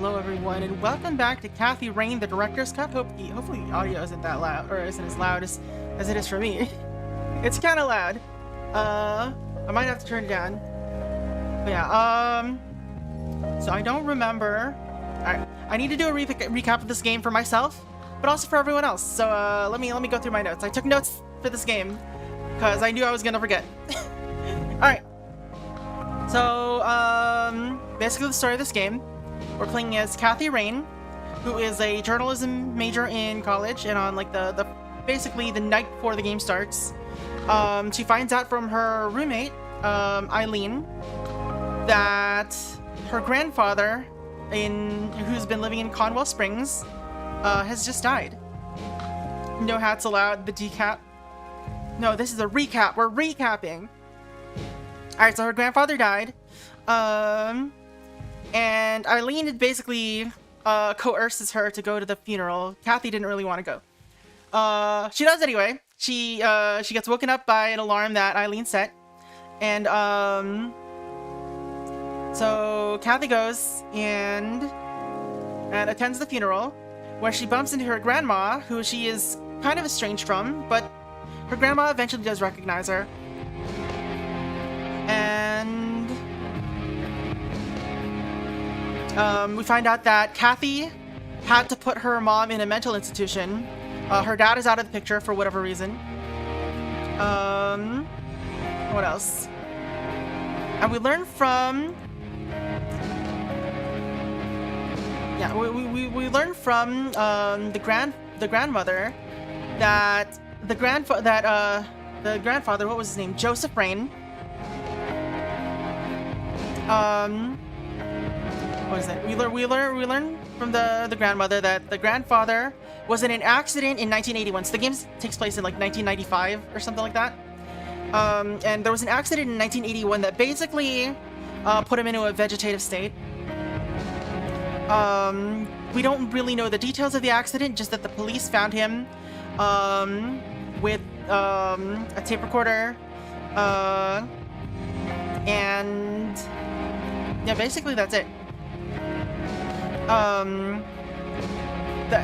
Hello everyone, and welcome back to Kathy Rain, the director's cut. Hopefully the audio isn't that loud, or isn't as loud as it is for me. It's kind of loud. I might have to turn it down. But yeah, so I don't remember. Alright, I need to do a recap of this game for myself, but also for everyone else. So let me go through my notes. I took notes for this game because I knew I was gonna forget. Alright. So, basically the story of this game, we're playing as Kathy Rain, who is a journalism major in college, and on like basically the night before the game starts, she finds out from her roommate, Eileen, that her grandfather, who's been living in Conwell Springs, has just died. No hats allowed, the decap. No, this is a recap, we're recapping. Alright, so her grandfather died, and Eileen had basically coerces her to go to the funeral. Kathy didn't really want to go. She does anyway. She gets woken up by an alarm that Eileen set, and so Kathy goes and attends the funeral, where she bumps into her grandma, who she is kind of estranged from, but her grandma eventually does recognize her. And we find out that Kathy had to put her mom in a mental institution. Her dad is out of the picture for whatever reason. What else? And we learn from... Yeah, we learn from the grandmother that the grandfather, what was his name? Joseph Rain. What is it? We learn from the grandmother that the grandfather was in an accident in 1981. So the game takes place in like 1995 or something like that. And there was an accident in 1981 that basically put him into a vegetative state. We don't really know the details of the accident, just that the police found him with a tape recorder and yeah, basically that's it.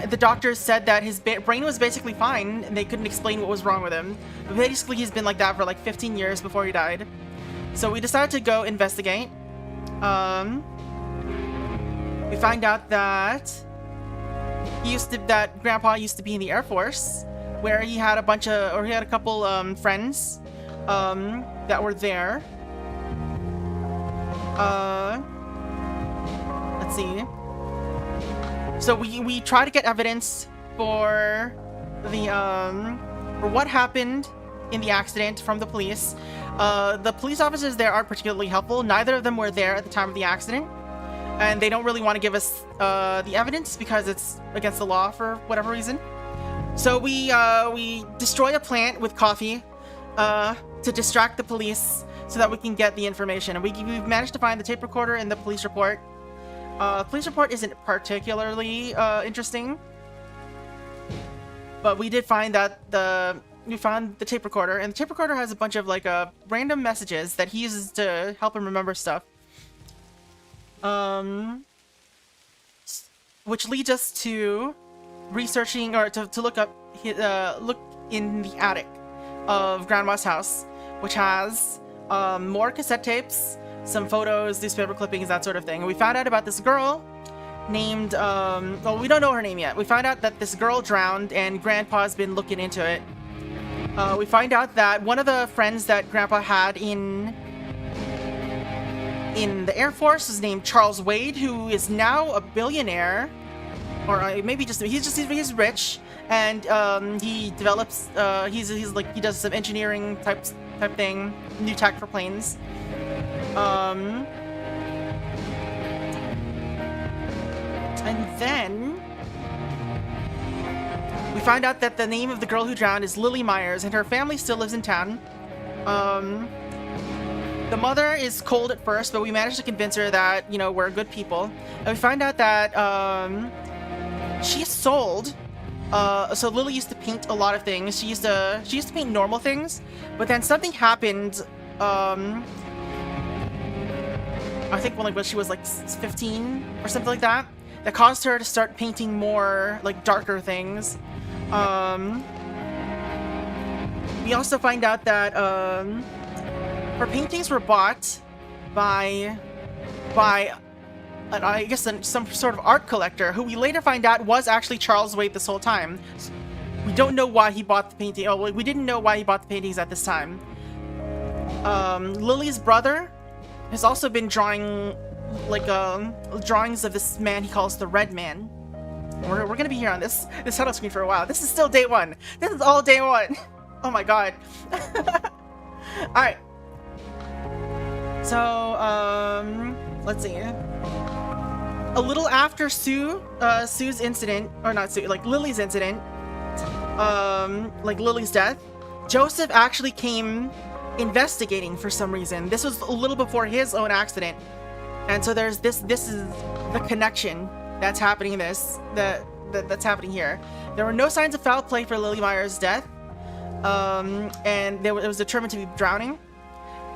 The doctors said that his brain was basically fine, and they couldn't explain what was wrong with him. But basically, he's been like that for like 15 years before he died. So we decided to go investigate. We find out that Grandpa used to be in the Air Force, where he had a couple friends that were there. Let's see. So we try to get evidence for the for what happened in the accident from the police. The police officers there aren't particularly helpful. Neither of them were there at the time of the accident, and they don't really want to give us the evidence because it's against the law for whatever reason. So we destroy a plant with coffee to distract the police so that we can get the information. And we've managed to find the tape recorder in the police report. Police report isn't particularly interesting, but we did find that we found the tape recorder, and the tape recorder has a bunch of like random messages that he uses to help him remember stuff. Which leads us to researching, or to look up look in the attic of Grandma's house, which has more cassette tapes, some photos, newspaper clippings, that sort of thing. And we found out about this girl named, well, we don't know her name yet. We found out that this girl drowned, and Grandpa's been looking into it. We find out that one of the friends that Grandpa had in the Air Force is named Charles Wade, who is now a billionaire, or maybe he's rich, and he develops he does some engineering type thing, new tech for planes. And then we find out that the name of the girl who drowned is Lily Myers, and her family still lives in town. The mother is cold at first, but we managed to convince her that, you know, we're good people. And we find out that she sold. So Lily used to paint a lot of things. She used to paint normal things, but then something happened. I think when she was like 15 or something like that, that caused her to start painting more like darker things. We also find out that her paintings were bought by I guess some sort of art collector, who we later find out was actually Charles Wade this whole time. We don't know why he bought the painting. Oh, we didn't know why he bought the paintings at this time. Lily's brother has also been drawing like drawings of this man he calls the Red Man. We're gonna be here on this title screen for a while. This is still day one. This is all day one. Oh my god. All right. So let's see. A little after Sue's incident, or not Sue, like Lily's incident, like Lily's death, Joseph actually came investigating for some reason. This was a little before his own accident, and so there's this is the connection that's happening. That's happening here. There were no signs of foul play for Lily Myers' death, and it was determined to be drowning.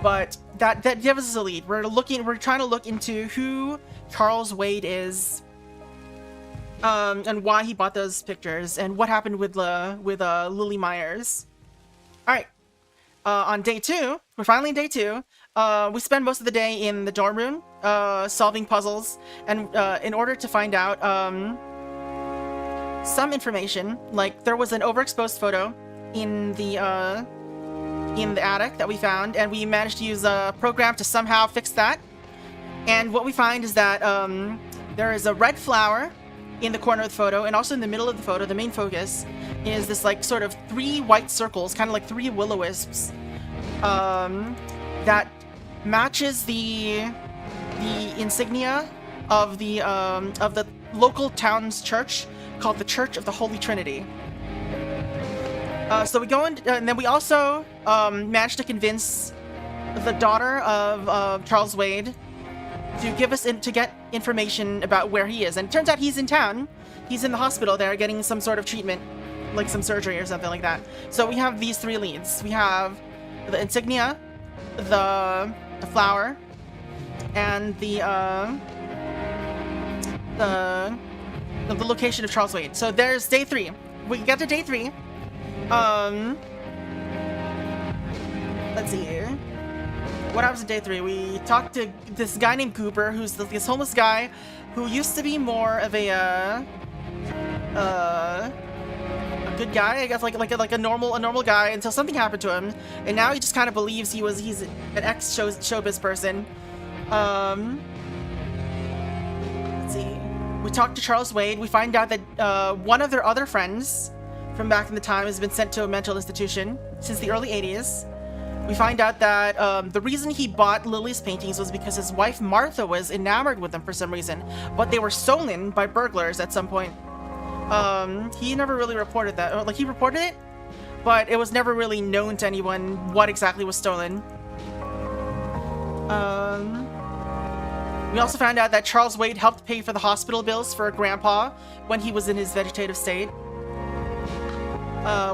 But that gives us a lead. We're trying to look into who Charles Wade is, and why he bought those pictures, and what happened with Lily Myers. All right. On day 2, we're finally in day 2. We spend most of the day in the dorm room, solving puzzles, and in order to find out some information, like there was an overexposed photo in the attic that we found, and we managed to use a program to somehow fix that. And what we find is that there is a red flower in the corner of the photo, and also in the middle of the photo, the main focus, is this like sort of 3 white circles, kind of like 3 will-o-wisps, that matches the insignia of the local town's church, called the Church of the Holy Trinity. So we go in, and then we also managed to convince the daughter of Charles Wade to get information about where he is. And it turns out he's in town. He's in the hospital there getting some sort of treatment, like some surgery or something like that. So we have these 3 leads. We have the insignia, the flower, and the location of Charles Wade. So there's day 3. We get to day 3. Let's see here. What happens in day 3? We talked to this guy named Goober, who's this homeless guy who used to be more of a good guy, I guess, like a normal guy, until something happened to him, and now he just kind of believes he's an ex-showbiz person. Let's see. We talked to Charles Wade. We find out that one of their other friends from back in the time has been sent to a mental institution since the early 80s. We find out that the reason he bought Lily's paintings was because his wife Martha was enamored with them for some reason, but they were stolen by burglars at some point. He never really reported that. Like, he reported it, but it was never really known to anyone what exactly was stolen. We also found out that Charles Wade helped pay for the hospital bills for Grandpa when he was in his vegetative state.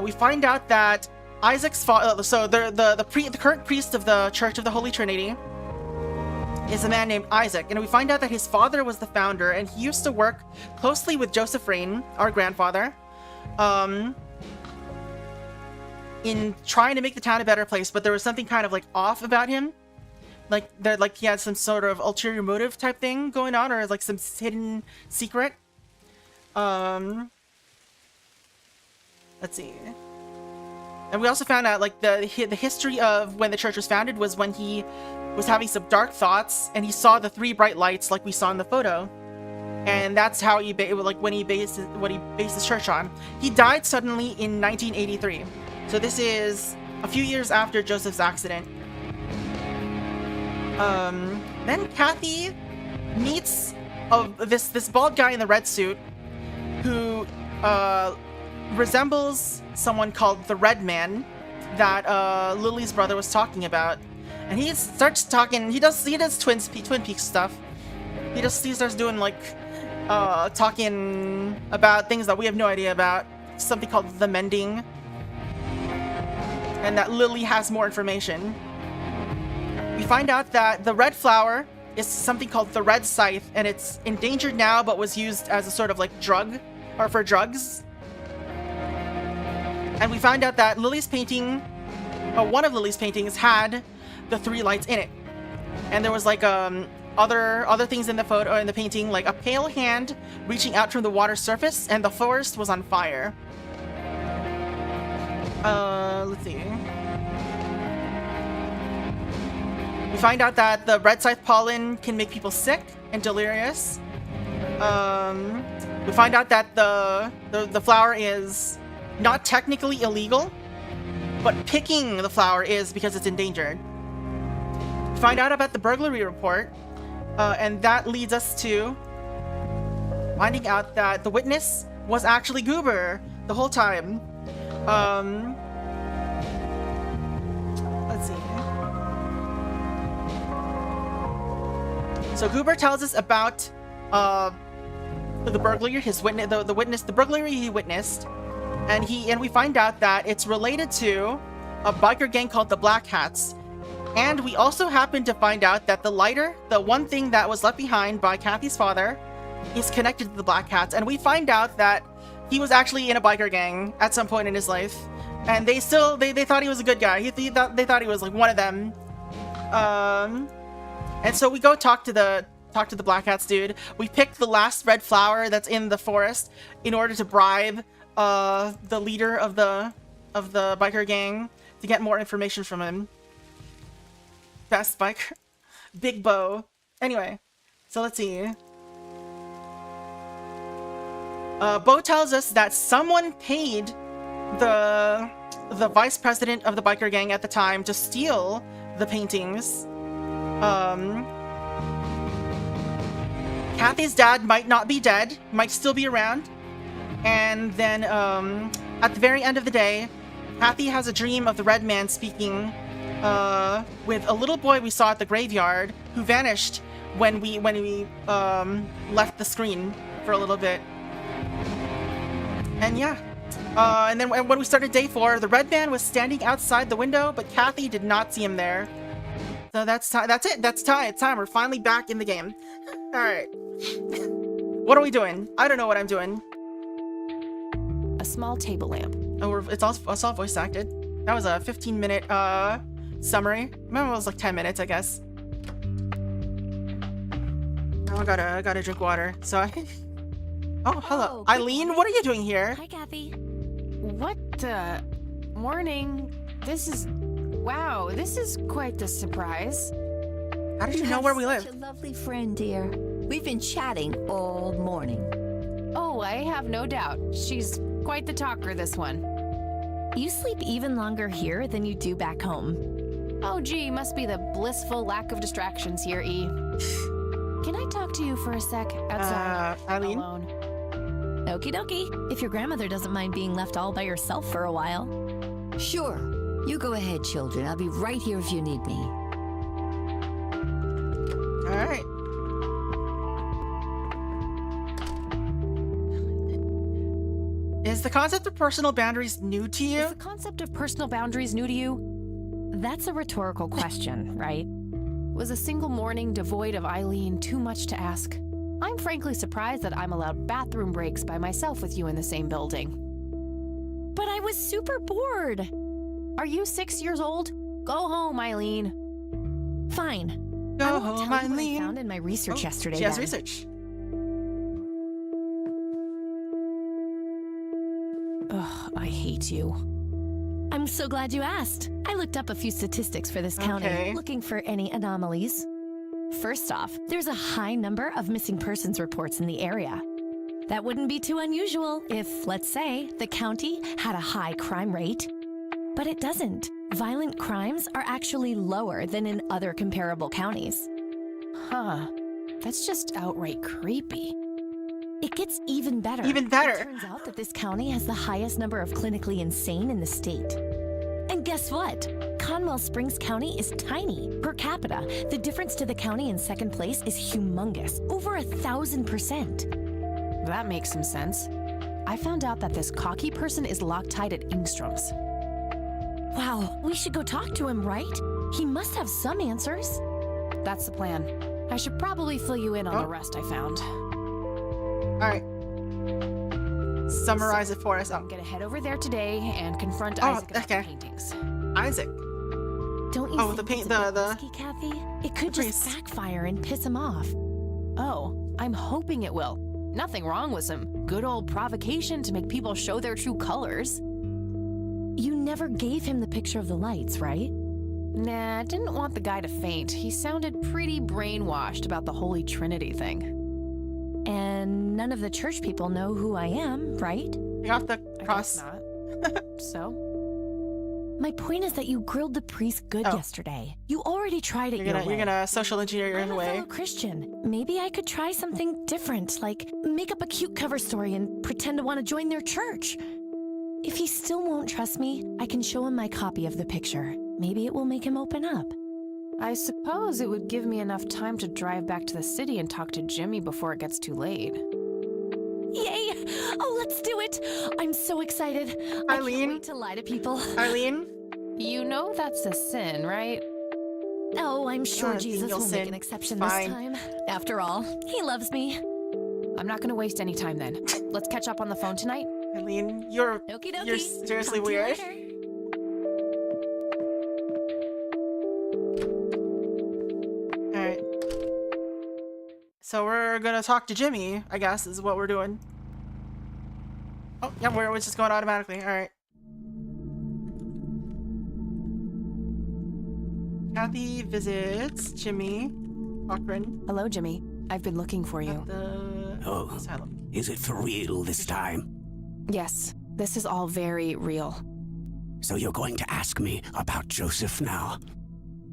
We find out that Isaac's father, so the current priest of the Church of the Holy Trinity, is a man named Isaac, and we find out that his father was the founder, and he used to work closely with Joseph Rain, our grandfather, in trying to make the town a better place. But there was something kind of like off about him, like he had some sort of ulterior motive type thing going on, or like some hidden secret. Let's see. And we also found out, like, the history of when the church was founded was when he was having some dark thoughts, and he saw the 3 bright lights like we saw in the photo, and that's how he what he based his church on. He died suddenly in 1983, so this is a few years after Joseph's accident. Then Kathy meets this bald guy in the red suit who resembles someone called the Red Man that Lily's brother was talking about, and he starts talking. He does Twin Peaks stuff. He starts doing like talking about things that we have no idea about, something called the Mending, and that Lily has more information. We find out that the red flower is something called the red scythe, and it's endangered now but was used as a sort of like drug, or for drugs. And we find out that Lily's painting, or one of Lily's paintings, had the 3 lights in it. And there was like other things in the photo, or in the painting, like a pale hand reaching out from the water's surface, and the forest was on fire. Let's see. We find out that the red scythe pollen can make people sick and delirious. We find out that the flower is not technically illegal, but picking the flower is, because it's endangered. We find out about the burglary report, and that leads us to finding out that the witness was actually Goober the whole time. Let's see. So Goober tells us about the burglary, the burglary he witnessed. And we find out that it's related to a biker gang called the Black Hats. And we also happen to find out that the lighter, the one thing that was left behind by Kathy's father, is connected to the Black Hats. And we find out that he was actually in a biker gang at some point in his life. And they thought he was a good guy. They thought he was like one of them. And so we go talk to the Black Hats dude. We pick the last red flower that's in the forest in order to bribe the leader of the biker gang to get more information from him. Best biker. Big Bo. Anyway, so let's see. Bo tells us that someone paid the vice president of the biker gang at the time to steal the paintings. Kathy's dad might not be dead, might still be around. And then, at the very end of the day, Kathy has a dream of the Red Man speaking with a little boy we saw at the graveyard who vanished when we left the screen for a little bit. And yeah, and then when we started day 4, the Red Man was standing outside the window, but Kathy did not see him there. So that's time. That's it. That's time. It's time. We're finally back in the game. All right. What are we doing? I don't know what I'm doing. A small table lamp. Oh, it's all voice acted. That was a 15-minute summary. Remember, it was like 10 minutes, I guess. Now I gotta drink water. So I. Oh, hello, Eileen. What are you doing here? Hi, Kathy. What? Morning. Wow, this is quite the surprise. How did you know where we live? Such a lovely friend, dear. We've been chatting all morning. Oh, I have no doubt. She's quite the talker, this one. You sleep even longer here than you do back home. Oh, gee, must be the blissful lack of distractions here, E. Can I talk to you for a sec outside? Eileen? Alone. Okie dokie, if your grandmother doesn't mind being left all by yourself for a while. Sure. You go ahead, children. I'll be right here if you need me. All right. Is the concept of personal boundaries new to you? Is the concept of personal boundaries new to you? That's a rhetorical question, right? Was a single morning devoid of Eileen too much to ask? I'm frankly surprised that I'm allowed bathroom breaks by myself with you in the same building. But I was super bored. Are you 6 years old? Go home, Eileen. Fine. Go I won't home, tell you what I Eileen. found in my research yesterday. She has then. research. Ugh, I hate you. I'm so glad you asked. I looked up a few statistics for this county, Okay. looking for any anomalies. First off, there's a high number of missing persons reports in the area. That wouldn't be too unusual if, let's say, the county had a high crime rate. But it doesn't. Violent crimes are actually lower than in other comparable counties. Huh. That's just outright creepy. It gets even better. Even better. It turns out that this county has the highest number of clinically insane in the state. And guess what? Conwell Springs County is tiny. Per capita, the difference to the county in second place is humongous, over 1,000%. That makes some sense. I found out that this cocky person is Loctite at Ingstrom's. Wow, we should go talk to him, right? He must have some answers. That's the plan. I should probably fill you in on the rest I found. All right. Summarize it for us. I'm gonna head over there today and confront Oh, Isaac about okay. the paintings. Isaac. Don't you Oh, think the paint- it's a bit the- risky, Kathy? It could the just priest. backfire and piss him off. Oh, I'm hoping it will. Nothing wrong with some good old provocation to make people show their true colors. You never gave him the picture of the lights, right? Nah, didn't want the guy to faint. He sounded pretty brainwashed about the Holy Trinity thing. And none of the church people know who I am, right? You got the I cross. guess not. So? My point is that you grilled the priest good Oh. yesterday. You already tried it You're your gonna way. you're gonna social engineer your I'm own a way. fellow Christian. Maybe I could try something different, like make up a cute cover story and pretend to want to join their church. If he still won't trust me, I can show him my copy of the picture. Maybe it will make him open up. I suppose it would give me enough time to drive back to the city and talk to Jimmy before it gets too late. Yay! Oh, let's do it! I'm so excited. I Eileen? can't wait to lie to people. Eileen. You know that's a sin, right? Oh, I'm sure I think Jesus you'll will make sin. an exception Fine. this time. After all, he loves me. I'm not gonna waste any time then. Let's catch up on the phone tonight. Eileen, you're Okie dokie. you're seriously Talk to you weird. later. All right. So we're gonna talk to Jimmy, I guess, is what we're doing. Oh, yeah, it's just going automatically. All right. Kathy visits Jimmy Cochran Hello, Jimmy. I've been looking for you. at the Oh. asylum. Is it for real this time? Yes, this is all very real. So you're going to ask me about Joseph now?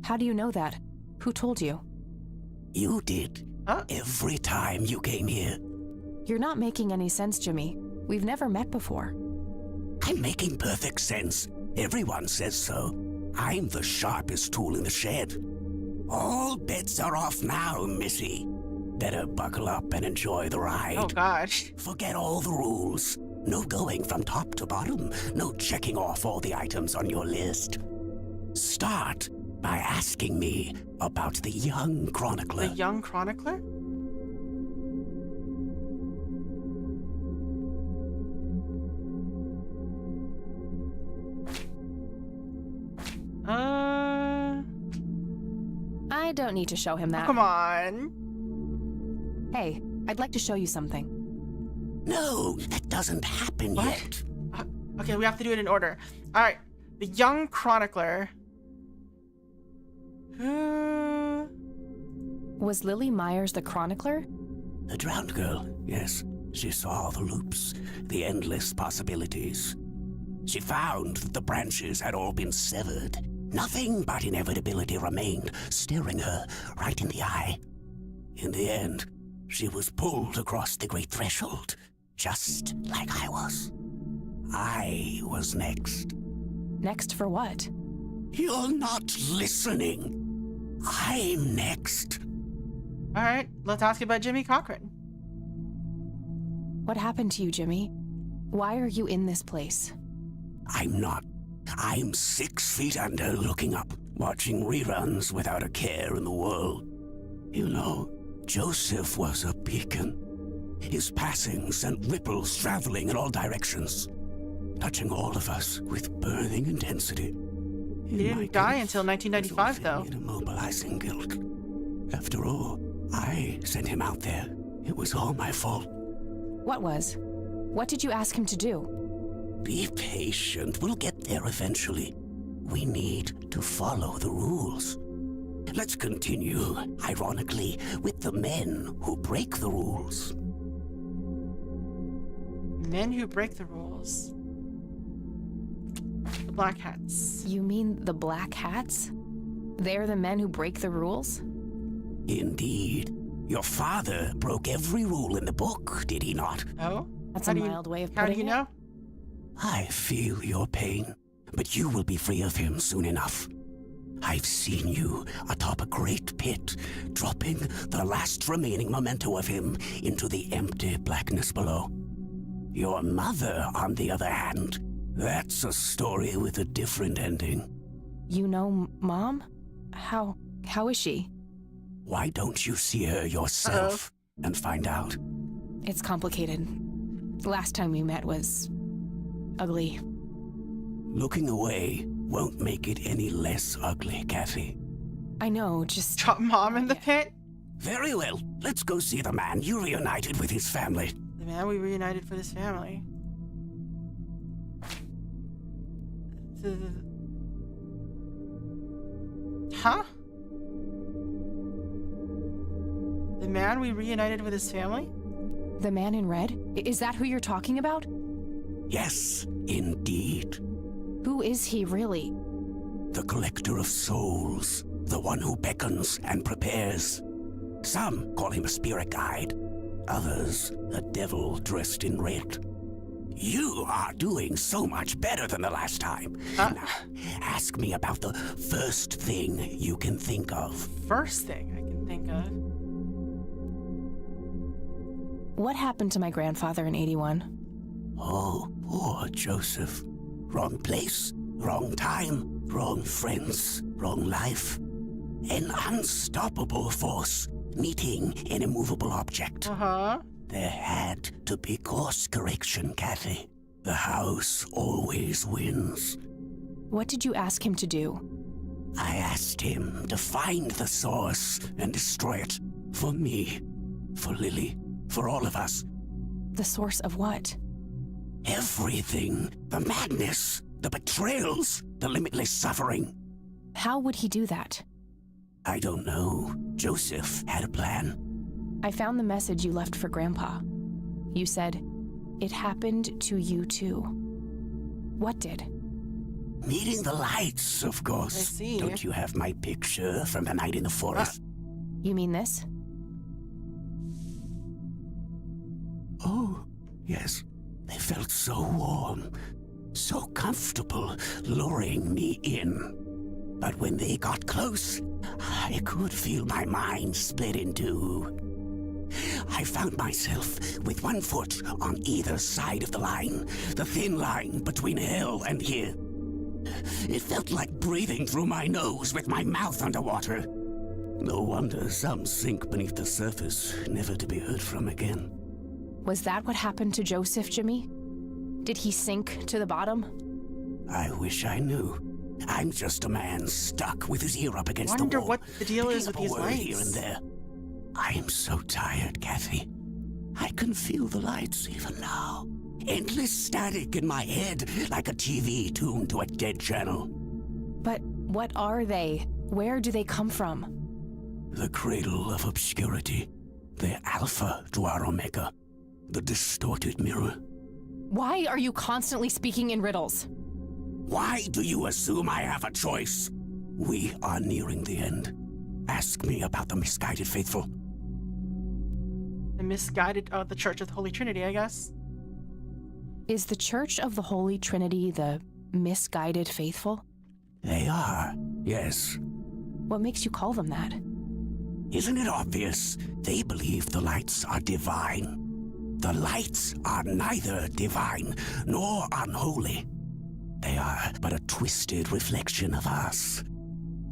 How do you know that? Who told you? You did. Huh? Every time you came here. You're not making any sense, Jimmy. We've never met before. I'm making perfect sense. Everyone says so. I'm the sharpest tool in the shed. All bets are off now, Missy. Better buckle up and enjoy the ride. Oh gosh. Forget all the rules. No going from top to bottom. No checking off all the items on your list. Start by asking me about the young chronicler. The young chronicler? I don't need to show him that. Come on. Hey, I'd like to show you something. No, that doesn't happen What? yet. Okay, we have to do it in order. Alright. The young chronicler. Who? Was Lily Myers the chronicler? The drowned girl, yes. She saw the loops, the endless possibilities. She found that the branches had all been severed. Nothing but inevitability remained, staring her right in the eye. In the end, she was pulled across the great threshold, just like I was. I was next. Next for what? You're not listening. I'm next. Alright, let's ask about Jimmy Cochran. What happened to you, Jimmy? Why are you in this place? I'm not. I'm 6 feet under, looking up, watching reruns without a care in the world. You know, Joseph was a beacon. His passing sent ripples traveling in all directions, touching all of us with burning intensity. He didn't die until 1995, though. Immobilizing guilt. After all, I sent him out there. It was all my fault. What was? What did you ask him to do? Be patient. We'll get there eventually. We need to follow the rules. Let's continue, ironically, with the men who break the rules. Men who break the rules. The Black Hats. You mean the Black Hats? They're the men who break the rules? Indeed. Your father broke every rule in the book, did he not? Oh? That's How a do you- mild way of How do putting you it. know? I feel your pain, but you will be free of him soon enough. I've seen you atop a great pit, dropping the last remaining memento of him into the empty blackness below. Your mother, on the other hand, that's a story with a different ending. You know Mom? How is she? Why don't you see her yourself and find out? It's complicated. The last time we met was ugly. Looking away won't make it any less ugly, Kathy. I know, just Drop Mom in the pit? Very well. Let's go see the man you reunited with his family. The man we reunited for this family. Huh? The man we reunited with his family? The man in red? Is that who you're talking about? Yes, indeed. Who is he really? The collector of souls. The one who beckons and prepares. Some call him a spirit guide. Others, a devil dressed in red. You are doing so much better than the last time. Now, ask me about the first thing you can think of. First thing I can think of. What happened to my grandfather in 81? Oh, poor Joseph. Wrong place, wrong time, wrong friends, wrong life. An unstoppable force meeting an immovable object. Uh-huh. There had to be course correction, Kathy. The house always wins. What did you ask him to do? I asked him to find the source and destroy it. For me, for Lily, for all of us. The source of what? Everything. The madness, the betrayals, the limitless suffering. How would he do that? I don't know. Joseph had a plan. I found the message you left for Grandpa. You said, "It happened to you too." What did? Meeting the lights, of course. I see. Don't you have my picture from the night in the forest? You mean this? Oh, yes. They felt so warm, so comfortable, luring me in. But when they got close, I could feel my mind split in two. I found myself with one foot on either side of the line, the thin line between hell and here. It felt like breathing through my nose with my mouth underwater. No wonder some sink beneath the surface, never to be heard from again. Was that what happened to Joseph, Jimmy? Did he sink to the bottom? I wish I knew. I'm just a man stuck with his ear up against the wall. Wonder what the deal is with picking these up a word here lights. and there. I am so tired, Kathy. I can feel the lights even now. Endless static in my head, like a TV tuned to a dead channel. But what are they? Where do they come from? The cradle of obscurity. The alpha to our omega. The distorted mirror. Why are you constantly speaking in riddles? Why do you assume I have a choice? We are nearing the end. Ask me about the misguided faithful. The misguided, oh, the Church of the Holy Trinity, I guess. Is the Church of the Holy Trinity the misguided faithful? They are, yes. What makes you call them that? Isn't it obvious? They believe the lights are divine. The lights are neither divine nor unholy. They are but a twisted reflection of us.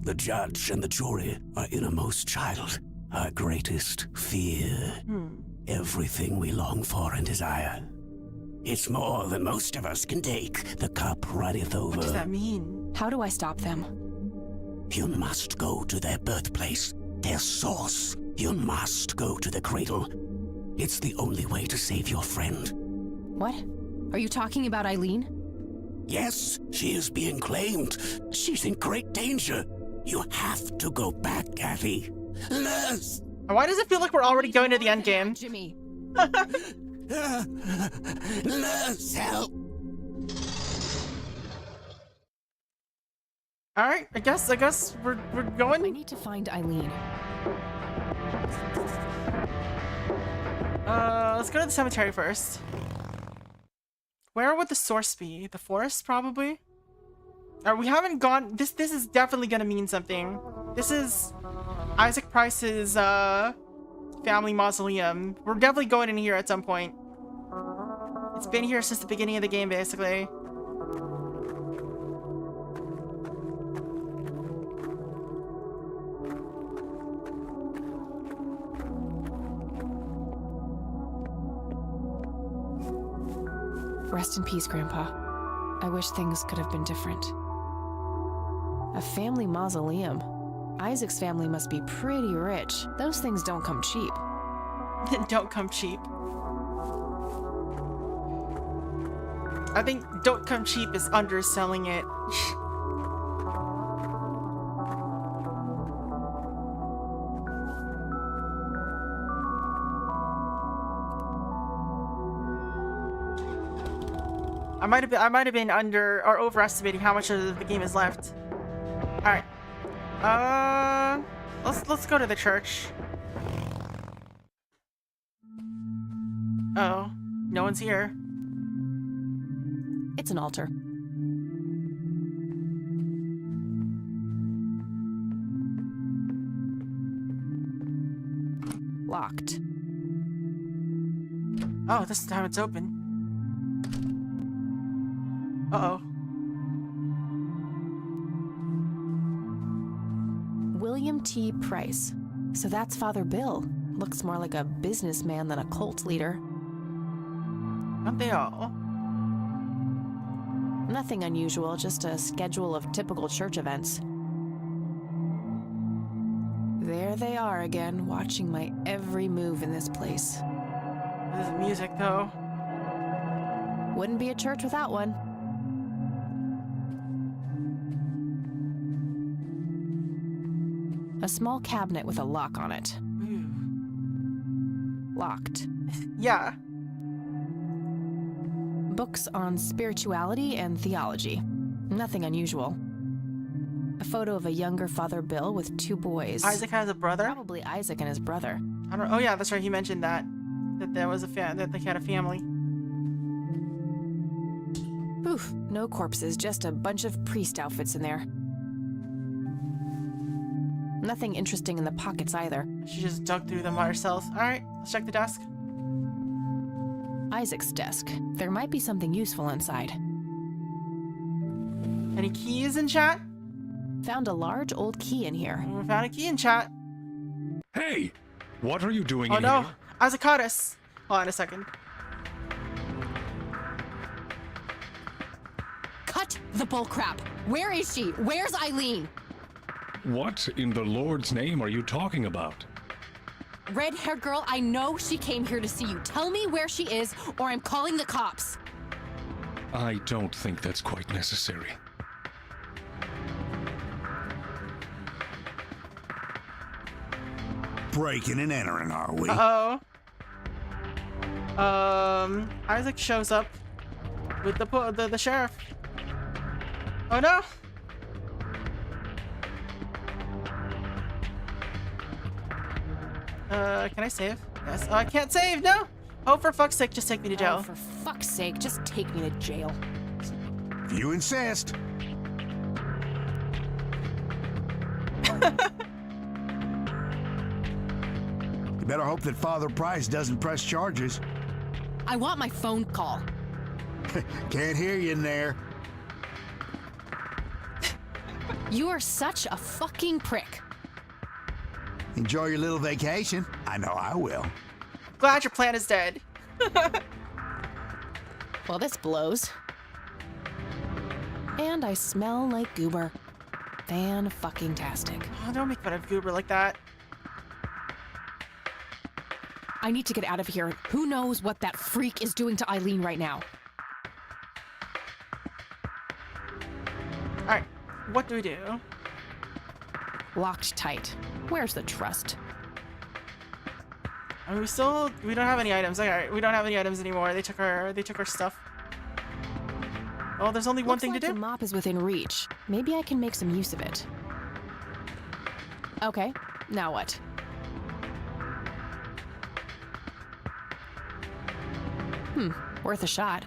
The judge and the jury are innermost child, our greatest fear. Everything we long for and desire. It's more than most of us can take. The cup runneth over. What does that mean? How do I stop them? You must go to their birthplace, their source. You must go to the cradle. It's the only way to save your friend. What? Are you talking about Eileen? Yes, she is being claimed. She's in great danger. You have to go back, Kathy. Nurse! Why does it feel like we're already going to the end game? Jimmy. Nurse, help! Alright, I guess we're I going. need to find Eileen. Let's go to the cemetery first. Where would the source be? The forest, probably? We haven't gone... This is definitely gonna mean something. This is Isaac Price's, family mausoleum. We're definitely going in here at some point. It's been here since the beginning of the game, basically. Rest in peace, Grandpa. I wish things could have been different. A family mausoleum. Isaac's family must be pretty rich. Those things don't come cheap. Don't come cheap. I think don't come cheap is underselling it. I might have been under or overestimating how much of the game is left. All right. Let's go to the church. Oh, no one's here. It's an altar. Locked. Oh, this time it's open. Uh-oh. William T. Price. So that's Father Bill. Looks more like a businessman than a cult leader. Aren't they all? Nothing unusual, just a schedule of typical church events. There they are again, watching my every move in this place. This is music, though. Wouldn't be a church without one. A small cabinet with a lock on it. Ooh. Locked. Yeah. Books on spirituality and theology. Nothing unusual. A photo of a younger Father Bill with two boys. Isaac has a brother? Probably Isaac and his brother. I don't. Oh yeah, that's right. He mentioned that there was that they had a family. Oof, no corpses, just a bunch of priest outfits in there. Nothing interesting in the pockets either. She just dug through them by herself. All right, let's check the desk. Isaac's desk. There might be something useful inside. An Any keys in chat? Found a large old key in here. We found a key in chat. Hey, what are you doing Oh in no, here? Azacatus. Hold on a second. Cut the bullcrap. Where is she? Where's Eileen? What in the Lord's name are you talking about? Red-haired girl, I know she came here to see you. Tell me where she is, or I'm calling the cops. I don't think that's quite necessary. Breaking and entering, are we? Uh-oh. Isaac shows up with the sheriff. Oh no! Can I save? Yes. Oh, I can't save, no! Oh, for fuck's sake, just take me to Oh, jail. for fuck's sake, just take me to jail. If you insist. You better hope that Father Price doesn't press charges. I want my phone call. Can't hear you in there. You are such a fucking prick. Enjoy your little vacation. I know I will. Glad your plan is dead. Well, this blows. And I smell like goober. Fan-fucking-tastic. Oh, don't make fun of Goober like that. I need to get out of here. Who knows what that freak is doing to Eileen right now? Alright, what do we do? Locked tight. Where's the trust? I mean, we don't have any items. Alright, we don't have any items anymore. They took our stuff. Oh, there's only one Looks thing like to do. the mop is within reach. Maybe I can make some use of it. Okay, now what? Worth a shot.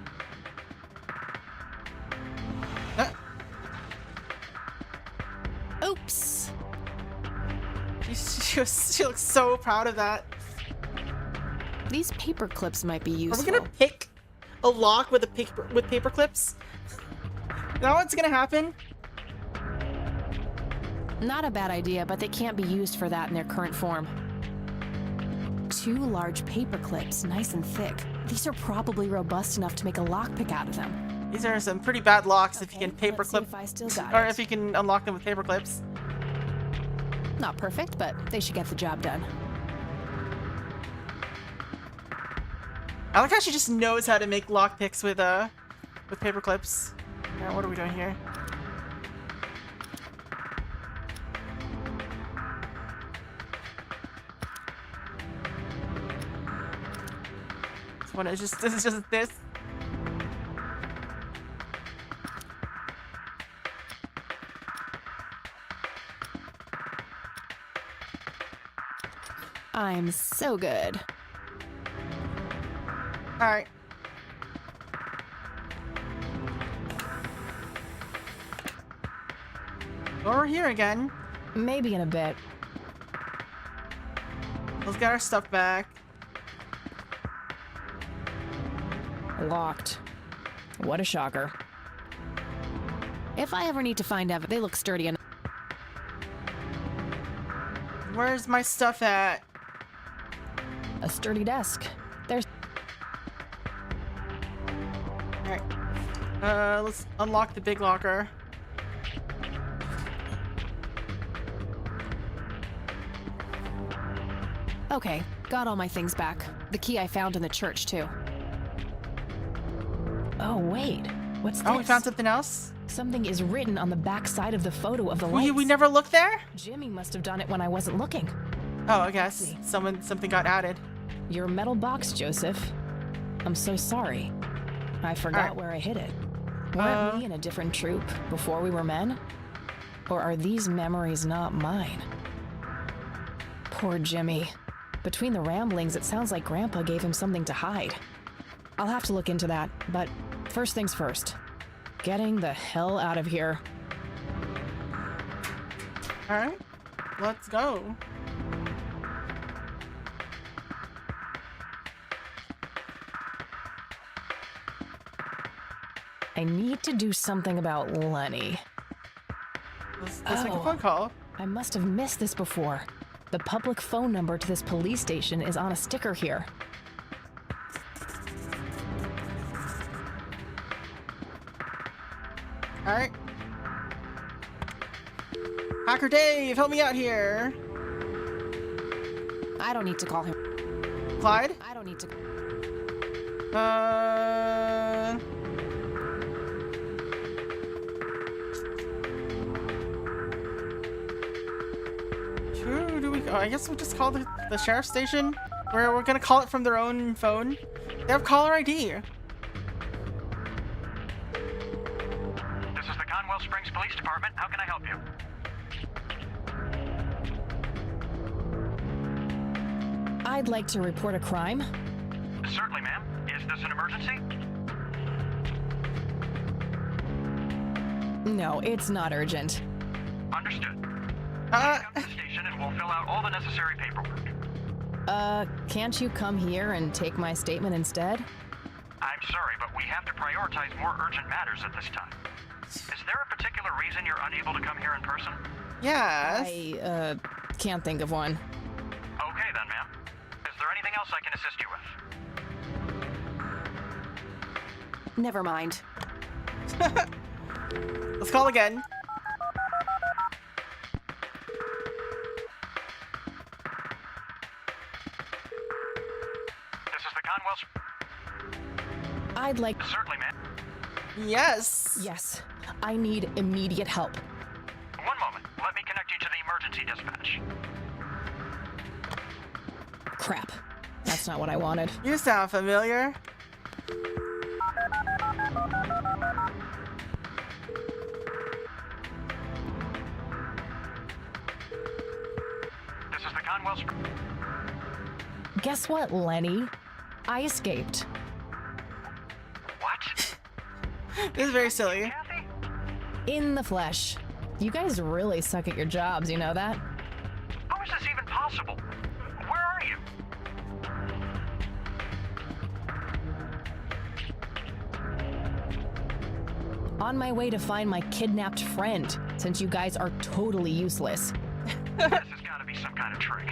Oops. She looks so proud of that. These paper clips might be Are useful. we gonna pick a lock with paper clips? Is that what's gonna happen? Not a bad idea, but they can't be used for that in their current form. 2 large paper clips, nice and thick. These are probably robust enough to make a lockpick out of them. These are some pretty bad locks if you can Okay, let's see paperclip, if I still got or it. if you can unlock them with paper clips. Not perfect, but they should get the job done. I like how she just knows how to make lockpicks with paper clips. Now, what are we doing here? This is just this. I'm so good. Alright. Over here again. Maybe in a bit. Let's get our stuff back. Locked. What a shocker. If I ever need to find evidence, they look sturdy enough. Where's my stuff at? A sturdy desk. There's Alright. Let's unlock the big locker. okay. Got all my things back. The key I found in the church too. Oh wait, what's this? Oh, we found something else? Something is written on the back side of the photo of the We lights. never looked there? Jimmy must have done it when I wasn't looking. Oh, I guess. Something got added. Your metal box, Joseph. I'm so sorry. I forgot Alright. where I hid it. Weren't we in a different troop before we were men? Or are these memories not mine? Poor Jimmy. Between the ramblings, it sounds like Grandpa gave him something to hide. I'll have to look into that, but first things first. Getting the hell out of here. Alright. Let's go. I need to do something about Lenny. Let's make a phone call. I must have missed this before. The public phone number to this police station is on a sticker here. Alright. Hacker Dave, help me out here. I don't need to call him. Clyde? I don't need to. Who do we... Oh, I guess we'll just call the sheriff's station. We're gonna call it from their own phone. They have caller ID. This is the Conwell Springs Police Department. How can I help you? I'd like to report a crime. Certainly, ma'am. Is this an emergency? No, it's not urgent. Understood. Come to the station and we'll fill out all the necessary paperwork. Can't you come here and take my statement instead? I'm sorry, but we have to prioritize more urgent matters at this time. Is there a particular reason you're unable to come here in person? Yes. I, can't think of one. Okay then, ma'am. Is there anything else I can assist you with? Never mind. Let's call again. This is the Conwell... I'd like... Certainly, ma'am. Yes. Yes, I need immediate help. One moment. Let me connect you to the emergency dispatch. Crap. That's not what I wanted. You sound familiar. This is the Conwell... Guess what, Lenny? I escaped. What? This is very silly. Kathy? In the flesh. You guys really suck at your jobs, you know that? How is this even possible? Where are you? On my way to find my kidnapped friend, since you guys are totally useless. This has got to be some kind of trick.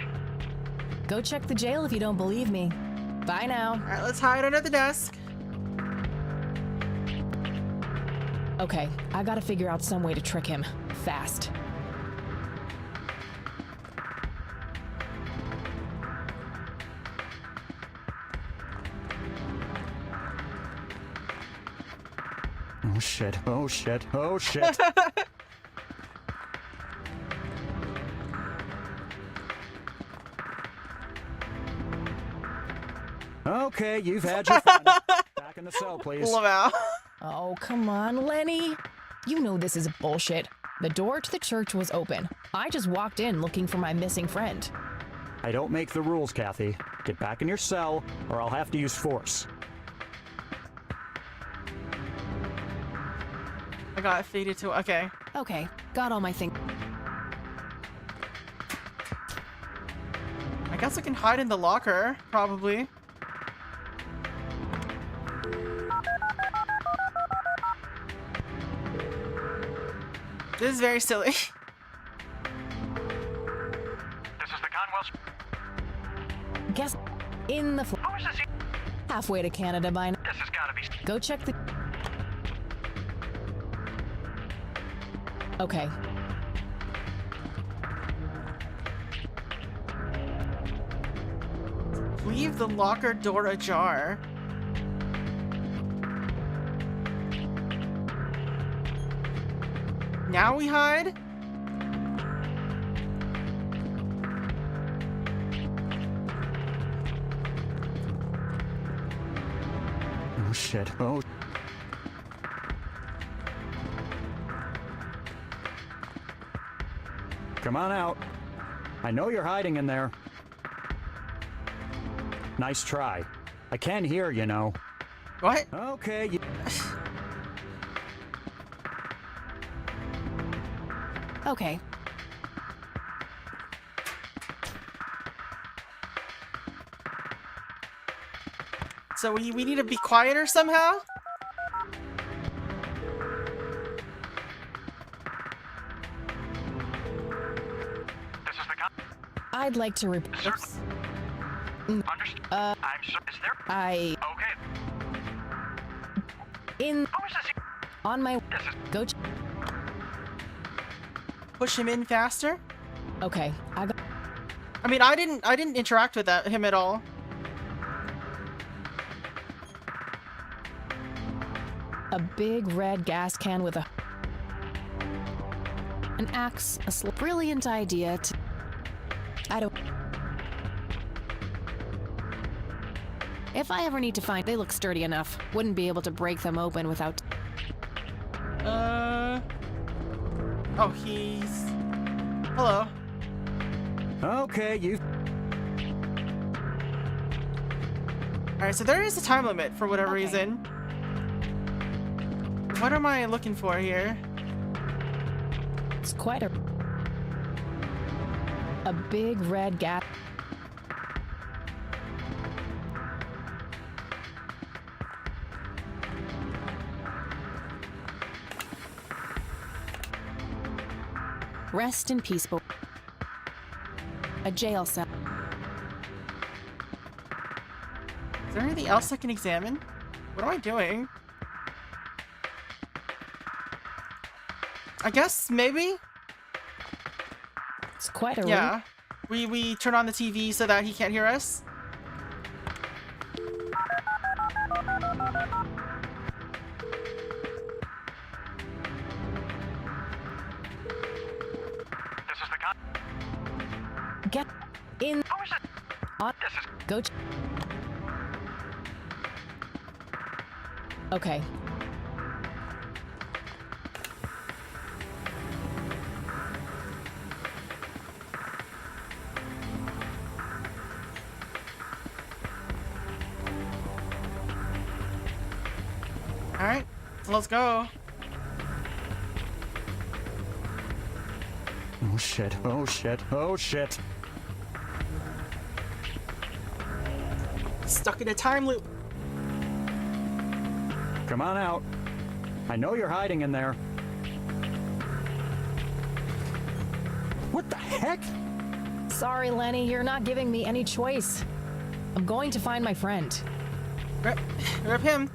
Go check the jail if you don't believe me. Bye now. Alright, let's hide under the desk. Okay, I gotta figure out some way to trick him. Fast. Oh shit, oh shit, oh shit. Okay, you've had your fun. Back in the cell, please. Lamau. Oh, come on, Lenny. You know this is bullshit. The door to the church was open. I just walked in looking for my missing friend. I don't make the rules, Kathy. Get back in your cell, or I'll have to use force. I got faded to... Okay. Okay, got all my things. I guess I can hide in the locker, probably. This is very silly. This is the Conwell... Guess in the How is this... halfway to Canada by now. This has got to be... Go check the... Okay. Leave the locker door ajar. Now we hide? Oh shit, oh... Come on out. I know you're hiding in there. Nice try. I can hear, you know. What? Okay, you... Okay. So we need to be quieter somehow? I'd like to Understood. I'm sorry. Is there? I... Okay. How is this? On my... This is. Go... Push him in faster? Okay, I got... I mean, I didn't interact with him at all. A big red gas can with a... An axe, brilliant idea to... I don't... If I ever need to find... They look sturdy enough. Wouldn't be able to break them open without... Oh, he's... Hello. Okay, you... Alright, so there is a time limit for whatever Okay. reason. What am I looking for here? It's quite a... A big red gas... Rest in peace, boy. A jail cell. Is there anything else I can examine? What am I doing? I guess, maybe? It's quite a room. Yeah. We turn on the TV so that he can't hear us? This is the con. Get in. How is it? On. This is. Go. Okay. Alright, let's go. Oh shit, oh shit, oh shit. Stuck in a time loop. Come on out. I know you're hiding in there. What the heck? Sorry, Lenny, you're not giving me any choice. I'm going to find my friend. Rip him.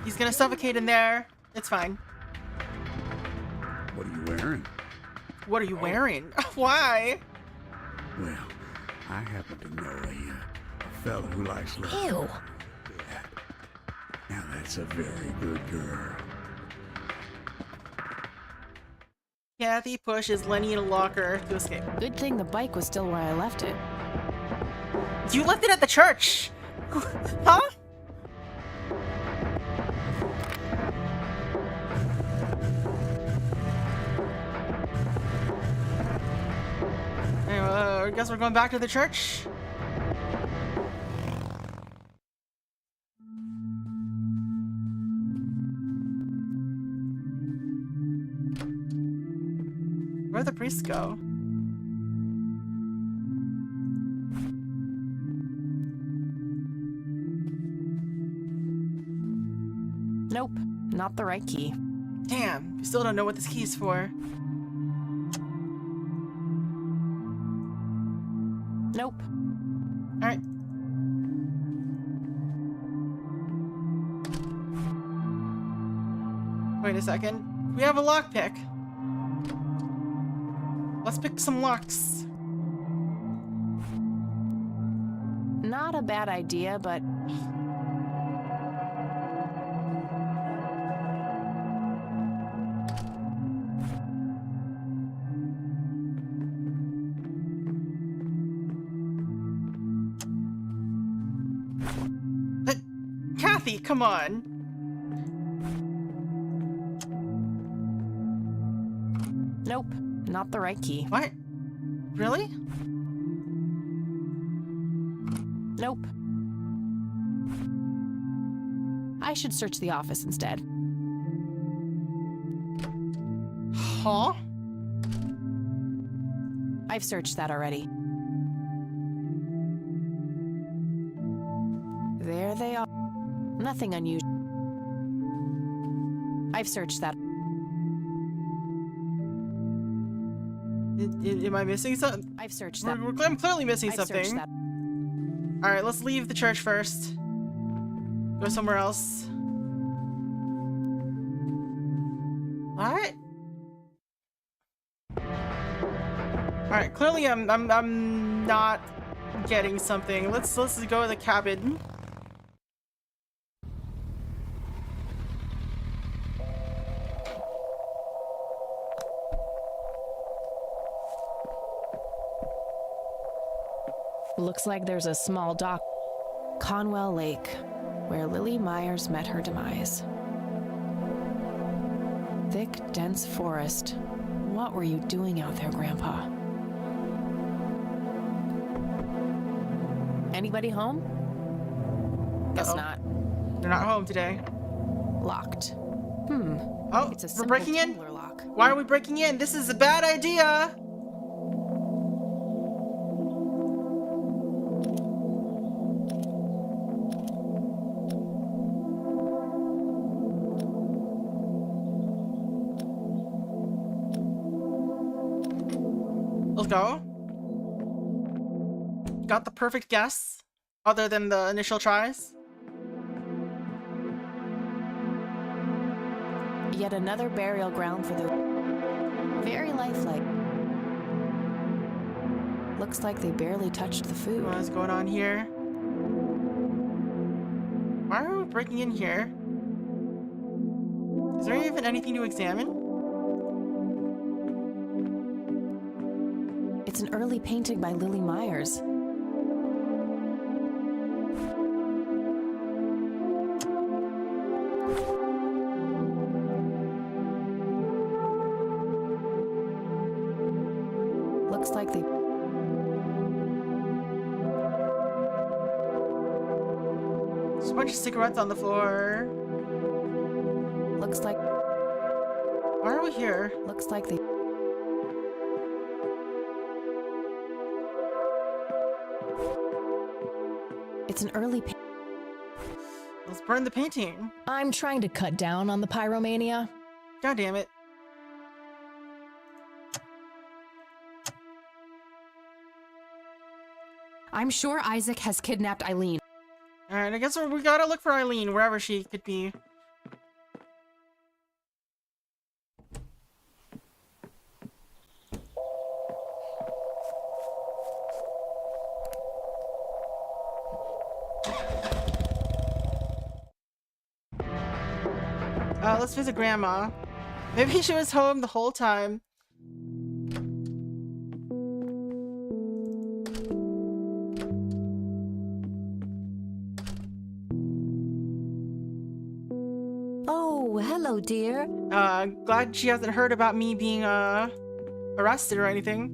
He's gonna suffocate in there. It's fine. What are you wearing? What are you wearing? Why? Well, I happen to know a fella who likes love. Ew. Now that's a very good girl. Kathy pushes Lenny in a locker to escape. Good thing the bike was still where I left it. You left it at the church! Huh? Anyway, I guess we're going back to the church. Where'd the priests go? Nope, not the right key. Damn, we still don't know what this key is for. Nope. Alright. Wait a second. We have a lockpick. Let's pick some locks. Not a bad idea, but... Kathy, come on. Nope, not the right key. What? Really? Nope. I should search the office instead. Huh? I've searched that already. There they are. Nothing unusual. I've searched that. Am I missing something? I've searched that. I'm clearly missing I've searched something. that. Alright, let's leave the church first. Go somewhere else. Alright. Alright, clearly I'm not getting something. Let's go to the cabin. Looks like there's a small dock. Conwell Lake, where Lily Myers met her demise. Thick, dense forest. What were you doing out there, Grandpa? Anybody home? Guess Uh-oh. not. They're not home today. Locked. Oh, It's a we're simple breaking in? tumbler lock. Why are we breaking in? This is a bad idea! Let's go. Got the perfect guess, other than the initial tries. Yet another burial ground for the very lifelike. Looks like they barely touched the food. What is going on here? Why are we breaking in here? Is there even anything to examine? It's an early painting by Lily Myers. Looks like they... There's a bunch of cigarettes on the floor. Looks like... Why are we here? Looks like they... It's an early painting. Let's burn the painting. I'm trying to cut down on the pyromania. God damn it. I'm sure Isaac has kidnapped Eileen. Alright, I guess we gotta look for Eileen, wherever she could be. Let's visit Grandma. Maybe she was home the whole time. Oh, hello, dear. Glad she hasn't heard about me being, arrested or anything.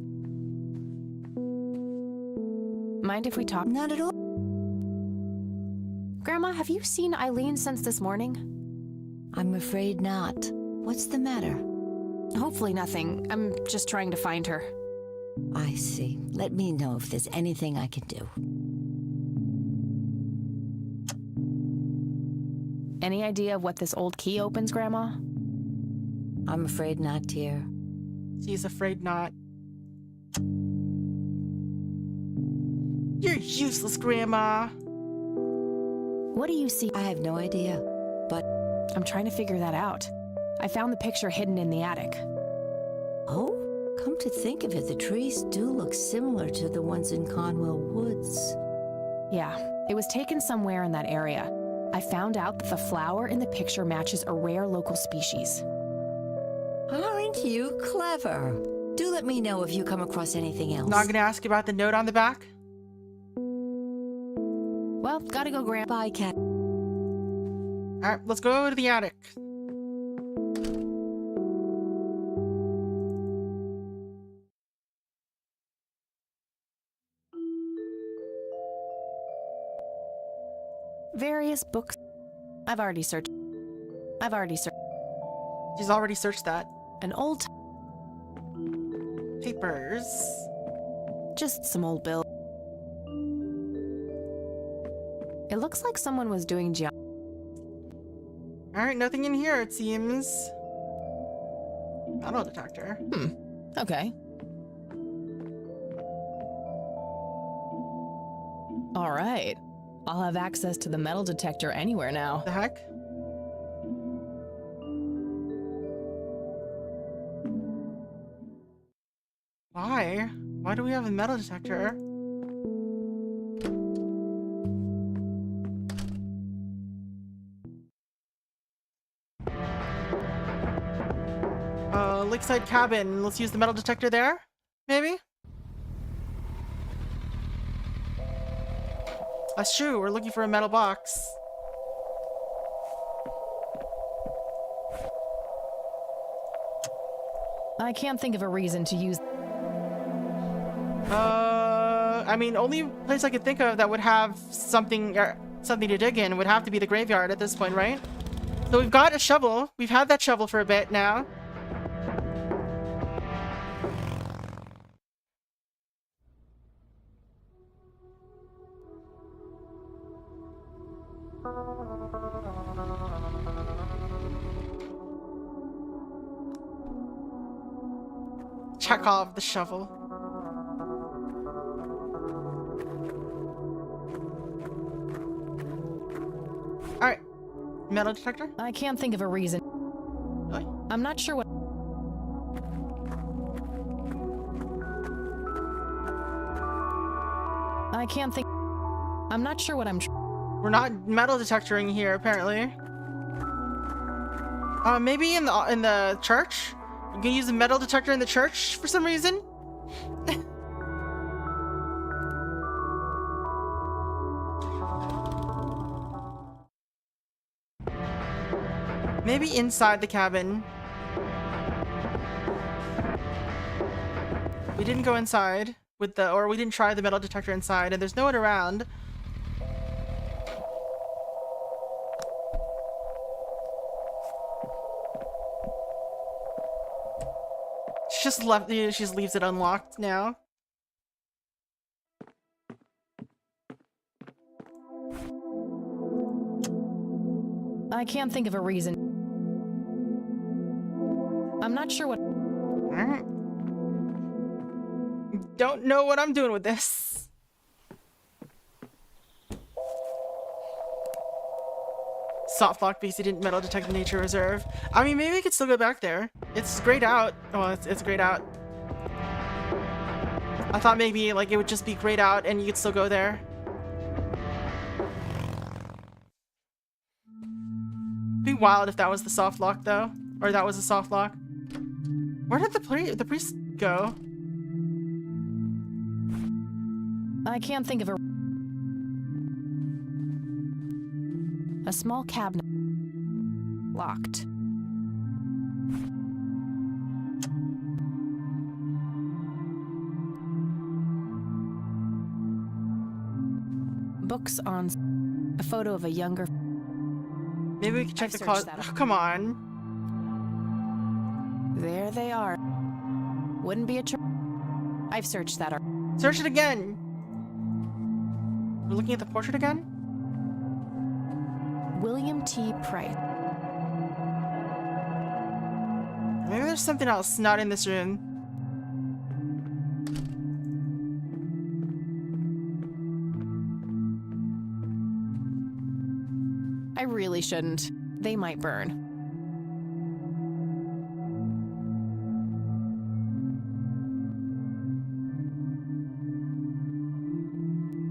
Mind if we talk? Not at all. Grandma, have you seen Eileen since this morning? I'm afraid not. What's the matter? Hopefully nothing. I'm just trying to find her. I see. Let me know if there's anything I can do. Any idea of what this old key opens, Grandma? I'm afraid not, dear. She's afraid not. You're useless, Grandma. What do you see? I have no idea, but... I'm trying to figure that out. I found the picture hidden in the attic. Oh, come to think of it, the trees do look similar to the ones in Conwell Woods. Yeah, it was taken somewhere in that area. I found out that the flower in the picture matches a rare local species. Aren't you clever? Do let me know if you come across anything else. Not gonna ask about the note on the back? Well, gotta go, Grandma. Bye, Cat. Alright, let's go to the attic. Various books. I've already searched. She's already searched that. An old... Papers. Just some old bill. It looks like someone was doing Alright, nothing in here, it seems. Metal detector. Okay. Alright. I'll have access to the metal detector anywhere now. The heck? Why? Why do we have a metal detector? Lakeside cabin. Let's use the metal detector there? Maybe? That's true. We're looking for a metal box. I can't think of a reason to use... I mean, only place I could think of that would have something to dig in would have to be the graveyard at this point, right? So we've got a shovel. We've had that shovel for a bit now. Check off the shovel. Alright. Metal detector? I can't think of a reason. Really? I'm not sure what... I can't think... I'm not sure what I'm... We're not metal detectoring here, apparently. Maybe in the church? You can use a metal detector in the church for some reason? Maybe inside the cabin. We didn't go inside with the, or we didn't try the metal detector inside, and there's no one around. She just left. She just leaves it unlocked now. I can't think of a reason. I'm not sure what... Alright. Don't know what I'm doing with this. Soft lock because he didn't metal detect the nature reserve. I mean, maybe we could still go back there. It's grayed out. Oh, it's grayed out. I thought maybe like it would just be grayed out and you could still go there. It'd be wild if that was the soft lock though, or that was a soft lock. Where did the priest go? I can't think of a small cabinet. Locked. Books on a photo of a younger... Maybe we can check the closet. Oh, come on. There they are. Wouldn't be a I've searched that. Search it again. We're looking at the portrait again? William T. Price. Maybe there's something else not in this room. I really shouldn't. They might burn.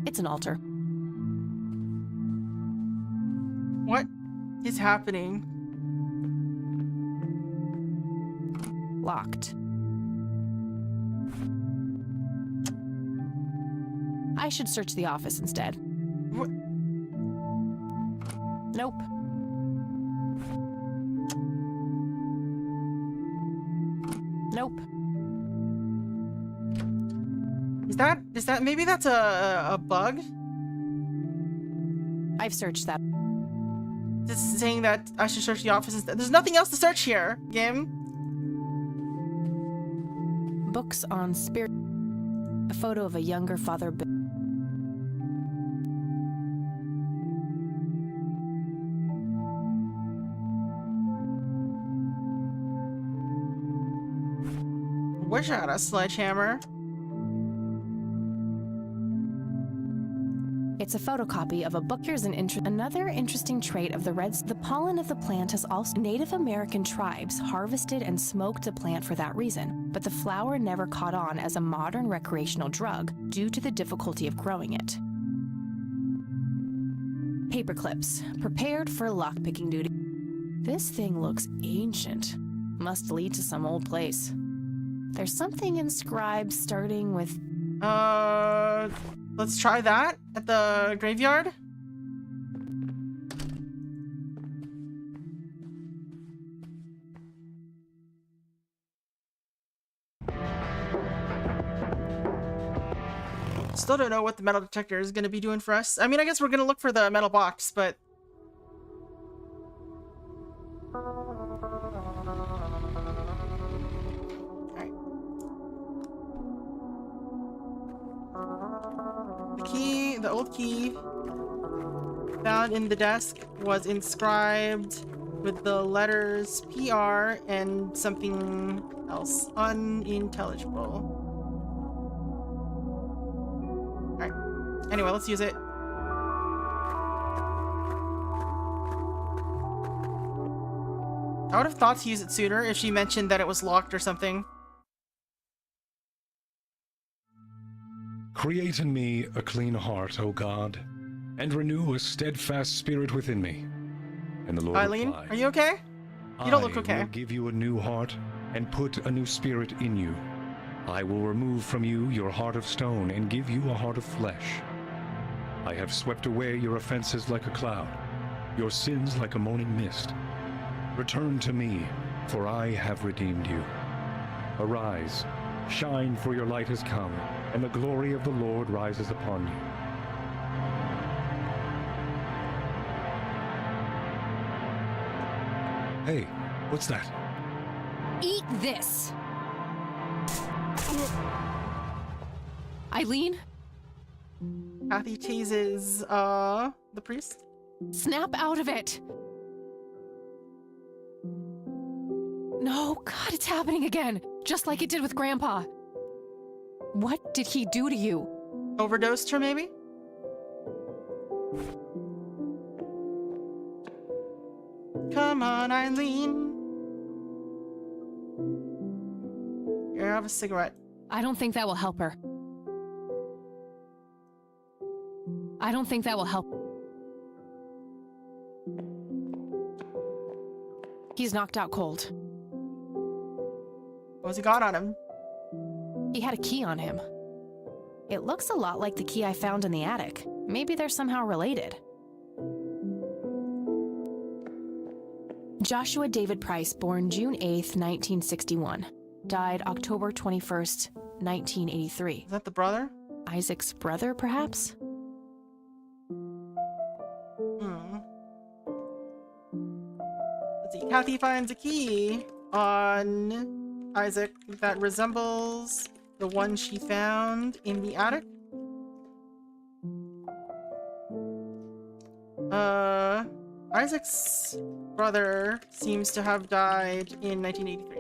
It's an altar. What is happening? Locked. I should search the office instead. What? Nope. Nope. Is that maybe that's a bug? I've searched that. Just saying that I should search the office instead. There's nothing else to search here, game. Books on spirit. A photo of a younger Father Bill. Wish I had a sledgehammer. It's a photocopy of a book. Here's another interesting trait of the reds. The pollen of the plant has also Native American tribes harvested and smoked the plant for that reason, but the flower never caught on as a modern recreational drug due to the difficulty of growing it. Paper clips, prepared for lockpicking duty. This thing looks ancient. Must lead to some old place. There's something inscribed starting with... Let's try that at the graveyard. Still don't know what the metal detector is going to be doing for us. I mean, I guess we're going to look for the metal box, but... The old key found in the desk was inscribed with the letters PR and something else. Unintelligible. Alright. Anyway, let's use it. I would have thought to use it sooner if she mentioned that it was locked or something. Create in me a clean heart, O God, and renew a steadfast spirit within me. And the Lord Eileen, replied, are you okay? You don't look okay. I will give you a new heart and put a new spirit in you. I will remove from you your heart of stone and give you a heart of flesh. I have swept away your offenses like a cloud, your sins like a morning mist. Return to me, for I have redeemed you. Arise, shine, for your light has come, and the glory of the Lord rises upon you. Hey, what's that? Eat this! Eileen? Kathy teases, the priest? Snap out of it! No, God, it's happening again! Just like it did with Grandpa. What did he do to you? Overdosed her, maybe? Come on, Eileen. Here, have a cigarette. I don't think that will help her. I don't think that will help. He's knocked out cold. What's he got on him? He had a key on him. It looks a lot like the key I found in the attic. Maybe they're somehow related. Joshua David Price, born June 8th, 1961. Died October 21st, 1983. Is that the brother? Isaac's brother, perhaps? Let's see. Kathy finds a key on Isaac that resembles the one she found in the attic. Isaac's brother seems to have died in 1983.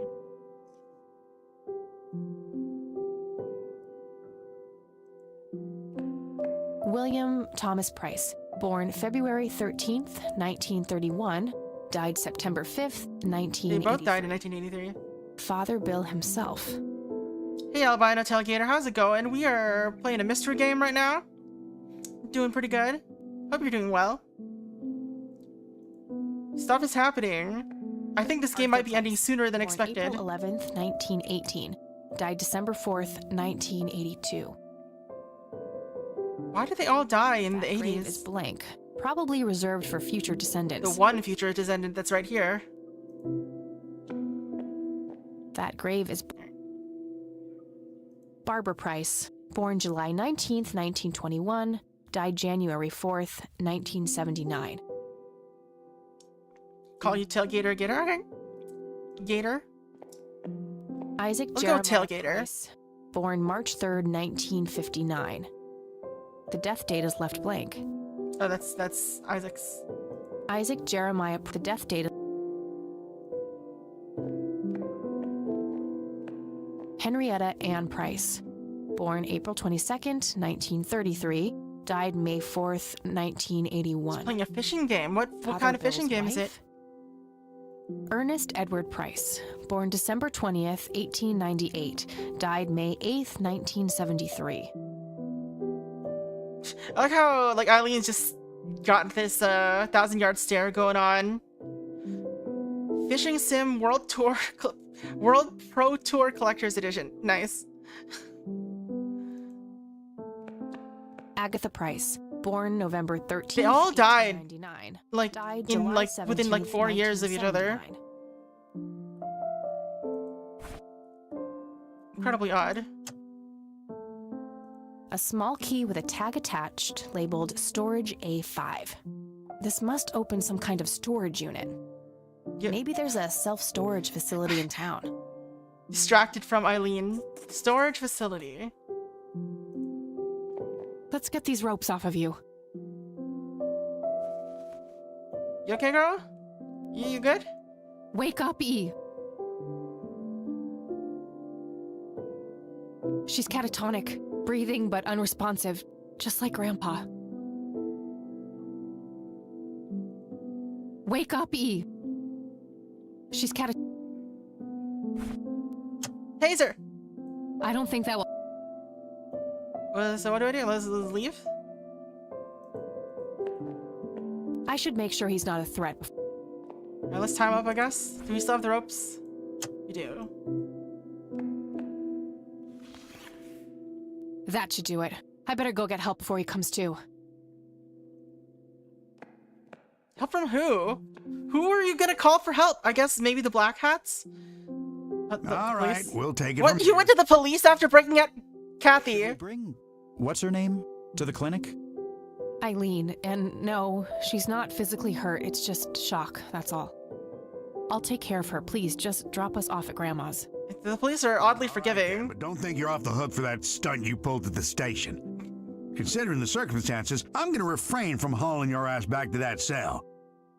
William Thomas Price, born February 13th, 1931, died September 5th, 1983. They both died in 1983. Father Bill himself. Hey Albino Tailgater, how's it going? We are playing a mystery game right now. Doing pretty good. Hope you're doing well. Stuff is happening. I think this game might be ending sooner than expected. April 11th, 1918. Died December 4th, 1982. Why did they all die in the 80s? Grave is blank. Probably reserved for future descendants. The one future descendant that's right here. That grave is... Barbara Price, born July 19th, 1921, died January 4th, 1979. Call you Tailgater, Gator? Okay. Gator. Isaac Let's Jeremiah go Tailgater. Price, born March 3rd, 1959. The death date is left blank. Oh, that's Isaac's. Isaac Jeremiah, the death date. Henrietta Ann Price, born April 22nd, 1933, Died May 4th, 1981. Playing a fishing game. What Father kind of Bill's fishing game is it? wife? Ernest Edward Price, born December 20th, 1898, died May 8th, 1973. I like how like Eileen's just got this 1,000-yard stare going on. Fishing Sim World Tour World Pro Tour Collector's Edition. Nice. Agatha Price, born November 13th, They all died 1899, like died in July like within like 17th, 4 years of each other. 1979. Incredibly odd. A small key with a tag attached labeled Storage A5. This must open some kind of storage unit. Yeah. Maybe there's a self-storage facility in town. Distracted from Eileen. Storage facility. Let's get these ropes off of you. You okay, girl? You good? Wake up, E. She's catatonic, breathing but unresponsive, just like Grandpa. Wake up, E. She's Taser! I don't think that will. So what do I do? Let's leave? I should make sure he's not a threat. Alright, let's time up, I guess. Do we still have the ropes? We do. That should do it. I better go get help before he comes to. Help from who? Who are you gonna call for help? I guess maybe the Black Hats? The All right, police? we'll take it What? from You here. went to the police after breaking out Kathy? Bring what's her name to the clinic? Eileen, and no, she's not physically hurt. It's just shock, that's all. I'll take care of her. Please, just drop us off at Grandma's. The police are oddly Yeah, forgiving. but don't think you're off the hook for that stunt you pulled at the station. Considering the circumstances, I'm going to refrain from hauling your ass back to that cell.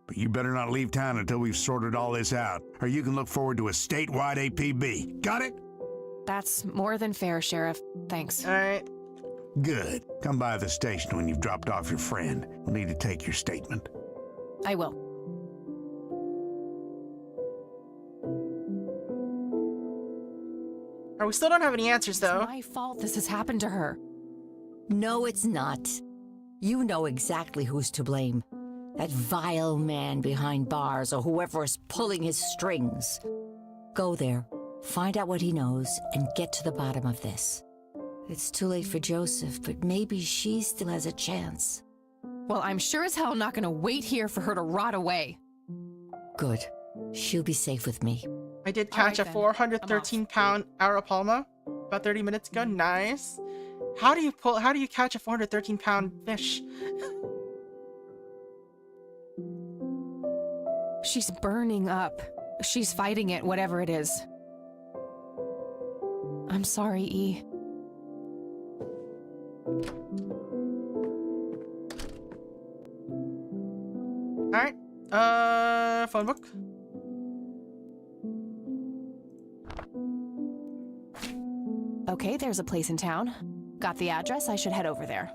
But you better not leave town until we've sorted all this out, or you can look forward to a statewide APB. Got it? That's more than fair, Sheriff. Thanks. Alright. Good. Come by the station when you've dropped off your friend. We'll need to take your statement. I will. We still don't have any answers, though. It's my fault this has happened to her. No, it's not. You know exactly who's to blame. That vile man behind bars or whoever is pulling his strings. Go there, find out what he knows, and get to the bottom of this. It's too late for Joseph, but maybe she still has a chance. Well, I'm sure as hell not gonna wait here for her to rot away. Good. She'll be safe with me. I did catch a then. 413-pound Arapalma about 30 minutes ago. Nice. How do you catch a 413-pound fish? She's burning up. She's fighting it, whatever it is. I'm sorry, E. Alright. Phone book. Okay, there's a place in town. Got the address, I should head over there.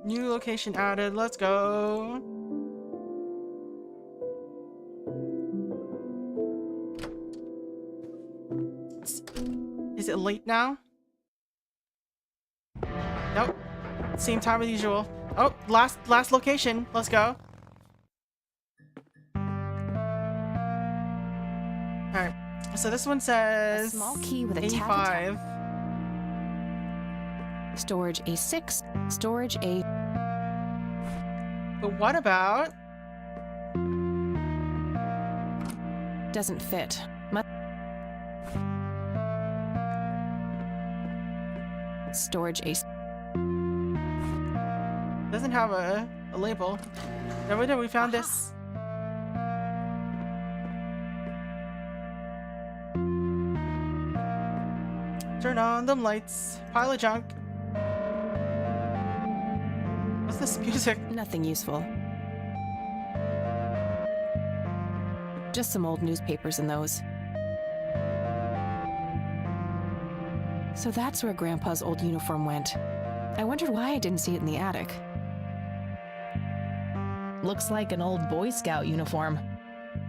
New location added. Let's go. Is it late now? Nope. Same time as usual. Oh, last location. Let's go. Alright. So this one A says small key with a tag 85. Storage A6, storage A... But what about doesn't fit. Storage A... doesn't have a label. No, we found this. Turn on them lights. Pile of junk. What's this music? Nothing useful. Just some old newspapers in those. So that's where Grandpa's old uniform went. I wondered why I didn't see it in the attic. Looks like an old Boy Scout uniform.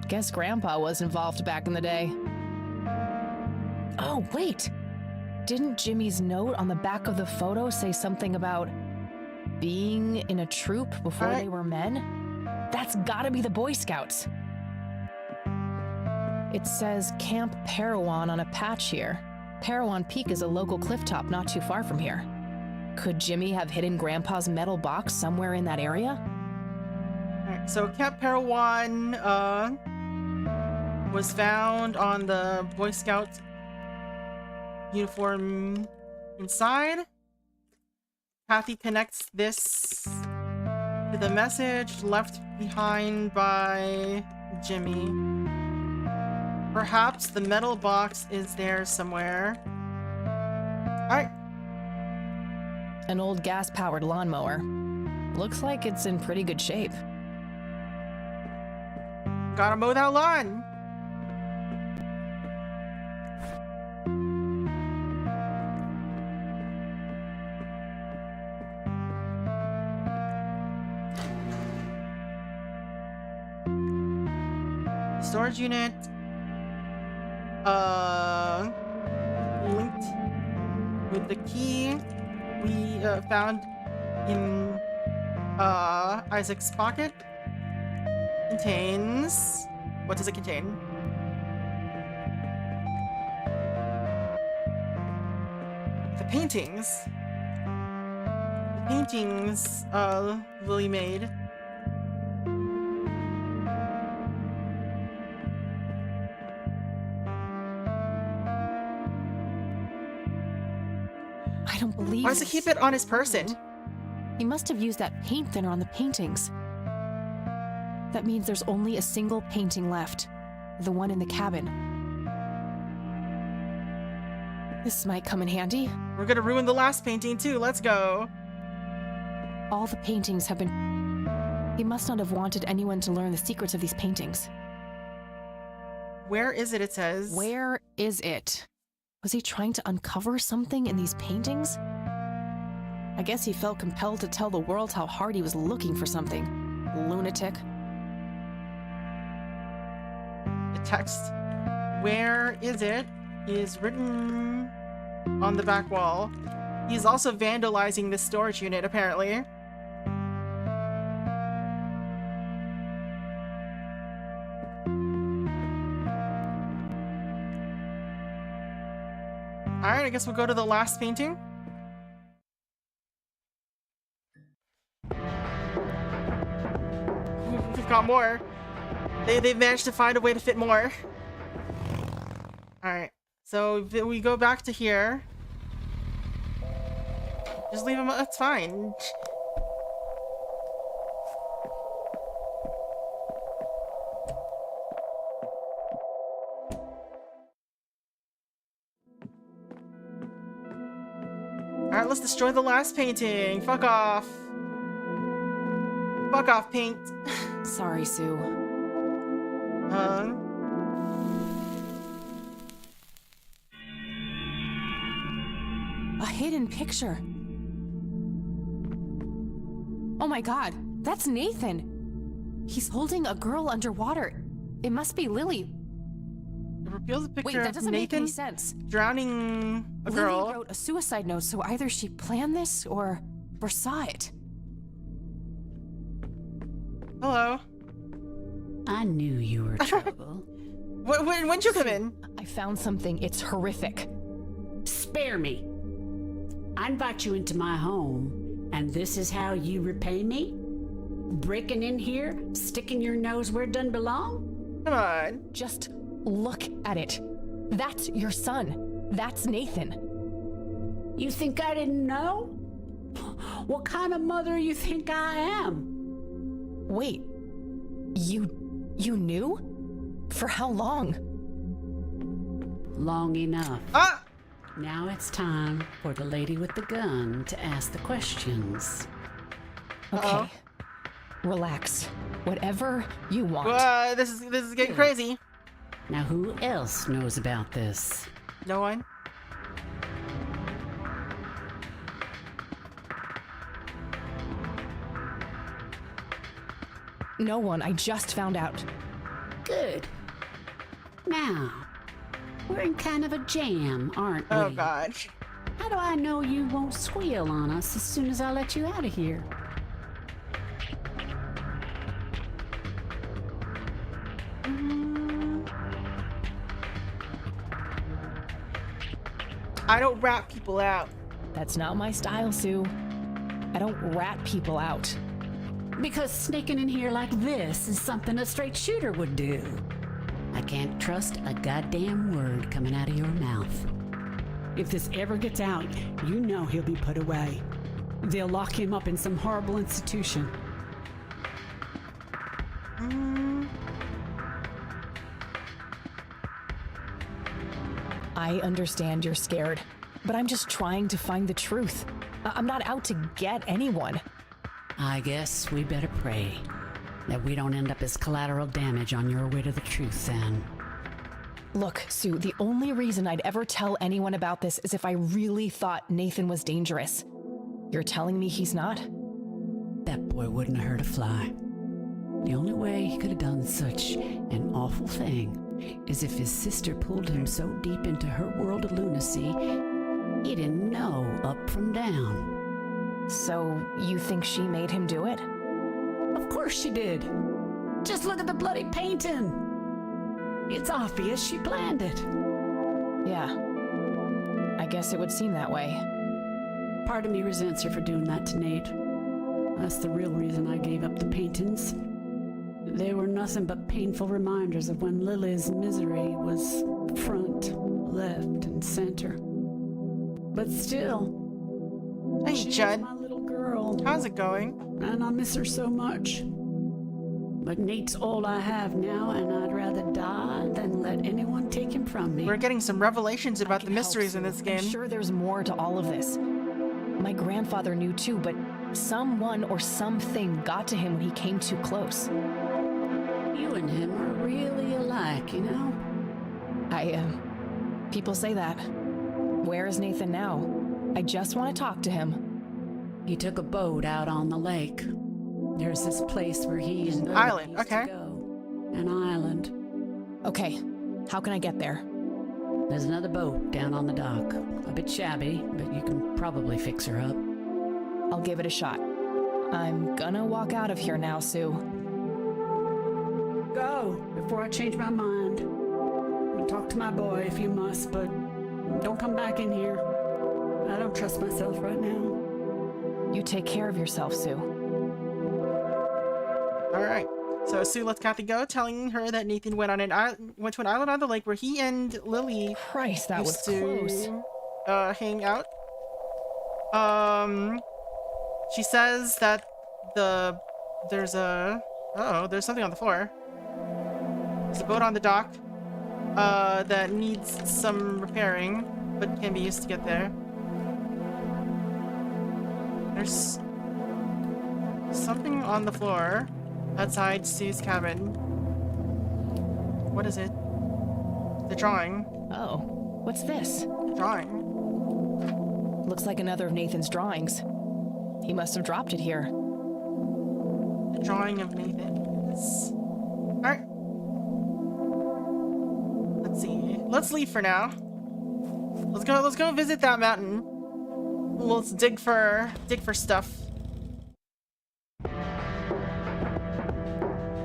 Guess Grandpa was involved back in the day. Oh, wait! Didn't Jimmy's note on the back of the photo say something about being in a troop before they were men? That's gotta be the Boy Scouts. It says Camp Parowan on a patch here. Parowan Peak is a local clifftop not too far from here. Could Jimmy have hidden Grandpa's metal box somewhere in that area? Alright, so Camp Parowan was found on the Boy Scout uniform inside. Kathy connects this to the message left behind by Jimmy. Perhaps the metal box is there somewhere. Alright. An old gas-powered lawnmower. Looks like it's in pretty good shape. Gotta mow that lawn. Storage unit linked with the key we found in Isaac's pocket. Contains... What does it contain? The paintings. The paintings Lily made. I don't believe Why does he keep it on his person? He must have used that paint thinner on the paintings. That means there's only a single painting left. The one in the cabin. This might come in handy. We're gonna ruin the last painting too, let's go. All the paintings have been... He must not have wanted anyone to learn the secrets of these paintings. Where is it, it says? Where is it? Was he trying to uncover something in these paintings? I guess he felt compelled to tell the world how hard he was looking for something. Lunatic. The text, where is it, is written on the back wall. He's also vandalizing the storage unit, apparently. Alright, I guess we'll go to the last painting. We've got more. They've managed to find a way to fit more. Alright, so we go back to here. Just leave him, that's fine. Alright, let's destroy the last painting. Fuck off. Fuck off, paint. Sorry, Sue. A hidden picture. Oh my god, that's Nathan. He's holding a girl underwater. It must be Lily. It reveals a picture Wait, that of doesn't make any Nathan sense. drowning a girl. Lily wrote a suicide note, so either she planned this or saw it. Hello. I knew you were trouble. When'd you come in? I found something. It's horrific. Spare me. I invite you into my home, and this is how you repay me? Breaking in here, sticking your nose where it doesn't belong? Come on. Just look at it. That's your son. That's Nathan. You think I didn't know? What kind of mother you think I am? Wait. You knew? For how long? Long enough. Ah! Now it's time for the lady with the gun to ask the questions. Okay. Relax. Whatever you want. This is getting crazy. Now who else knows about this? No one. No one. I just found out. Good. Now, we're in kind of a jam, aren't we? Oh, God. How do I know you won't squeal on us as soon as I let you out of here? I don't rat people out. That's not my style, Sue. I don't rat people out. Because sneaking in here like this is something a straight shooter would do. I can't trust a goddamn word coming out of your mouth. If this ever gets out, you know he'll be put away. They'll lock him up in some horrible institution. I understand you're scared, but I'm just trying to find the truth. I'm not out to get anyone. I guess we better pray that we don't end up as collateral damage on your way to the truth then. Look, Sue, the only reason I'd ever tell anyone about this is if I really thought Nathan was dangerous. You're telling me he's not? That boy wouldn't have hurt a fly. The only way he could have done such an awful thing is if his sister pulled him so deep into her world of lunacy, he didn't know up from down. So, you think she made him do it? Of course she did. Just look at the bloody painting. It's obvious she planned it. Yeah. I guess it would seem that way. Part of me resents her for doing that to Nate. That's the real reason I gave up the paintings. They were nothing but painful reminders of when Lily's misery was front, left, and center. But still, Hey, she's Judd. my little girl, How's it going? and I miss her so much. But Nate's all I have now, and I'd rather die than let anyone take him from me. We're getting some revelations about the can help, mysteries in Sue. this game. I'm sure there's more to all of this. My grandfather knew too, but someone or something got to him when he came too close. You and him are really alike, you know? People say that. Where is Nathan now? I just want to talk to him. He took a boat out on the lake. There's this place where he and Lily Island, used okay. to go. An island. Okay, how can I get there? There's another boat down on the dock. A bit shabby, but you can probably fix her up. I'll give it a shot. I'm gonna walk out of here now, Sue. Go, before I change my mind. I'll talk to my boy if you must, but don't come back in here. I don't trust myself right now. You take care of yourself, Sue. Alright. So Sue lets Kathy go, telling her that Nathan went to an island on the lake where he and Lily Christ, that was used close. to hang out. She says that there's something on the floor. There's a boat on the dock that needs some repairing, but can be used to get there. There's something on the floor outside Sue's cabin. What is it? The drawing. Oh, what's this? The drawing. Looks like another of Nathan's drawings. He must have dropped it here. The drawing of Nathan's. Alright. Let's see. Let's leave for now. Let's go visit that mountain. Let's dig for stuff.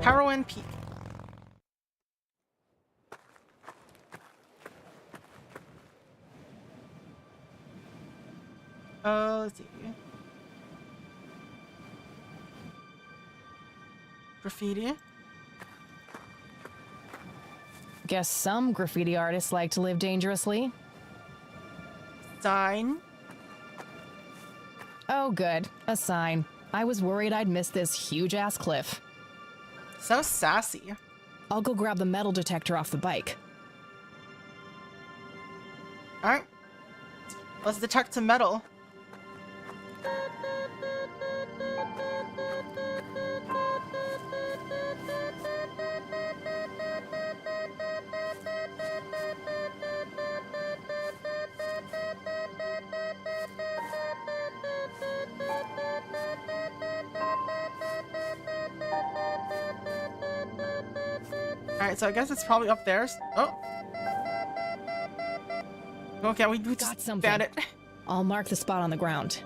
Heroin Peak. Let's see. Graffiti. Guess some graffiti artists like to live dangerously. Sign. Oh, good. A sign. I was worried I'd miss this huge-ass cliff. So sassy. I'll go grab the metal detector off the bike. Alright. Let's detect some metal. Alright, so I guess it's probably up there. Oh. Okay, we Got just something. found it. I'll mark the spot on the ground.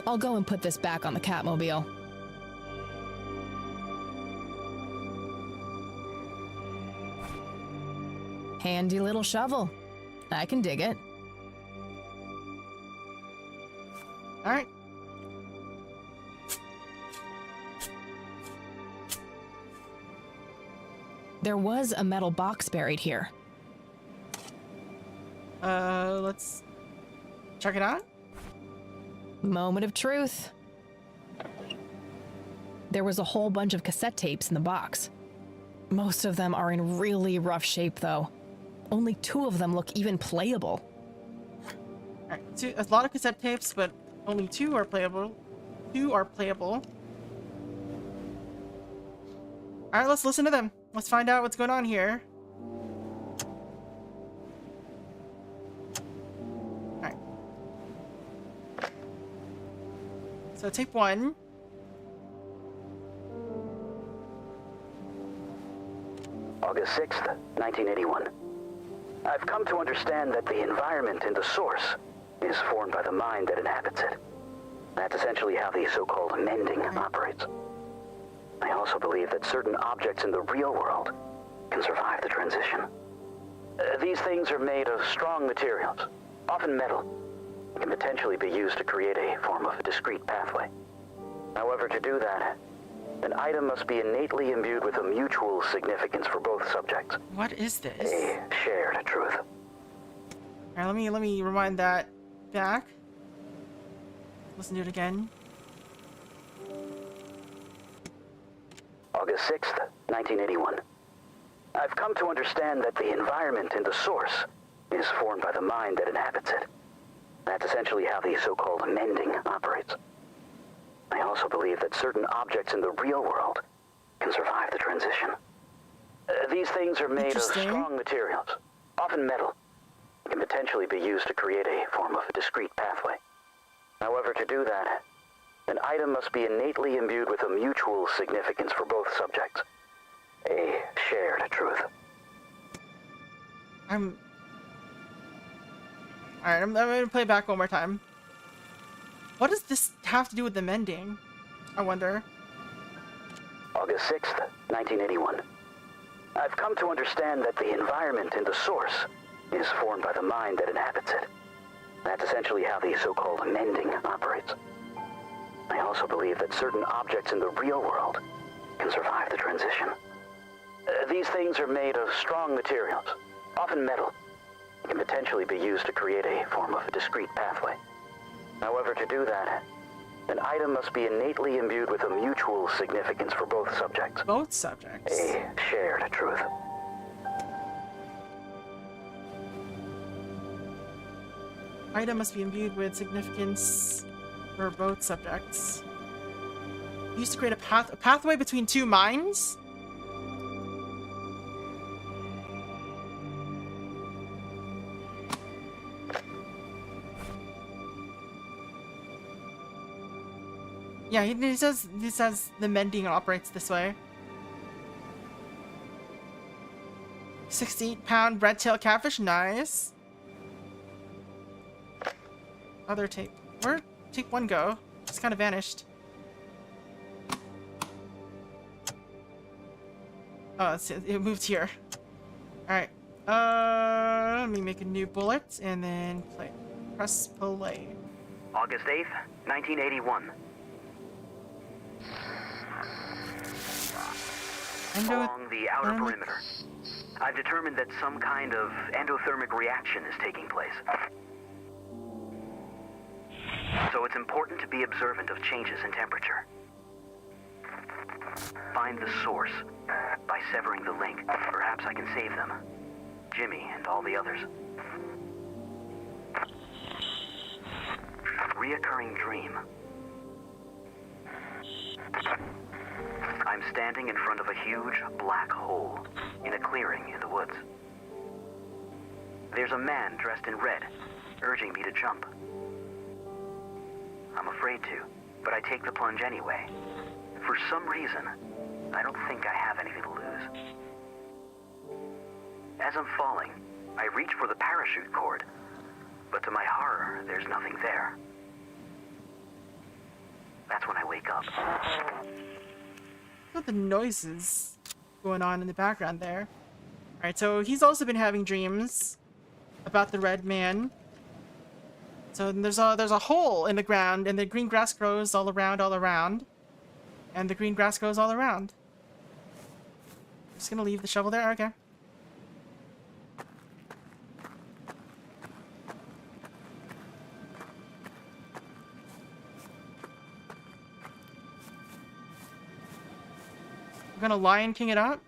I'll go and put this back on the Catmobile. Handy little shovel. I can dig it. Alright. There was a metal box buried here. Let's check it out. Moment of truth. There was a whole bunch of cassette tapes in the box. Most of them are in really rough shape, though. Only 2 of them look even playable. Alright, a lot of cassette tapes, but only 2 are playable. 2 are playable. Alright, let's listen to them. Let's find out what's going on here. Alright. So tape 1. August 6th, 1981. I've come to understand that the environment in the source is formed by the mind that inhabits it. That's essentially how the so-called mending operates. I also believe that certain objects in the real world can survive the transition. These things are made of strong materials, often metal, and can potentially be used to create a form of a discrete pathway. However, to do that, an item must be innately imbued with a mutual significance for both subjects. What is this? A shared truth. Alright, let me rewind that back. Listen to it again. August 6th, 1981. I've come to understand that the environment in the source is formed by the mind that inhabits it. That's essentially how the so-called mending operates. I also believe that certain objects in the real world can survive the transition. These things are made of strong materials, often metal, and can potentially be used to create a form of a discrete pathway. However, to do that, an item must be innately imbued with a mutual significance for both subjects. A shared truth. Alright, I'm gonna play it back one more time. What does this have to do with the mending? I wonder. August 6th, 1981. I've come to understand that the environment in the source is formed by the mind that inhabits it. That's essentially how the so-called mending operates. I also believe that certain objects in the real world can survive the transition. These things are made of strong materials, often metal, and can potentially be used to create a form of a discrete pathway. However, to do that, an item must be innately imbued with a mutual significance for both subjects. Both subjects? A shared truth. Item must be imbued with significance for both subjects. Used to create a pathway between 2 minds? Yeah, he says the mending operates this way. 68-pound red-tailed catfish, nice. Other tape. Where'd tape 1 go? Just kind of vanished. Oh, it moved here. Alright. Let me make a new bullet and then press play. August 8th, 1981. Along the outer perimeter, I've determined that some kind of endothermic reaction is taking place. So it's important to be observant of changes in temperature. Find the source. By severing the link, perhaps I can save them. Jimmy and all the others. Reoccurring dream. I'm standing in front of a huge black hole in a clearing in the woods. There's a man dressed in red, urging me to jump. I'm afraid to, but I take the plunge anyway. For some reason, I don't think I have anything to lose. As I'm falling, I reach for the parachute cord, but to my horror, there's nothing there. That's when I wake up. What the noises going on in the background there? Alright, so he's also been having dreams about the red man. So there's a hole in the ground, and the green grass grows all around. And the green grass grows all around. Just gonna leave the shovel there? Okay. I'm gonna Lion King it up.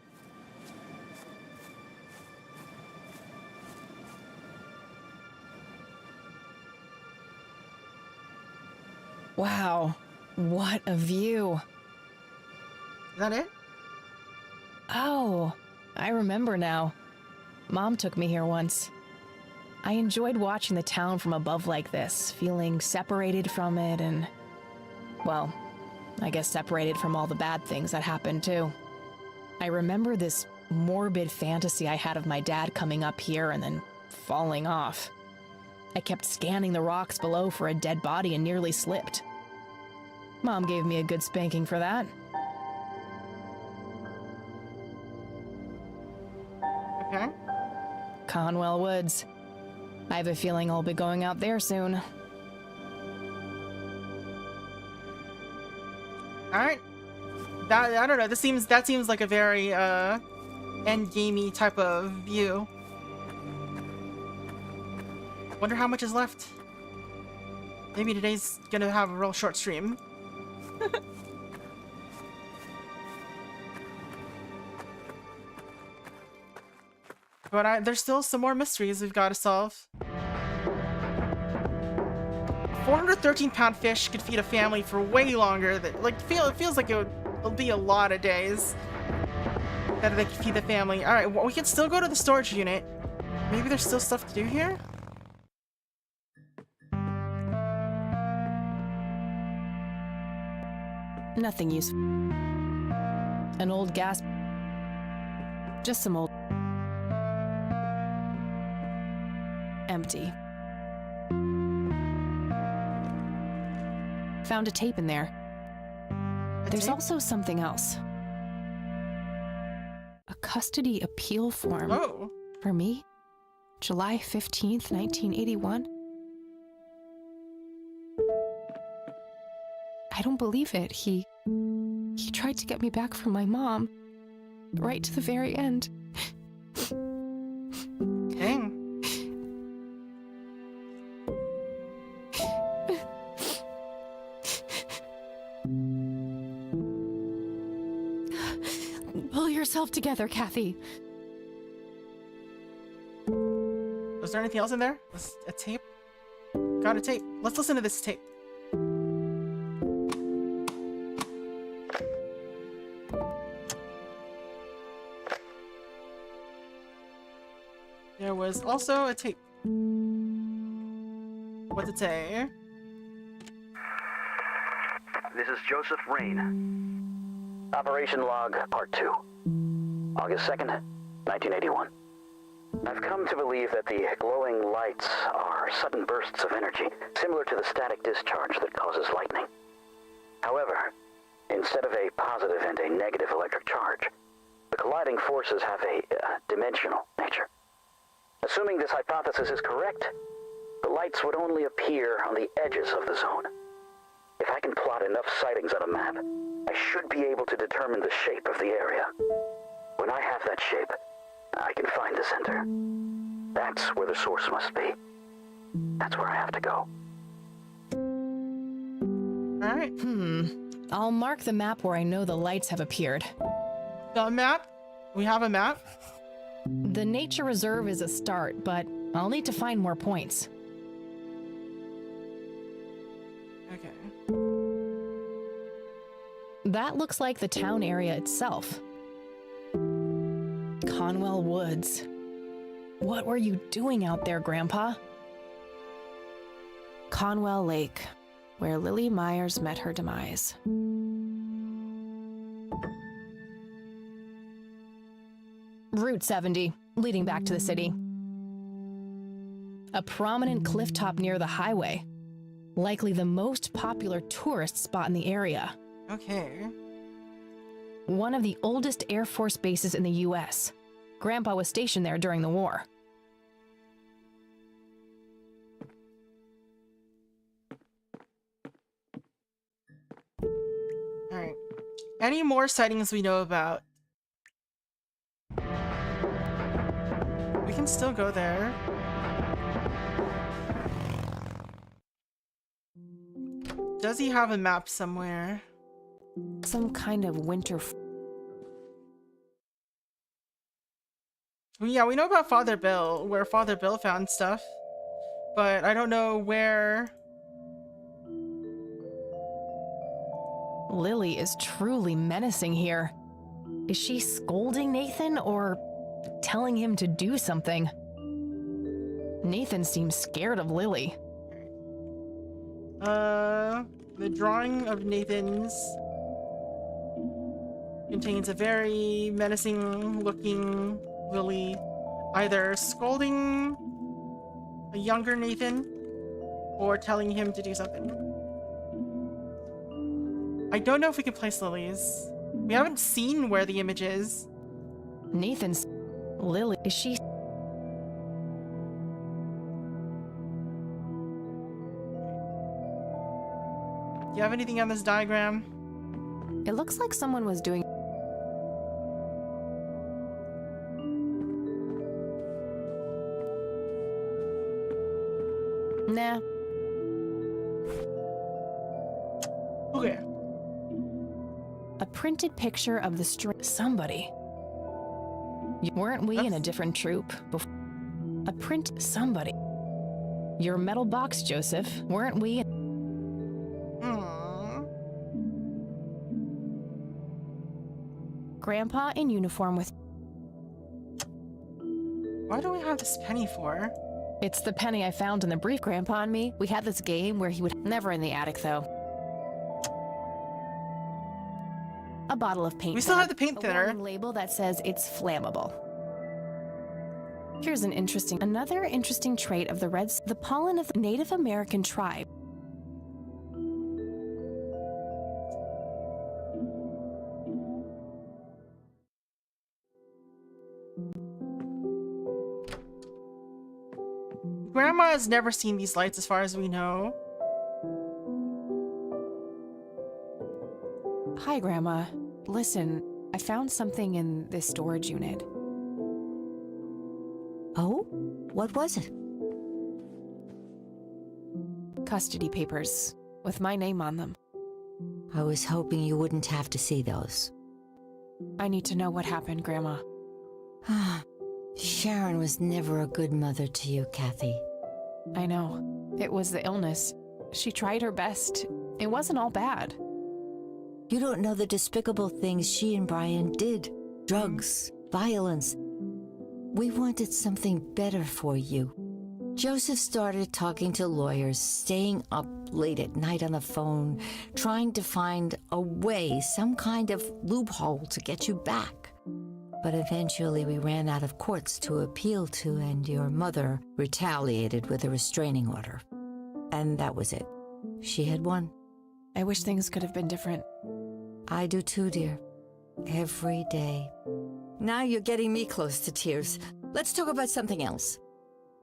Wow, what a view. Is that it? Oh, I remember now. Mom took me here once. I enjoyed watching the town from above like this, feeling separated from it and, well, I guess separated from all the bad things that happened too. I remember this morbid fantasy I had of my dad coming up here and then falling off. I kept scanning the rocks below for a dead body and nearly slipped. Mom gave me a good spanking for that. Okay. Conwell Woods. I have a feeling I'll be going out there soon. Alright. I don't know, that seems like a very endgamey type of view. Wonder how much is left. Maybe today's gonna have a real short stream. But there's still some more mysteries we've got to solve. 413-pound fish could feed a family for way longer. It feels like it'll be a lot of days that they could feed the family. All right, well, we can still go to the storage unit. Maybe there's still stuff to do here. Nothing useful. An old gas. Just some old. Empty. Found a tape in there. There's also something else. A custody appeal form. Oh. For me? July 15th, 1981? I don't believe it. He tried to get me back from my mom. Right to the very end. Dang. Pull yourself together, Kathy. Was there anything else in there? A tape? Got a tape. Let's listen to this tape. There was also a tape. What's it say? This is Joseph Rain. Operation Log, Part 2. August 2nd, 1981. I've come to believe that the glowing lights are sudden bursts of energy, similar to the static discharge that causes lightning. However, instead of a positive and a negative electric charge, the colliding forces have a dimensional nature. Assuming this hypothesis is correct, the lights would only appear on the edges of the zone. If I can plot enough sightings on a map, I should be able to determine the shape of the area. When I have that shape, I can find the center. That's where the source must be. That's where I have to go. Alright. I'll mark the map where I know the lights have appeared. The map? We have a map? The nature reserve is a start, but I'll need to find more points. Okay. That looks like the town area itself. Conwell Woods. What were you doing out there, Grandpa? Conwell Lake, where Lily Myers met her demise. Route 70, leading back to the city. A prominent cliff top near the highway. Likely the most popular tourist spot in the area. Okay. One of the oldest Air Force bases in the US. Grandpa was stationed there during the war. Alright. Any more sightings we know about? We can still go there. Does he have a map somewhere? Some kind of winter... Yeah, we know about Father Bill, where Father Bill found stuff. But I don't know where... Lily is truly menacing here. Is she scolding Nathan or telling him to do something? Nathan seems scared of Lily. The drawing of Nathan's contains a very menacing looking Lily, either scolding a younger Nathan or telling him to do something. I don't know if we can place Lily's. We haven't seen where the image is. Nathan's... Lily, is she... Do you have anything on this diagram? It looks like someone was doing... Nah. Okay. A printed picture of the string... Somebody. Weren't we in a different troop before? A print... Somebody. Your metal box, Joseph. Weren't we... Grandpa in uniform with... Why do we have this penny for? It's the penny I found in the brief. Grandpa and me, we had this game where he would... Never in the attic, though. A bottle of paint. We still have the paint thinner. A warning label that says it's flammable. Here's another interesting trait of the reds, the pollen of the Native American tribe. Grandma has never seen these lights as far as we know. Hi, Grandma. Listen, I found something in this storage unit. Oh? What was it? Custody papers, with my name on them. I was hoping you wouldn't have to see those. I need to know what happened, Grandma. Sharon was never a good mother to you, Kathy. I know. It was the illness. She tried her best. It wasn't all bad. You don't know the despicable things she and Brian did. Drugs, violence. We wanted something better for you. Joseph started talking to lawyers, staying up late at night on the phone, trying to find a way, some kind of loophole to get you back. But eventually we ran out of courts to appeal to, and your mother retaliated with a restraining order. And that was it. She had won. I wish things could have been different. I do too, dear. Every day. Now you're getting me close to tears. Let's talk about something else.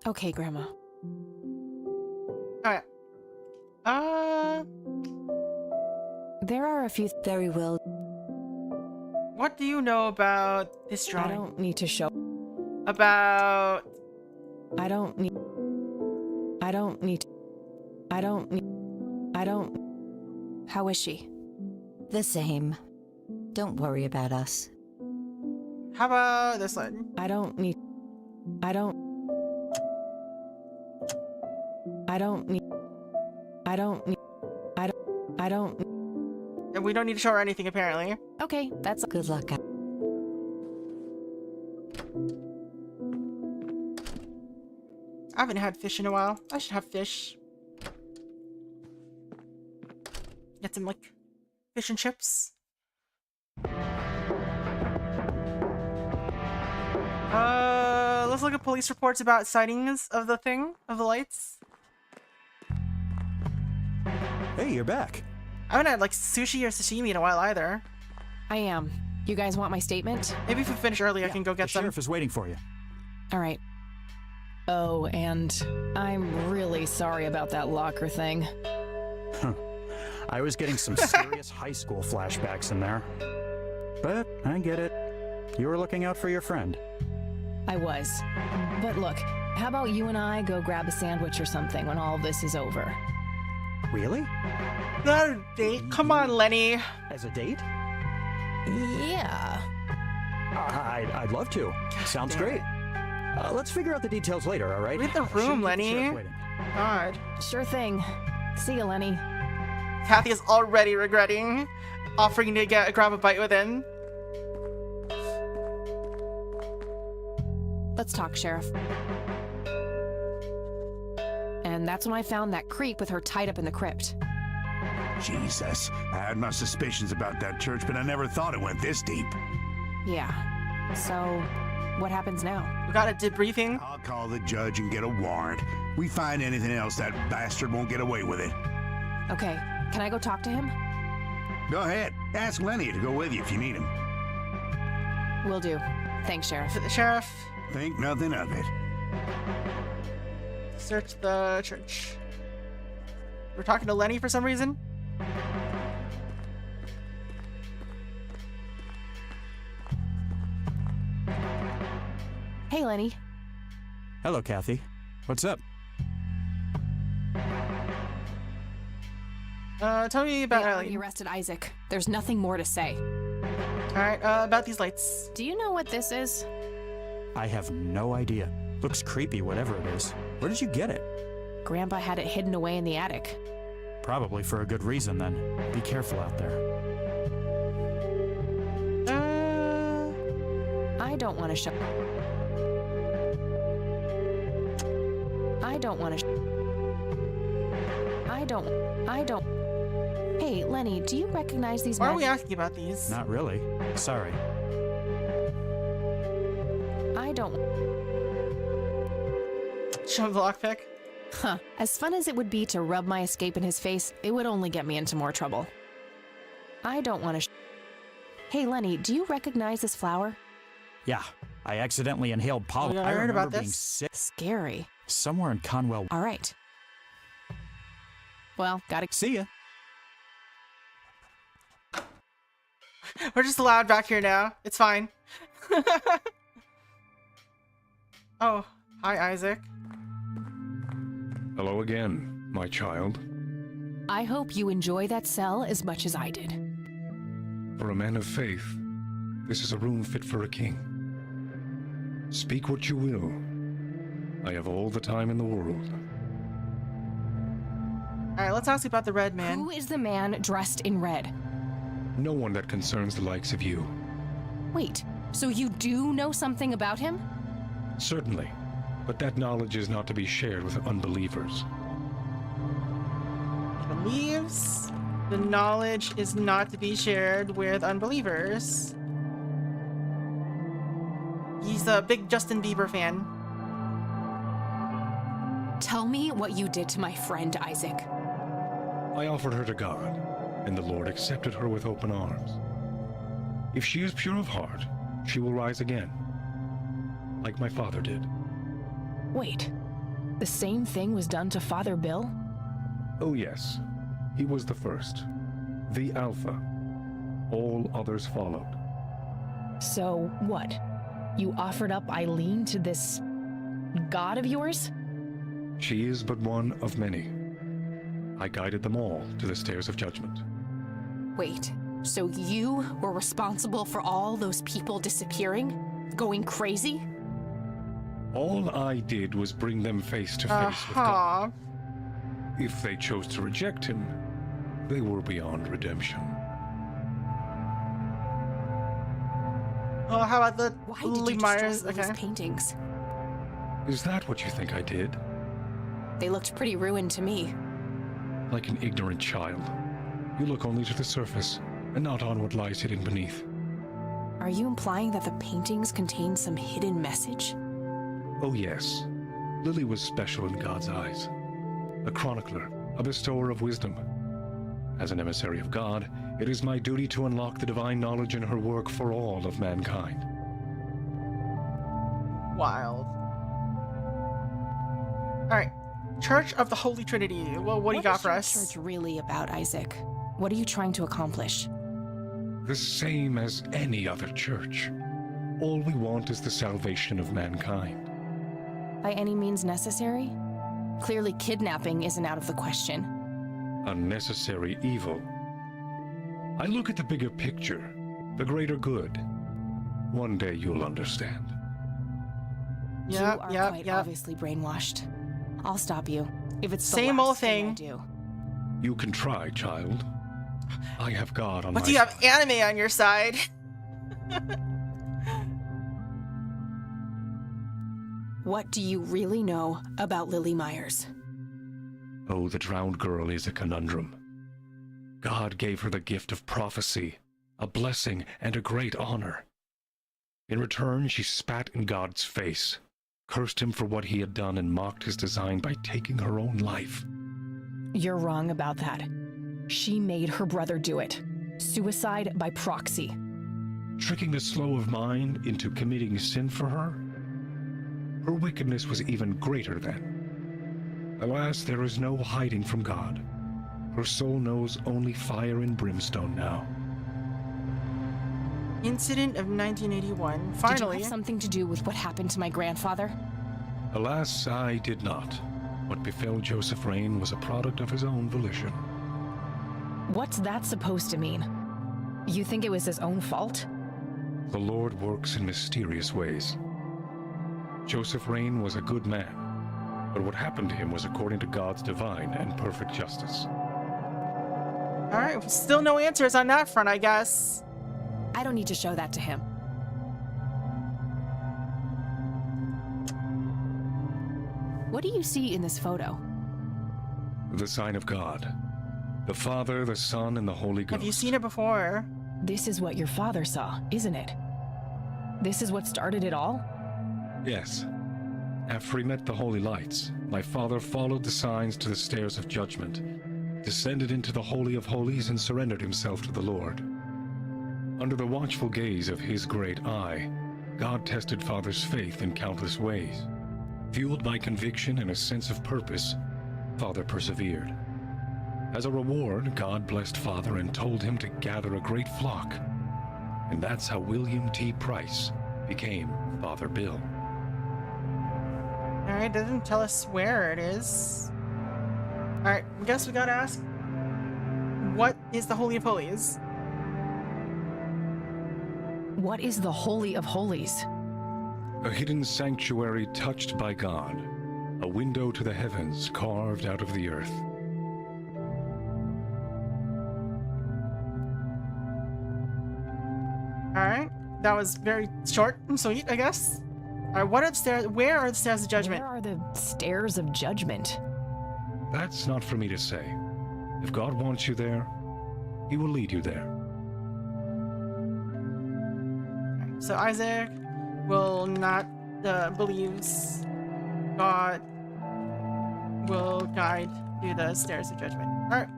Okay, Grandma. Alright. There are a few... Very well. What do you know about this drawing? I don't need to show... About... I don't need... How is she? The same. Don't worry about us. How about this one? I don't need... And we don't need to show her anything, apparently. Okay, that's... Good luck. I haven't had fish in a while. I should have fish. Get some, like, fish and chips. Let's look at police reports about sightings of the thing, of the lights. Hey, you're back. I haven't had like sushi or sashimi in a while either. I am. You guys want my statement? Maybe if we finish early, I can go get the some. sheriff is waiting for you. All right. Oh, and I'm really sorry about that locker thing. I was getting some serious high school flashbacks in there. But I get it. You were looking out for your friend. I was. But look, how about you and I go grab a sandwich or something when all this is over? Really? Not a date. Come on, Lenny. As a date? Yeah. I'd love to. Sounds great. Let's figure out the details later, all right? Read the room, Lenny. God. Sure thing. See you, Lenny. Kathy is already regretting offering to grab a bite with him. Let's talk, Sheriff. And that's when I found that creep with her tied up in the crypt. Jesus, I had my suspicions about that church, but I never thought it went this deep. Yeah. So, what happens now? We got a debriefing. I'll call the judge and get a warrant. We find anything else, that bastard won't get away with it. Okay, can I go talk to him? Go ahead. Ask Lenny to go with you if you need him. Will do. Thanks, Sheriff. Sheriff. Think nothing of it. Search the church. We're talking to Lenny for some reason. Hey, Lenny. Hello, Kathy. What's up? Tell me about They Eileen. already arrested Isaac. There's nothing more to say. Alright, about these lights. Do you know what this is? I have no idea. Looks creepy, whatever it is. Where did you get it? Grandpa had it hidden away in the attic. Probably for a good reason, then. Be careful out there. I don't want to show. I don't. Hey, Lenny, do you recognize these? Why are we asking about these? Not really. Sorry. I don't. Show him the lockpick. Huh. As fun as it would be to rub my escape in his face, it would only get me into more trouble. I don't want to. Hey, Lenny, do you recognize this flower? Yeah, I accidentally inhaled pollen. I I heard remember about being this. sick Scary. somewhere in Conwell. All right. Well, gotta see ya. We're just allowed back here now. It's fine. Oh, hi, Isaac. Hello again, my child. I hope you enjoy that cell as much as I did. For a man of faith, this is a room fit for a king. Speak what you will. I have all the time in the world. Alright, let's ask you about the red man. Who is the man dressed in red? No one that concerns the likes of you. Wait, so you do know something about him? Certainly, but that knowledge is not to be shared with unbelievers. Believes the knowledge is not to be shared with unbelievers. He's a big Justin Bieber fan. Tell me what you did to my friend, Isaac. I offered her to God, and the Lord accepted her with open arms. If she is pure of heart, she will rise again, like my father did. Wait, the same thing was done to Father Bill? Oh yes, he was the first, the Alpha. All others followed. So what? You offered up Eileen to this god of yours? She is but one of many. I guided them all to the stairs of judgment. Wait, so you were responsible for all those people disappearing? Going crazy? All I did was bring them face to face with God. If they chose to reject him, they were beyond redemption. Oh, how about the Why did Lily you Myers? destroy Lily's paintings? Is that what you think I did? They looked pretty ruined to me. Like an ignorant child. You look only to the surface, and not on what lies hidden beneath. Are you implying that the paintings contain some hidden message? Oh yes, Lily was special in God's eyes. A chronicler, a bestower of wisdom. As an emissary of God, it is my duty to unlock the divine knowledge in her work for all of mankind. Wild. Alright. Church of the Holy Trinity. Well, what do you got for us? What is your church really about, Isaac? What are you trying to accomplish? The same as any other church. All we want is the salvation of mankind. By any means necessary? Clearly kidnapping isn't out of the question. Unnecessary evil. I look at the bigger picture, the greater good. One day you'll understand. You are quite obviously brainwashed. I'll stop you. If it's the same last old thing. I do. You can try, child. I have God on my side. But do you have anime on your side? What do you really know about Lily Myers? Oh, the drowned girl is a conundrum. God gave her the gift of prophecy, a blessing, and a great honor. In return, she spat in God's face, cursed him for what he had done, and mocked his design by taking her own life. You're wrong about that. She made her brother do it. Suicide by proxy. Tricking the slow of mind into committing sin for her? Her wickedness was even greater then. Alas, there is no hiding from God. Her soul knows only fire and brimstone now. Incident of 1981. Finally. Did you have something to do with what happened to my grandfather? Alas, I did not. What befell Joseph Rain was a product of his own volition. What's that supposed to mean? You think it was his own fault? The Lord works in mysterious ways. Joseph Rain was a good man, but what happened to him was according to God's divine and perfect justice. Alright, still no answers on that front, I guess. I don't need to show that to him. What do you see in this photo? The sign of God. The Father, the Son, and the Holy Ghost. Have you seen it before? This is what your father saw, isn't it? This is what started it all? Yes. After he met the holy lights, my father followed the signs to the stairs of judgment, descended into the Holy of Holies, and surrendered himself to the Lord. Under the watchful gaze of his great eye, God tested Father's faith in countless ways. Fueled by conviction and a sense of purpose, Father persevered. As a reward, God blessed Father and told him to gather a great flock. And that's how William T. Price became Father Bill. Alright, doesn't tell us where it is. Alright, I guess we gotta ask, what is the Holy of Holies? What is the Holy of Holies? A hidden sanctuary touched by God, a window to the heavens carved out of the earth. Alright, that was very short and sweet, I guess. Alright, what are the stairs? Where are the stairs of judgment? Where are the stairs of judgment? That's not for me to say. If God wants you there, he will lead you there. So Isaac will not believes God will guide to the stairs of judgment. Alright.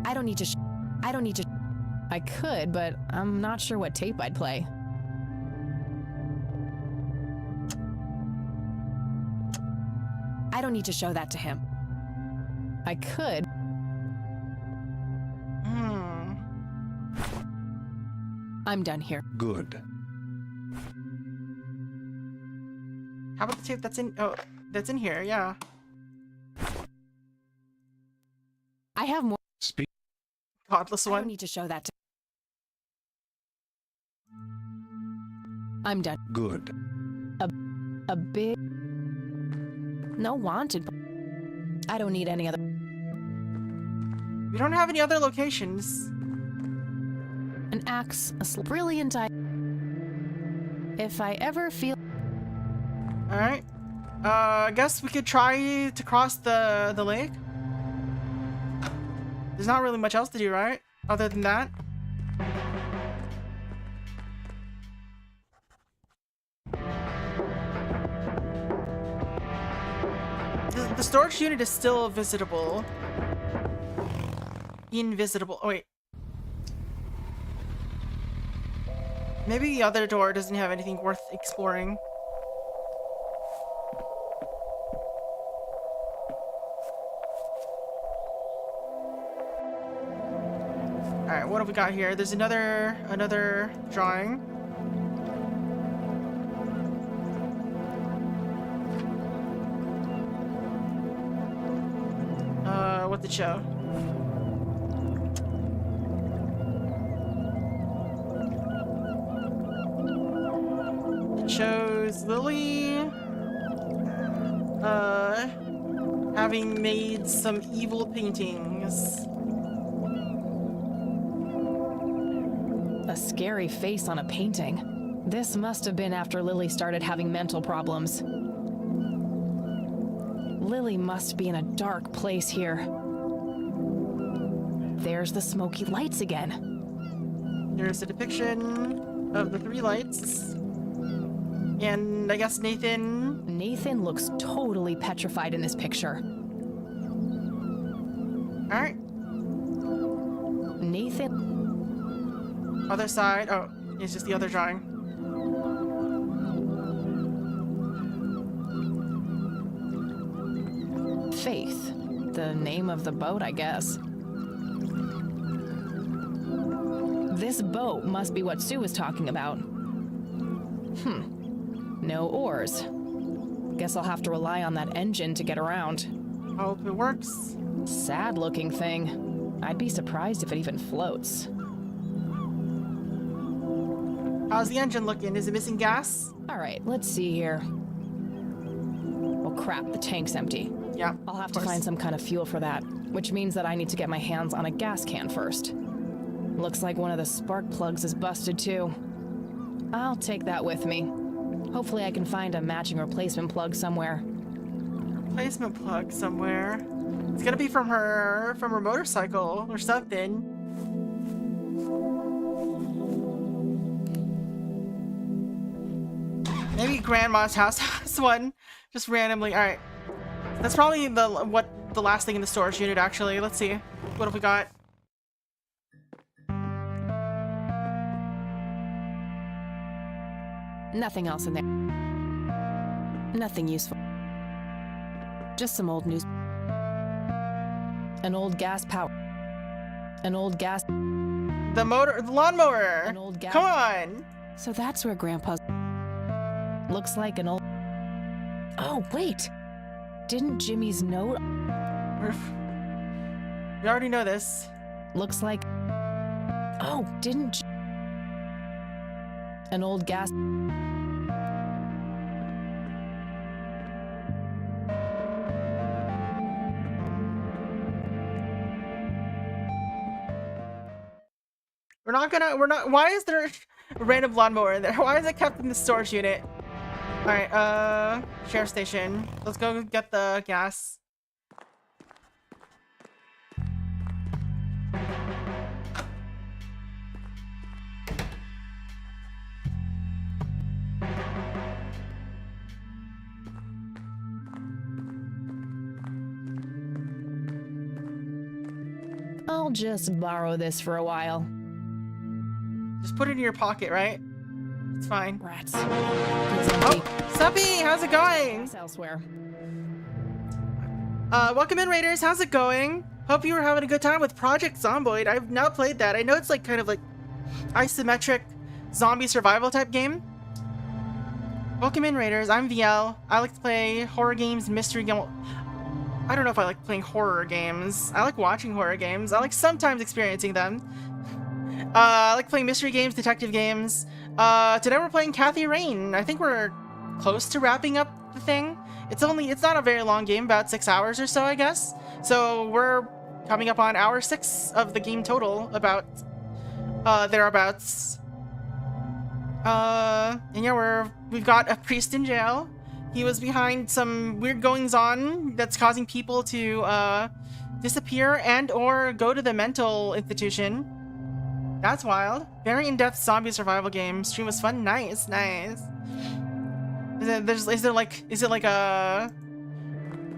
I don't need to I could, but I'm not sure what tape I'd play. I don't need to show that to him. I could. I'm done here. Good. How about the tape that's in that's in here, yeah. I have more. Speak. Godless one. I don't need to show that to I'm done. Good. A big no wanted. I don't need any other. We don't have any other locations. An axe, a brilliant idea. If I ever feel. Alright. I guess we could try to cross the lake. There's not really much else to do, right? Other than that. The storage unit is still visitable. Invisible. Oh, wait. Maybe the other door doesn't have anything worth exploring. Alright, what have we got here? There's another drawing. What did it show? It shows Lily having made some evil paintings. A scary face on a painting. This must have been after Lily started having mental problems. Lily must be in a dark place here. There's the smoky lights again. There's a depiction of the 3 lights. And I guess Nathan looks totally petrified in this picture. Alright. Nathan. Other side. Oh, it's just the other drawing. Faith. The name of the boat, I guess. This boat must be what Sue was talking about. No oars. Guess I'll have to rely on that engine to get around. I hope it works. Sad looking thing. I'd be surprised if it even floats. How's the engine looking? Is it missing gas? Alright, let's see here. Well, crap, the tank's empty. Yeah, I'll have to find some kind of fuel for that, which means that I need to get my hands on a gas can first. Looks like one of the spark plugs is busted too. I'll take that with me. Hopefully I can find a matching replacement plug somewhere. Replacement plug somewhere? It's gonna be from her motorcycle or something. Maybe Grandma's house has one, just randomly. All right, that's probably the last thing in the storage unit. Actually, let's see, what have we got? Nothing else in there. Nothing useful. Just some old news. An old gas power. An old gas. The lawnmower. An old gas. Come on. So that's where Grandpa's. Looks like an old. Oh wait, didn't Jimmy's note? We already know this. Looks like. Oh, didn't. An old gas. We're not, why is there a random lawnmower in there? Why is it kept in the storage unit? Alright, sheriff station. Let's go get the gas. I'll just borrow this for a while. Just put it in your pocket, right? It's fine. Rats. Oh, Suppy, how's it going? Elsewhere. Welcome in, Raiders. How's it going? Hope you were having a good time with Project Zomboid. I've now played that. I know it's like kind of like isometric zombie survival type game. Welcome in, Raiders. I'm Viel. I like to play horror games, mystery games. I don't know if I like playing horror games. I like watching horror games. I like sometimes experiencing them. I like playing mystery games, detective games. Today we're playing Kathy Rain. I think we're close to wrapping up the thing. It's not a very long game, about 6 hours or so, I guess. So we're coming up on hour 6 of the game total, about thereabouts. And yeah, we've got a priest in jail. He was behind some weird goings on that's causing people to disappear and or go to the mental institution. That's wild. Very in-depth zombie survival game. Stream was fun. Nice, nice. Is it like a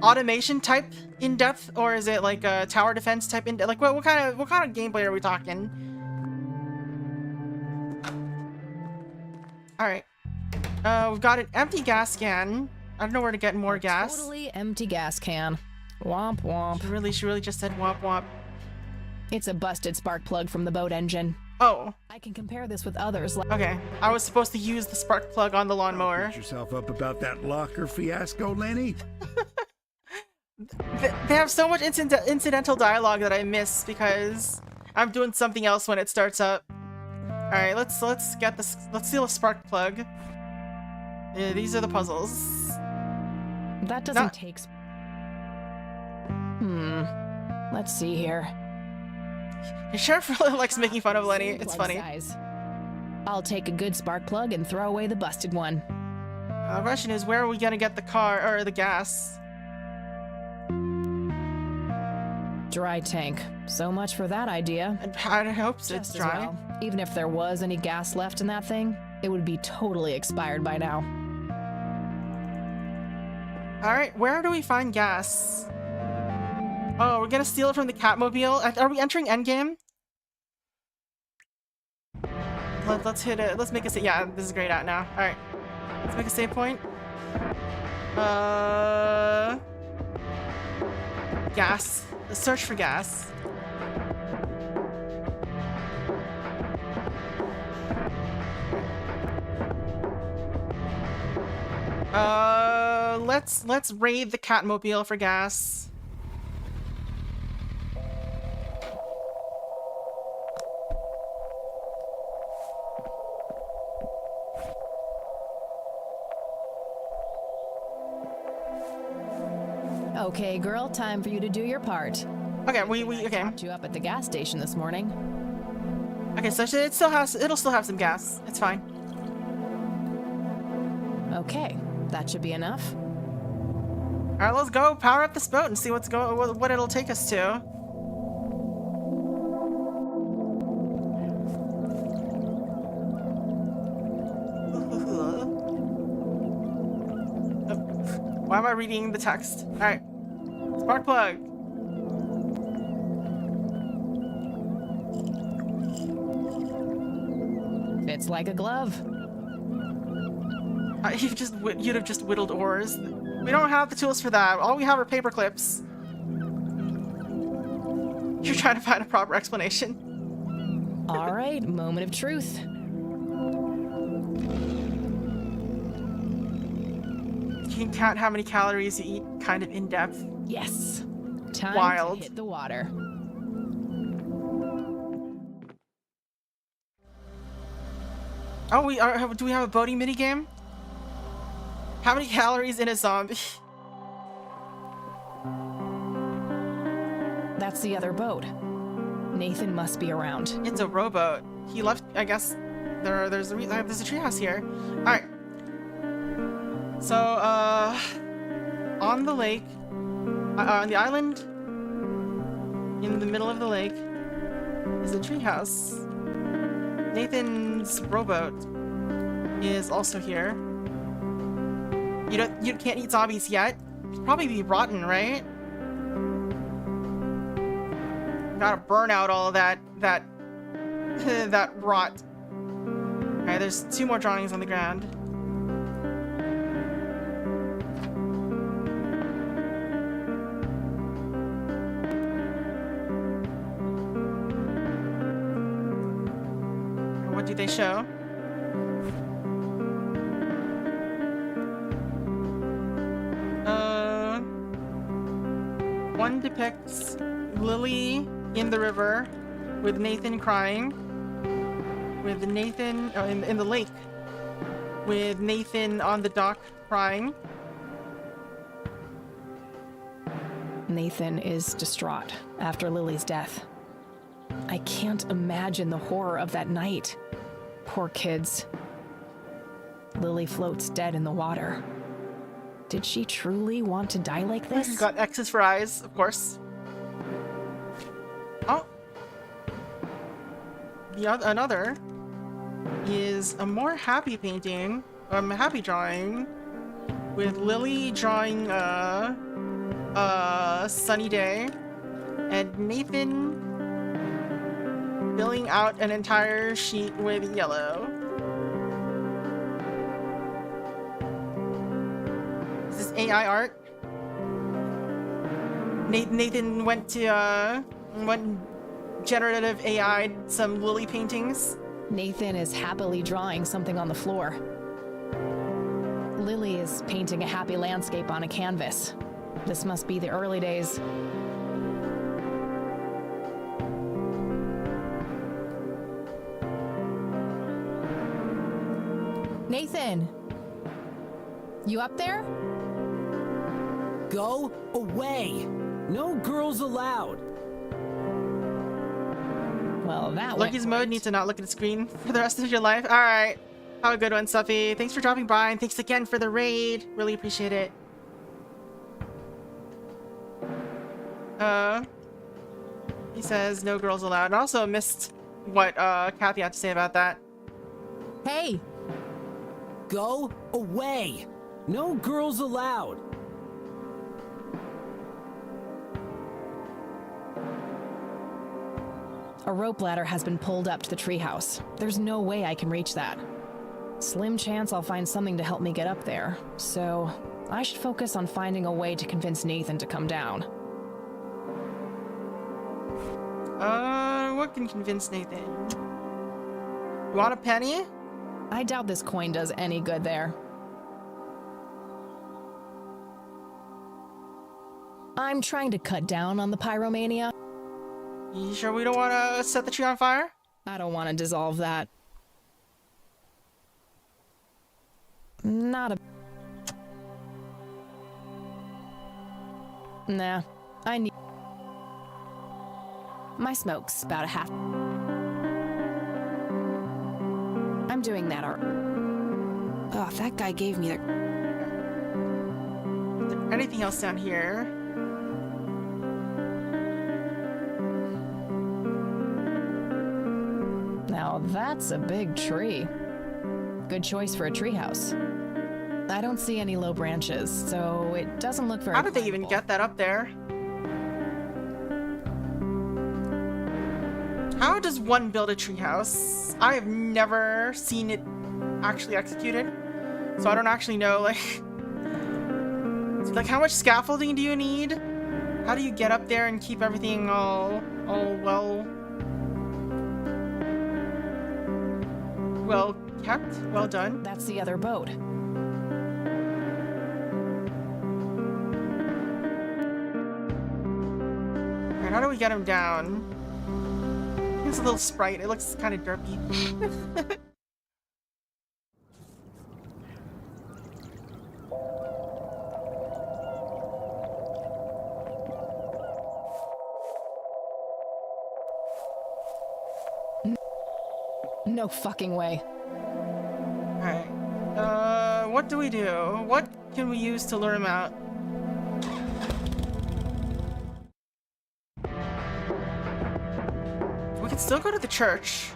automation type in-depth, or is it like a tower defense type in-depth? Like what kind of gameplay are we talking? All right. We've got an empty gas can. I don't know where to get more gas. Totally empty gas can. Womp womp. She really just said womp womp. It's a busted spark plug from the boat engine. Oh. I can compare this with others like— Okay. I was supposed to use the spark plug on the lawnmower. Put yourself up about that locker fiasco, Lenny. They have so much incidental dialogue that I miss because I'm doing something else when it starts up. All right, let's get this. Let's steal a spark plug. Yeah, these are the puzzles. That doesn't take. Let's see here. Sheriff really likes making fun of Lenny. It's funny. Size. I'll take a good spark plug and throw away the busted one. The question is, where are we gonna get the car or the gas? Dry tank. So much for that idea. I hope so. It's dry. Well. Even if there was any gas left in that thing, it would be totally expired by now. Alright, where do we find gas? Oh, we're gonna steal it from the Catmobile? Are we entering endgame? Let's hit it. Let's make a save. Yeah, this is grayed out now. Alright. Let's make a save point. Gas. Let's search for gas. Let's raid the Catmobile for gas. Okay, girl, time for you to do your part. Okay, okay. Picked you up at the gas station this morning. Okay, so it'll still have some gas. It's fine. Okay, that should be enough. All right, let's go power up this boat and see what it'll take us to. Why am I reading the text? All right, spark plug. Fits like a glove. You'd have just whittled oars. We don't have the tools for that. All we have are paper clips. You're trying to find a proper explanation. All right, moment of truth. You can count how many calories you eat, kind of in depth. Yes. Time Wild. to hit the water. Oh, do we have a boating minigame? How many calories in a zombie? That's the other boat. Nathan must be around. It's a rowboat. He left, I guess. There's a treehouse here. All right. So, on the lake, on the island, in the middle of the lake, is a treehouse. Nathan's rowboat is also here. You can't eat zombies yet. It'd probably be rotten, right? Gotta burn out all of that that rot. Alright, there's 2 more drawings on the ground. What do they show? One depicts Lily in the river with Nathan crying, with Nathan in the lake with Nathan on the dock crying. Nathan is distraught after Lily's death. I can't imagine the horror of that night. Poor kids. Lily floats dead in the water. Did she truly want to die like this? Got X's for eyes, of course. another is a more happy painting, happy drawing, with Lily drawing a sunny day, and Nathan filling out an entire sheet with yellow. Is this AI art? Nathan went generative AI some Lily paintings. Nathan is happily drawing something on the floor. Lily is painting a happy landscape on a canvas. This must be the early days. Nathan! You up there? Go away! No girls allowed! Well, that Lucky's mode needs to not look at the screen for the rest of your life. Alright. Have a good one, Suffy. Thanks for dropping by, and thanks again for the raid. Really appreciate it. He says no girls allowed. And also missed what Kathy had to say about that. Hey! Go away! No girls allowed! A rope ladder has been pulled up to the treehouse. There's no way I can reach that. Slim chance I'll find something to help me get up there, so I should focus on finding a way to convince Nathan to come down. What can convince Nathan? You want a penny? I doubt this coin does any good there. I'm trying to cut down on the pyromania. You sure we don't want to set the tree on fire? I don't want to dissolve that. Not a... Nah, I need... My smoke's about a half... I'm doing that art. Oh, that guy gave me the... Is there anything else down here? Now that's a big tree. Good choice for a treehouse. I don't see any low branches, so it doesn't look very... How did they even get that up there? How does one build a treehouse? I have never seen it actually executed, so I don't actually know, like how much scaffolding do you need? How do you get up there and keep everything all well kept? Well done. That's the other boat. Alright, how do we get him down? It's a little sprite. It looks kind of derpy. No fucking way. Alright. What do we do? What can we use to lure him out? We can still go to the church.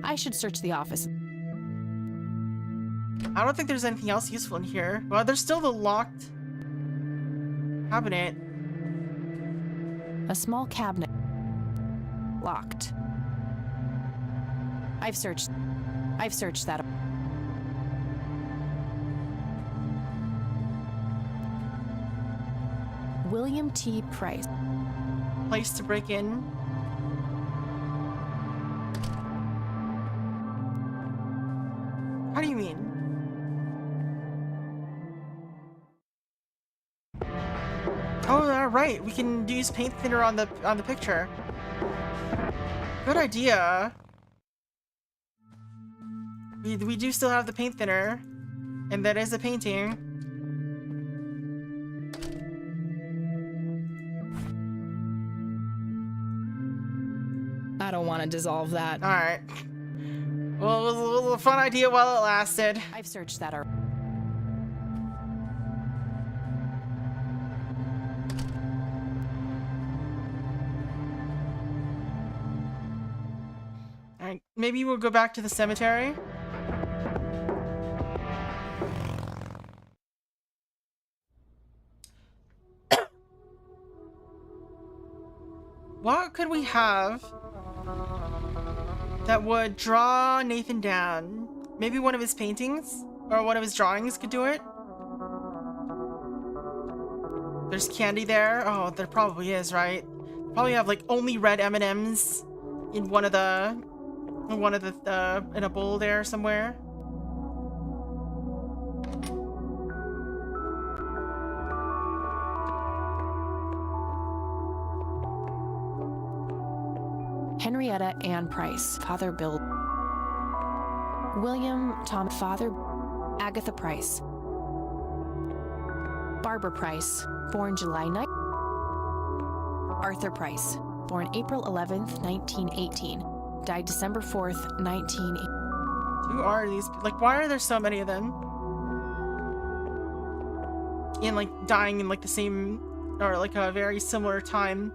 I should search the office. I don't think there's anything else useful in here. Well, there's still the locked cabinet. A small cabinet. Locked. I've searched that. William T. Price. Place to break in. How do you mean? Oh, right. We can use paint thinner on the picture. Good idea. We do still have the paint thinner, and that is a painting. I don't want to dissolve that. All right. Well, it was a fun idea while it lasted. I've searched that. maybe we'll go back to the cemetery. What could we have that would draw Nathan down? Maybe one of his paintings or one of his drawings could do it. There's candy there. Oh, there probably is, right? Probably have like only red M&Ms in one of the in a bowl there somewhere. Henrietta Ann Price, Father Bill. William Tom, Father Agatha Price. Barbara Price, born July 9th. Arthur Price, born April 11th, 1918. Died December 4th, 1980. Who are these? Like, why are there so many of them? And like dying in like the same or like a very similar time.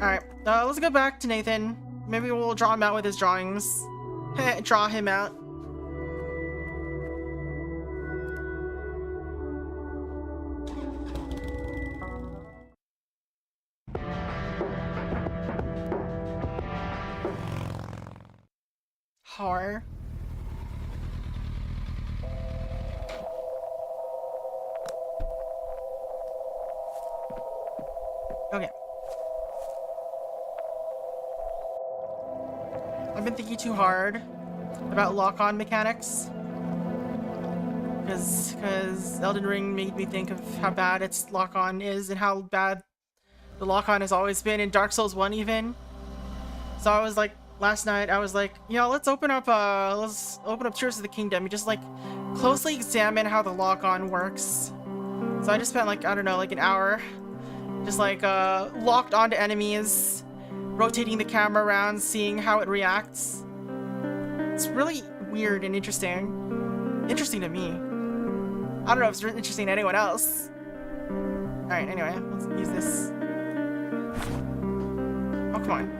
Alright, let's go back to Nathan. Maybe we'll draw him out with his drawings. Draw him out. Horror. Okay. I've been thinking too hard about lock-on mechanics. Because Elden Ring made me think of how bad its lock-on is and how bad the lock-on has always been in Dark Souls 1 even. So I was like, last night, I was like, let's open up Tears of the Kingdom and just like closely examine how the lock-on works. So I just spent like, I don't know, like an hour just like locked onto enemies, rotating the camera around, seeing how it reacts. It's really weird and interesting. Interesting to me. I don't know if it's interesting to anyone else. Alright, anyway, let's use this. Oh, come on.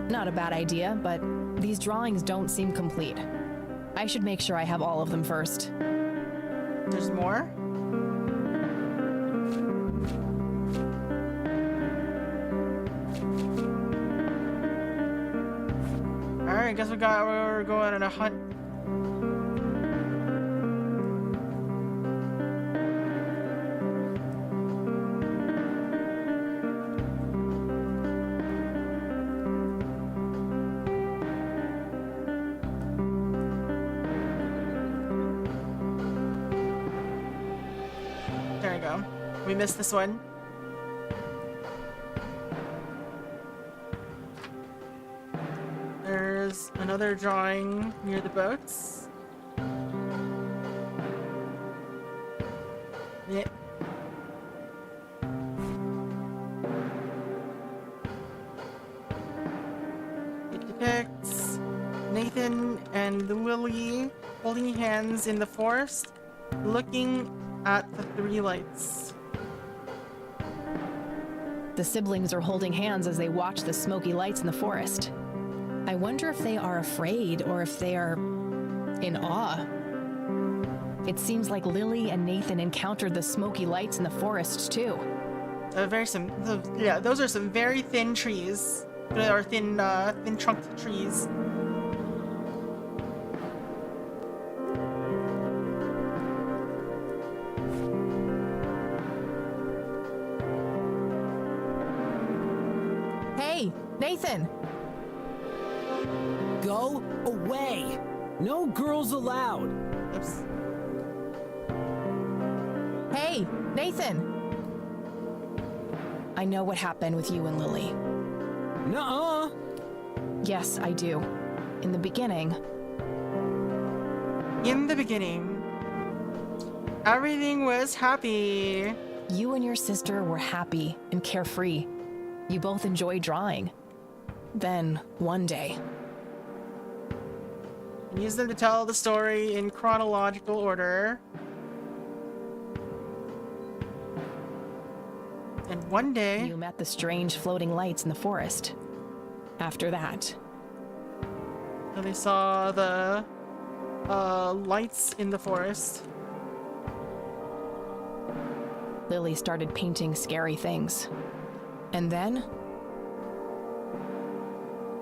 Not a bad idea, but these drawings don't seem complete. I should make sure I have all of them first. There's more? Alright, guess we're going on a hunt. There we go. We missed this one. There's another drawing near the boats. Yeah. It depicts Nathan and Lily holding hands in the forest, looking at the three lights. The siblings are holding hands as they watch the smoky lights in the forest. I wonder if they are afraid or if they are in awe. It seems like Lily and Nathan encountered the smoky lights in the forest too. Yeah, those are some very thin trees. Or thin trunked trees. Hey, Nathan! Go away! No girls allowed! Oops. Hey, Nathan! I know what happened with you and Lily. Nuh-uh! Yes, I do. In the beginning, everything was happy. you and your sister were happy and carefree. You both enjoyed drawing. Then, one day... Use them to tell the story in chronological order. One day... You met the strange floating lights in the forest. After that... So they saw the lights in the forest. Lily started painting scary things. And then...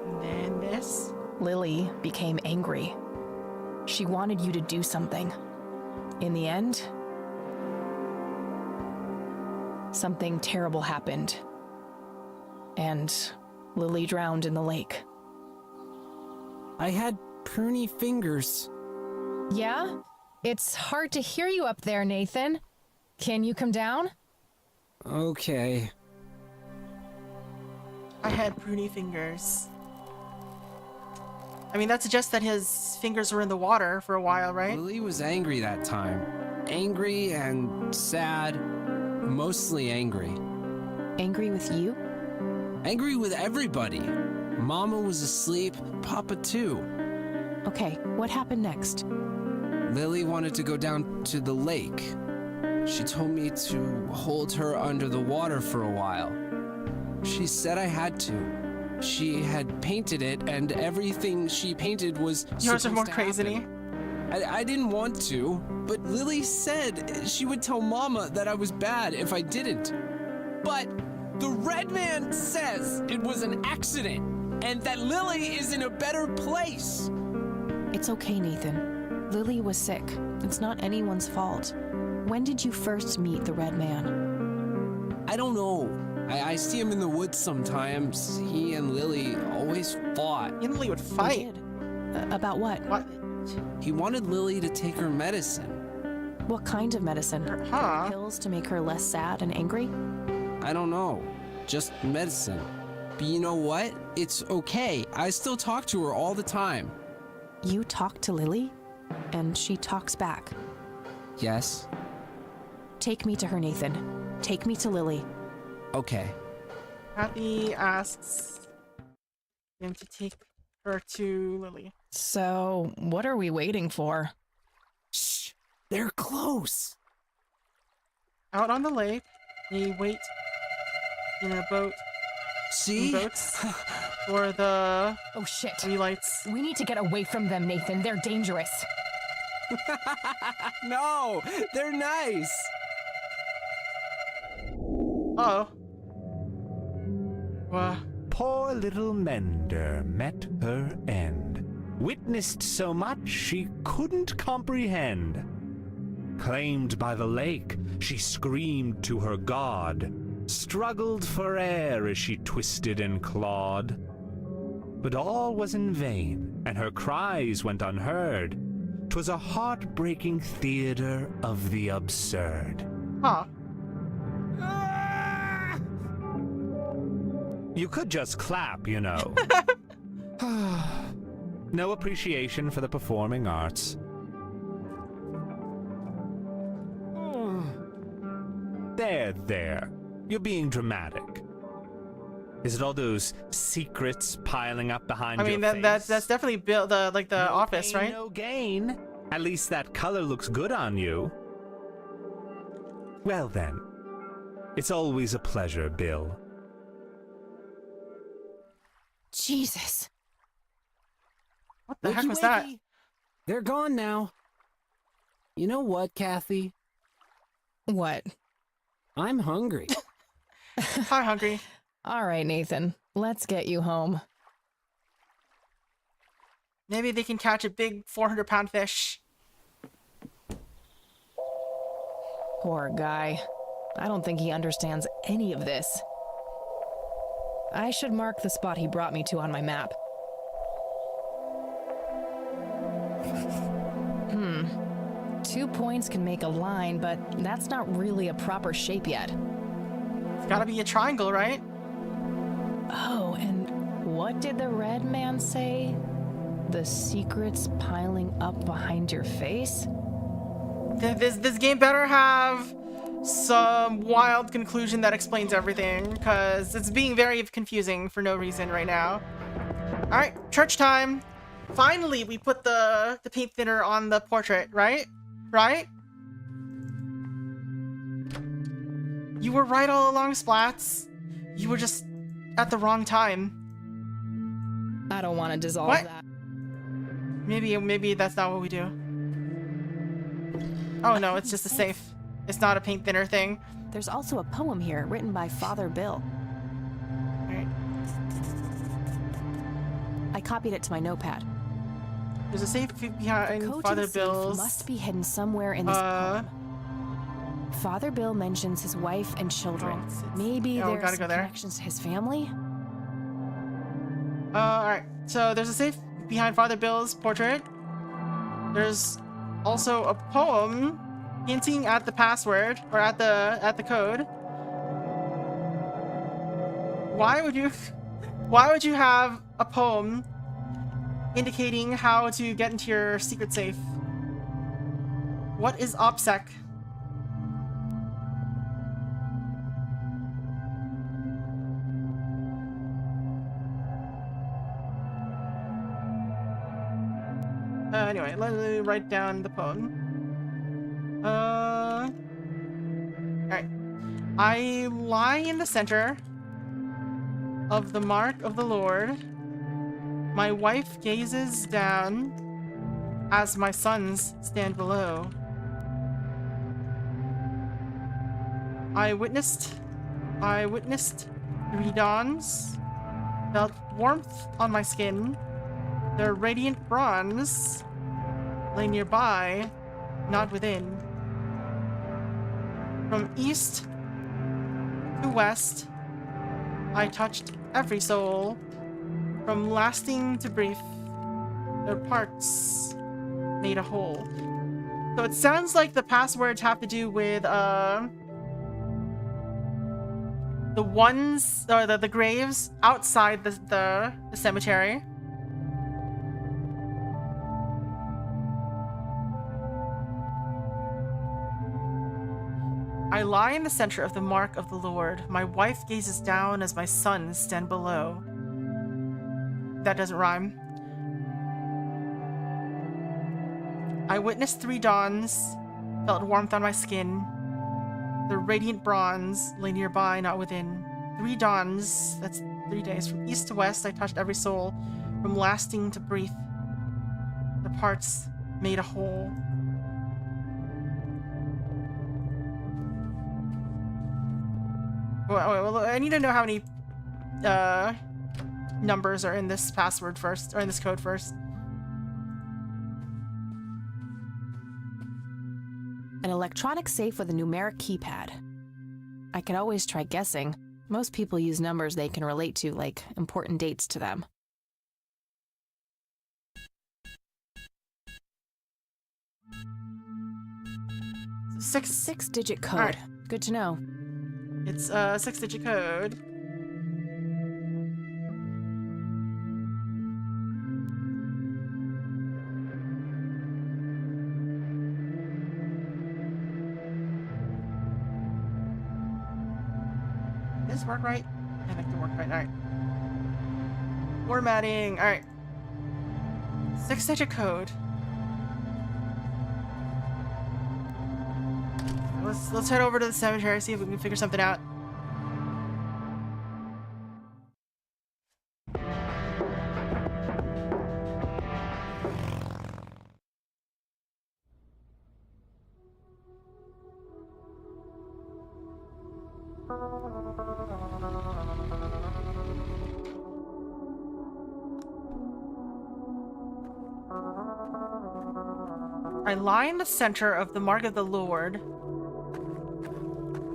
And then this? Lily became angry. She wanted you to do something. In the end, something terrible happened. And Lily drowned in the lake. I had pruny fingers. Yeah? It's hard to hear you up there, Nathan. Can you come down? Okay. I had pruny fingers. I mean, that suggests that his fingers were in the water for a while, right? Lily was angry that time. Angry and sad. Mostly angry. Angry with you? Angry with everybody. Mama was asleep, Papa too. Okay, what happened next? Lily wanted to go down to the lake. She told me to hold her under the water for a while. She said I had to. She had painted it, and everything she painted was Yours are more to crazy. happen. I didn't want to, but Lily said she would tell Mama that I was bad if I didn't. But the Red Man says it was an accident, and that Lily is in a better place. It's okay, Nathan. Lily was sick. It's not anyone's fault. When did you first meet the Red Man? I don't know. I see him in the woods sometimes. He and Lily always fought. He and Lily would fight. About what? What? He wanted Lily to take her medicine. What kind of medicine? Huh? Pills to make her less sad and angry? I don't know. Just medicine. But you know what? It's okay. I still talk to her all the time. You talk to Lily? And she talks back? Yes. Take me to her, Nathan. Take me to Lily. Okay. Kathy asks him to take her to Lily. So, what are we waiting for? Shh! They're close! Out on the lake, they wait in a boat. See? In boats for the Oh shit. relights. We need to get away from them, Nathan. They're dangerous. No! They're nice! Uh-oh. Poor little Mender met her end. Witnessed so much she couldn't comprehend. Claimed by the lake, she screamed to her god. Struggled for air as she twisted and clawed. But all was in vain, and her cries went unheard. 'Twas a heartbreaking theater of the absurd. Huh. You could just clap, you know. No appreciation for the performing arts. There. You're being dramatic. Is it all those secrets piling up behind I mean, your face? that's definitely built the No office, pain, right? No gain. At least that color looks good on you. Well then, it's always a pleasure, Bill. Jesus. What the heck was that? They're gone now. You know what, Kathy? What? I'm hungry. I'm hungry. All right, Nathan. Let's get you home. Maybe they can catch a big 400-pound fish. Poor guy. I don't think he understands any of this. I should mark the spot he brought me to on my map. 2 points can make a line, but that's not really a proper shape yet. It's gotta be a triangle, right? Oh, and what did the Red Man say? The secrets piling up behind your face? This game better have some wild conclusion that explains everything, because it's being very confusing for no reason right now. Alright, church time. Finally, we put the paint thinner on the portrait, right? Right? You were right all along, Splats. You were just at the wrong time. I don't want to dissolve What? that. Maybe that's not what we do. Oh no, it's just a safe. It's not a paint thinner thing. There's also a poem here written by Father Bill. Alright. I copied it to my notepad. There's a safe behind Code Father to the Bill's. safe must be hidden somewhere in this poem. Father Bill mentions his wife and children. Maybe there's gotta some go there. connections to his family? Alright. So there's a safe behind Father Bill's portrait. There's also a poem hinting at the password or at the code. Why would you have a poem indicating how to get into your secret safe? What is OPSEC? Anyway, let me write down the poem. Alright. I lie in the center of the mark of the Lord. My wife gazes down as my sons stand below. I witnessed 3 dawns, felt warmth on my skin. The radiant bronze lay nearby, not within. From east to west, I touched every soul. From lasting to brief, their parts made a whole. So it sounds like the passwords have to do with the ones or the graves outside the cemetery. I lie in the center of the mark of the Lord. My wife gazes down as my sons stand below. That doesn't rhyme. I witnessed 3 dawns, felt warmth on my skin. The radiant bronze lay nearby, not within. 3 dawns, that's 3 days. From east to west, I touched every soul. From lasting to brief, the parts made a whole. Well, I need to know how many numbers are in this password first, or in this code first. An electronic safe with a numeric keypad. I could always try guessing. Most people use numbers they can relate to, like important dates to them. Six-digit code. Right. Good to know. It's a 6-digit code. Does this work right? I think it worked right. Alright. Formatting. Alright. 6-digit code. Let's head over to the cemetery, see if we can figure something out. I lie in the center of the mark of the Lord.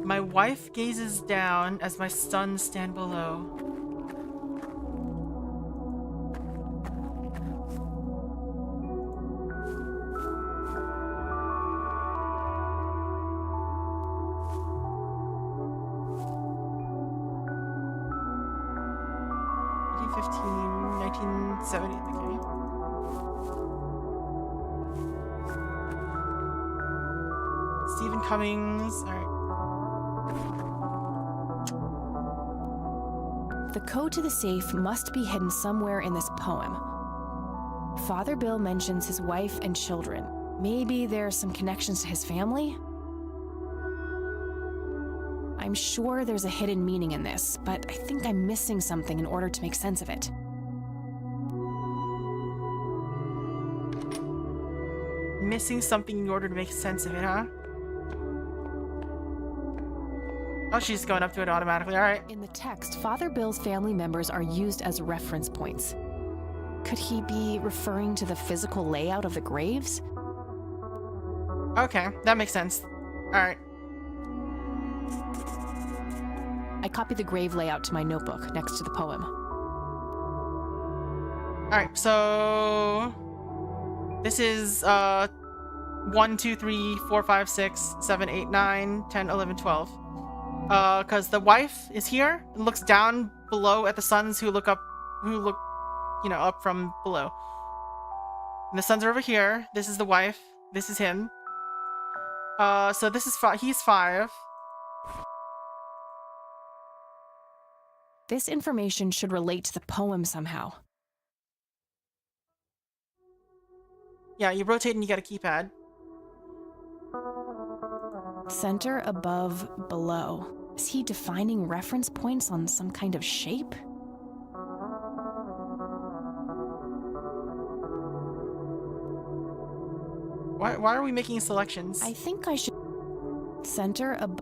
My wife gazes down as my sons stand below. (1915, 1970), okay. Stephen Cummings, alright. The code to the safe must be hidden somewhere in this poem. Father Bill mentions his wife and children. Maybe there's some connections to his family? I'm sure there's a hidden meaning in this, but I think I'm missing something in order to make sense of it. Missing something in order to make sense of it, huh? Oh, she's going up to it automatically. All right. In the text, Father Bill's family members are used as reference points. Could he be referring to the physical layout of the graves? Okay, that makes sense. All right. I copied the grave layout to my notebook next to the poem. All right, so this is 1, 2, 3, 4, 5, 6, 7, 8, 9, 10, 11, 12. Because the wife is here and looks down below at the sons who look, you know, up from below. And the sons are over here. This is the wife. This is him. So this is he's 5. This information should relate to the poem somehow. Yeah, you rotate and you get a keypad. Center, above, below. Is he defining reference points on some kind of shape? Why are we making selections? I think I should... Center, above...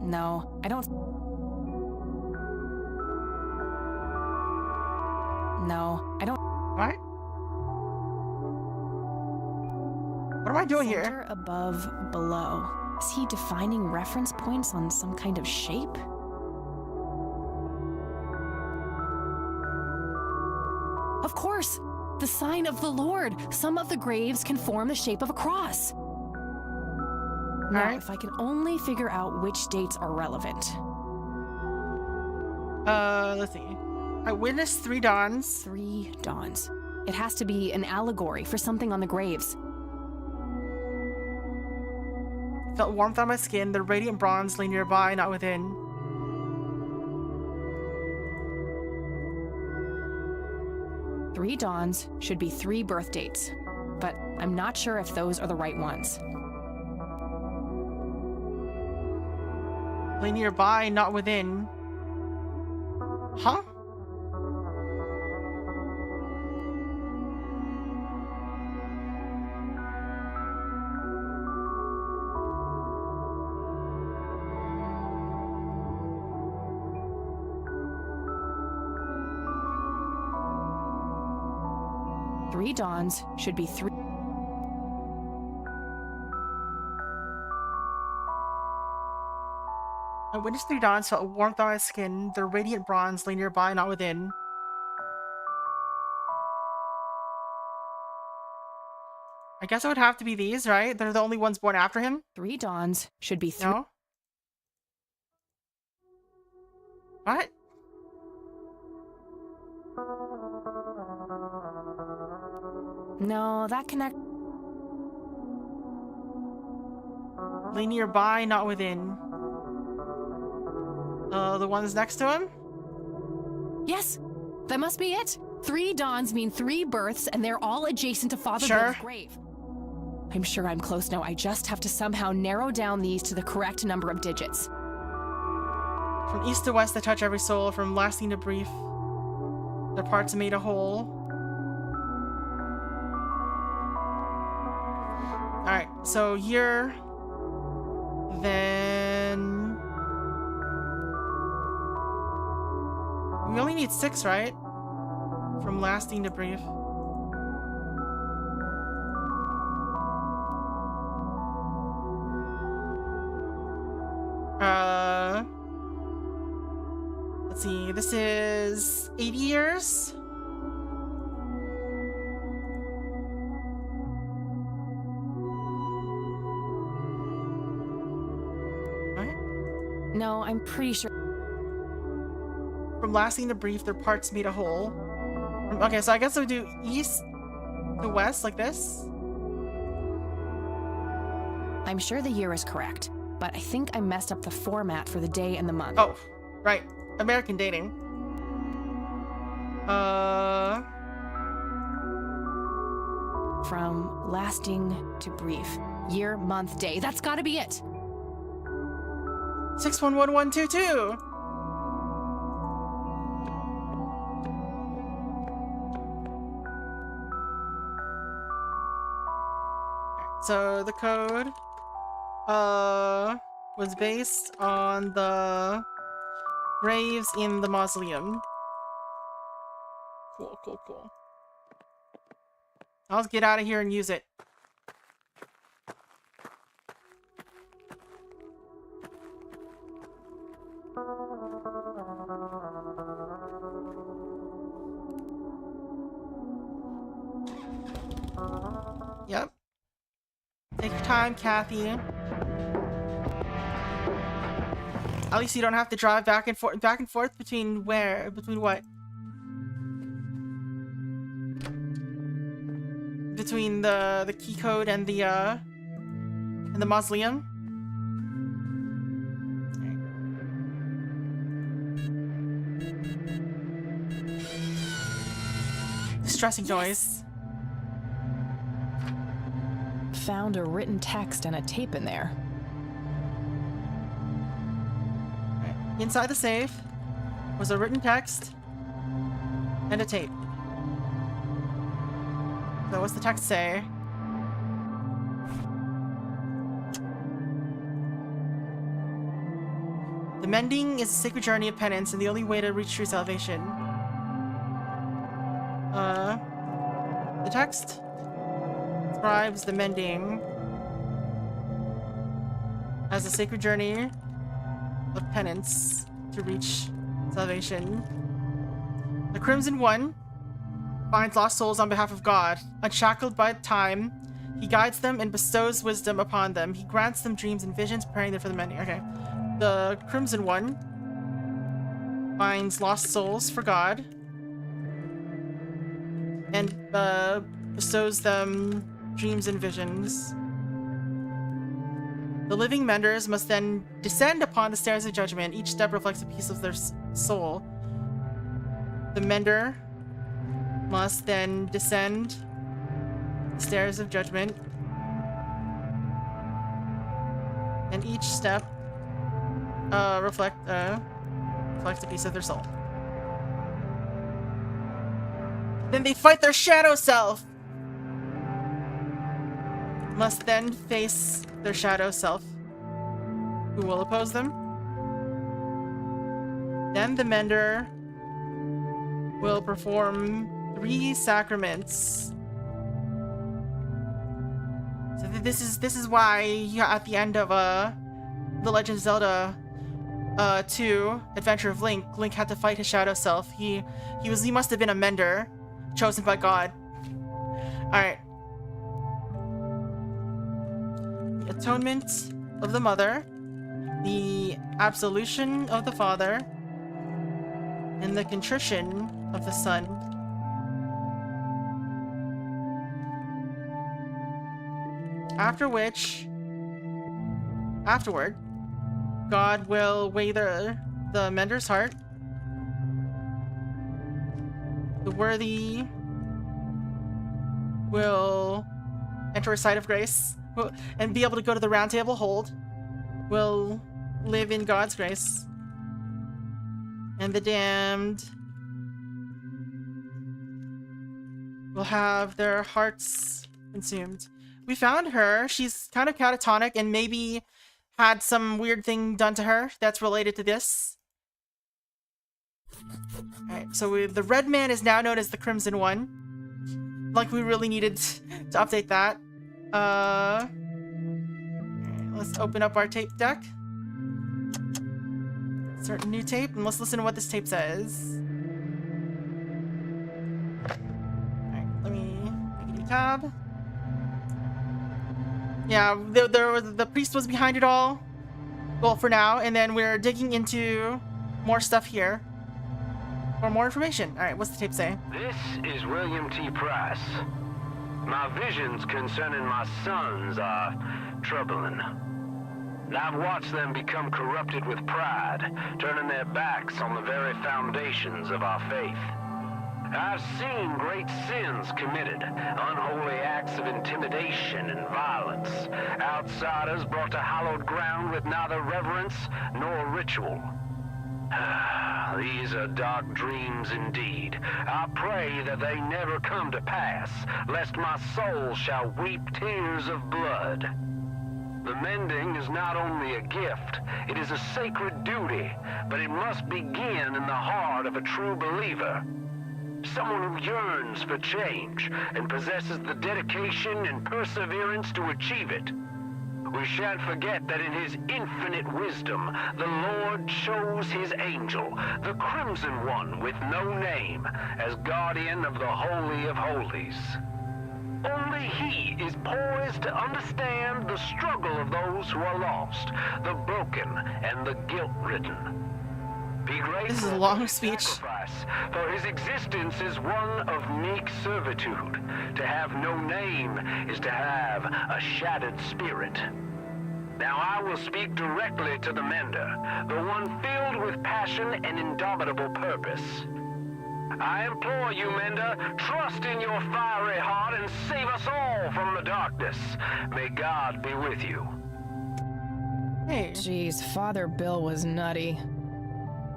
No, I don't... No, I don't... What? What am I doing here? Center, above, below. Is he defining reference points on some kind of shape? Of course! The sign of the Lord! Some of the graves can form the shape of a cross. Now, if I can only figure out which dates are relevant. Let's see. I witnessed 3 dawns. 3 dawns. It has to be an allegory for something on the graves. Felt warmth on my skin. The radiant bronze lay nearby, not within. Three dawns should be 3 birth dates, but I'm not sure if those are the right ones. Lay nearby, not within. Huh? Three dawns should be 3. I witnessed 3 dawns, felt warmth on my skin. The radiant bronze lay nearby, not within. I guess it would have to be these, right? They're the only ones born after him? 3 dawns should be 3. No? What? No, that connect. Lay nearby, not within. The ones next to him? Yes, that must be it. 3 dawns mean 3 births, and they're all adjacent to Father Bill's grave. I'm sure I'm close now. I just have to somehow narrow down these to the correct number of digits. From east to west, they touch every soul. From lasting to brief, their parts made a whole. Alright, so year, then... We only need 6, right? From lasting to brief. Let's see, this is 80 years? No, I'm pretty sure. From lasting to brief, their parts made a whole. Okay, so I guess we do east to west, like this. I'm sure the year is correct, but I think I messed up the format for the day and the month. Oh, right. American dating. From lasting to brief. Year, month, day. That's gotta be it. 611122. So the code was based on the graves in the mausoleum. Cool, cool, cool. I'll get out of here and use it. Yep. Take your time, Kathy. At least you don't have to drive back and forth between where? Between what? Between the key code and the mausoleum? Distressing noise. Found a written text and a tape in there. Inside the safe was a written text and a tape. So what's the text say? The mending is a sacred journey of penance and the only way to reach true salvation. The text describes the mending as a sacred journey of penance to reach salvation. The Crimson One finds lost souls on behalf of God. Unshackled by time, he guides them and bestows wisdom upon them. He grants them dreams and visions, preparing them for the mending. Okay. The Crimson One finds lost souls for God and bestows them dreams and visions. The living menders must then descend upon the stairs of judgment. Each step reflects a piece of their soul. The mender must then descend the stairs of judgment. And each step reflects a piece of their soul. Then they fight their shadow self. Must then face their shadow self, who will oppose them. Then the mender will perform 3 sacraments. So this is why at the end of The Legend of Zelda 2, Adventure of Link, Link had to fight his shadow self. He must have been a mender chosen by God. All right. The atonement of the mother, the absolution of the father, and the contrition of the son. Afterward, God will weigh the mender's heart. The worthy will enter a sight of grace and be able to go to the round table hold. Will live in God's grace. And the damned will have their hearts consumed. We found her. She's kind of catatonic and maybe had some weird thing done to her that's related to this. Alright, so the red man is now known as the Crimson One. Like, we really needed to update that. Alright, let's open up our tape deck. Insert a new tape, and let's listen to what this tape says. Alright, let me make a new tab. Yeah, the priest was behind it all. Well, for now, and then we're digging into more stuff here for more information. Alright, what's the tape say? This is William T. Price. My visions concerning my sons are troubling. I've watched them become corrupted with pride, turning their backs on the very foundations of our faith. I've seen great sins committed, unholy acts of intimidation and violence, outsiders brought to hallowed ground with neither reverence nor ritual. These are dark dreams indeed. I pray that they never come to pass, lest my soul shall weep tears of blood. The mending is not only a gift, it is a sacred duty, but it must begin in the heart of a true believer. Someone who yearns for change and possesses the dedication and perseverance to achieve it. We shan't forget that in his infinite wisdom, the Lord chose his angel, the Crimson One with no name, as guardian of the Holy of Holies. Only he is poised to understand the struggle of those who are lost, the broken, and the guilt-ridden. Be grateful. This is a long speech. For his existence is one of meek servitude. To have no name is to have a shattered spirit. Now I will speak directly to the mender, the one filled with passion and indomitable purpose. I implore you, Mender, trust in your fiery heart and save us all from the darkness. May God be with you. Hey. Jeez, Father Bill was nutty.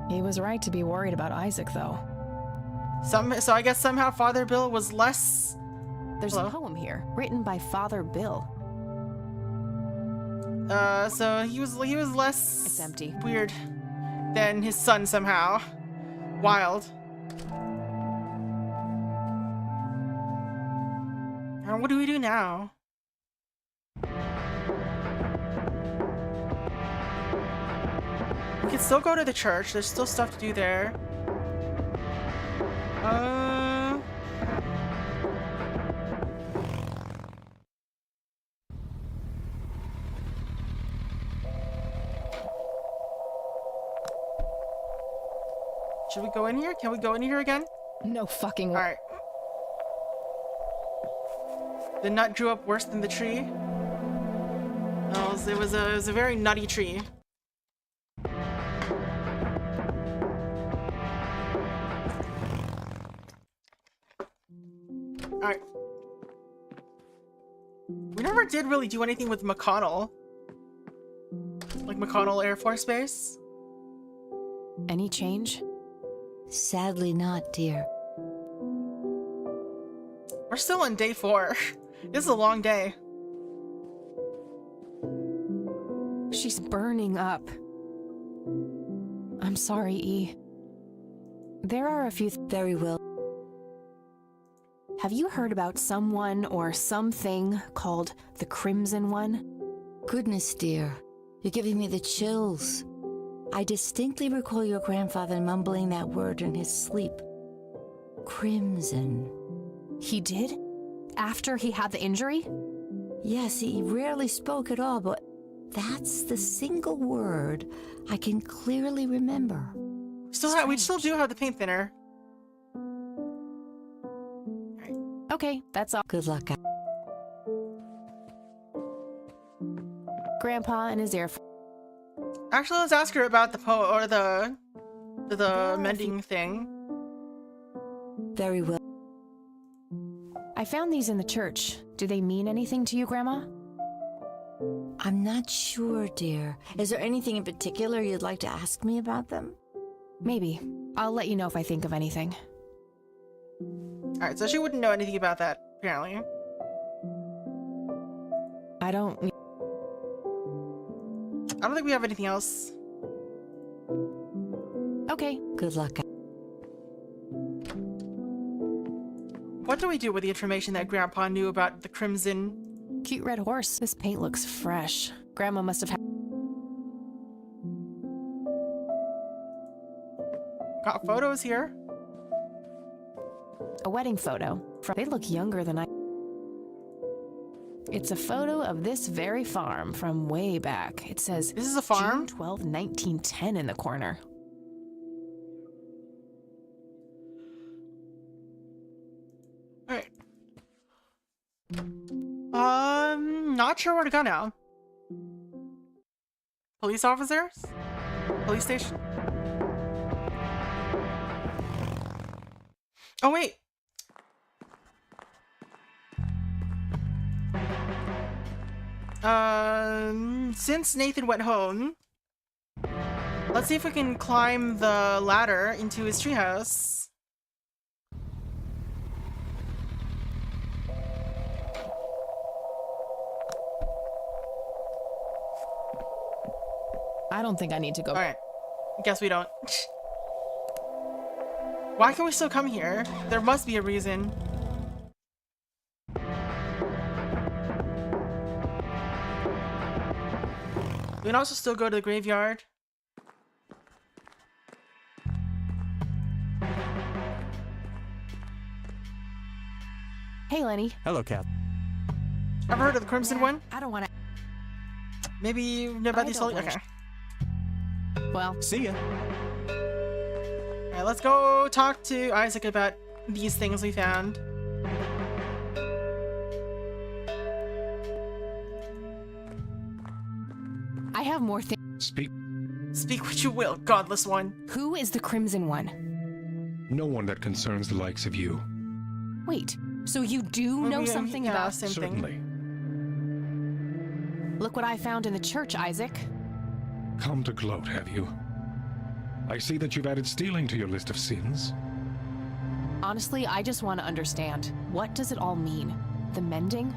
He was right to be worried about Isaac, though. So I guess somehow Father Bill was less... There's a poem here, written by Father Bill. So he was less... It's empty. Weird than his son somehow. Wild. And what do we do now? We can still go to the church. There's still stuff to do there. Should we go in here? Can we go in here again? No fucking way. Alright. The nut grew up worse than the tree. Oh, it was a very nutty tree. Alright. We never did really do anything with McConnell. Like McConnell Air Force Base. Any change? Sadly not, dear. We're still on day 4. This is a long day. She's burning up. I'm sorry, E. There are a few... Very well. Have you heard about someone or something called the Crimson One? Goodness, dear. You're giving me the chills. I distinctly recall your grandfather mumbling that word in his sleep. Crimson. He did? After he had the injury? Yes, he rarely spoke at all, but that's the single word I can clearly remember. We still do have the paint thinner. Okay, that's all. Good luck. Grandpa and his air. Actually, let's ask her about the the mending thing. Very well. I found these in the church. Do they mean anything to you, Grandma? I'm not sure, dear. Is there anything in particular you'd like to ask me about them? Maybe. I'll let you know if I think of anything. Alright, so she wouldn't know anything about that, apparently. I don't think we have anything else. Okay. Good luck. What do we do with the information that Grandpa knew about the Crimson? Cute red horse. This paint looks fresh. Grandma must have had... Got photos here. A wedding photo. They look younger than I... It's a photo of this very farm from way back. It says... This is a farm? June 12, 1910 in the corner. Alright. Not sure where to go now. Police officers? Police station? Oh, wait. Since Nathan went home, let's see if we can climb the ladder into his treehouse. I don't think I need to go. Alright. Guess we don't. Why can we still come here? There must be a reason. We can also still go to the graveyard. Hey, Lenny. Hello, Kat. Ever heard of the Crimson One? I don't want to. Maybe you know about these soldiers? Okay. Well, see ya. Alright, let's go talk to Isaac about these things we found. I have more things. Speak what you will, godless one. Who is the Crimson One? No one that concerns the likes of you. Wait, so you do know something about... Certainly. Look what I found in the church, Isaac. Come to gloat, have you? I see that you've added stealing to your list of sins. Honestly, I just want to understand. What does it all mean? The mending?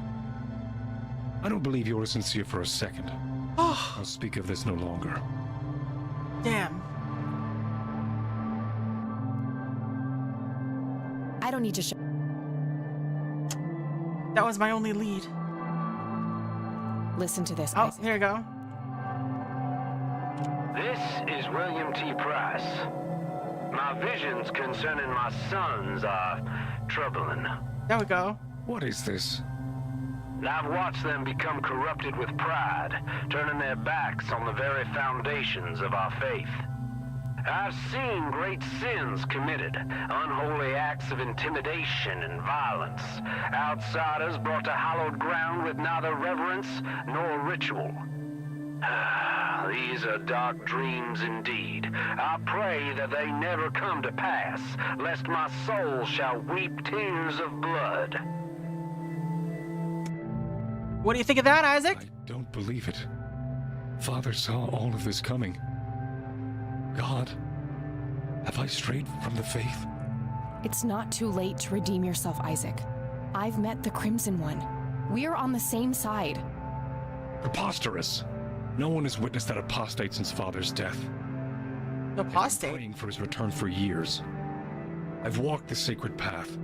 I don't believe you're sincere for a second. I'll speak of this no longer. Damn. I don't need to show. That was my only lead. Listen to this, Oh, Isaac. here you go. This is William T. Price. My visions concerning my sons are troubling. There we go. What is this? I've watched them become corrupted with pride, turning their backs on the very foundations of our faith. I've seen great sins committed, unholy acts of intimidation and violence, outsiders brought to hallowed ground with neither reverence nor ritual. These are dark dreams indeed. I pray that they never come to pass, lest my soul shall weep tears of blood. What do you think of that, Isaac? I don't believe it. Father saw all of this coming. God, have I strayed from the faith? It's not too late to redeem yourself, Isaac. I've met the Crimson One. We're on the same side. Preposterous. No one has witnessed that apostate since Father's death. Apostate? I've been praying for his return for years. I've walked the sacred path.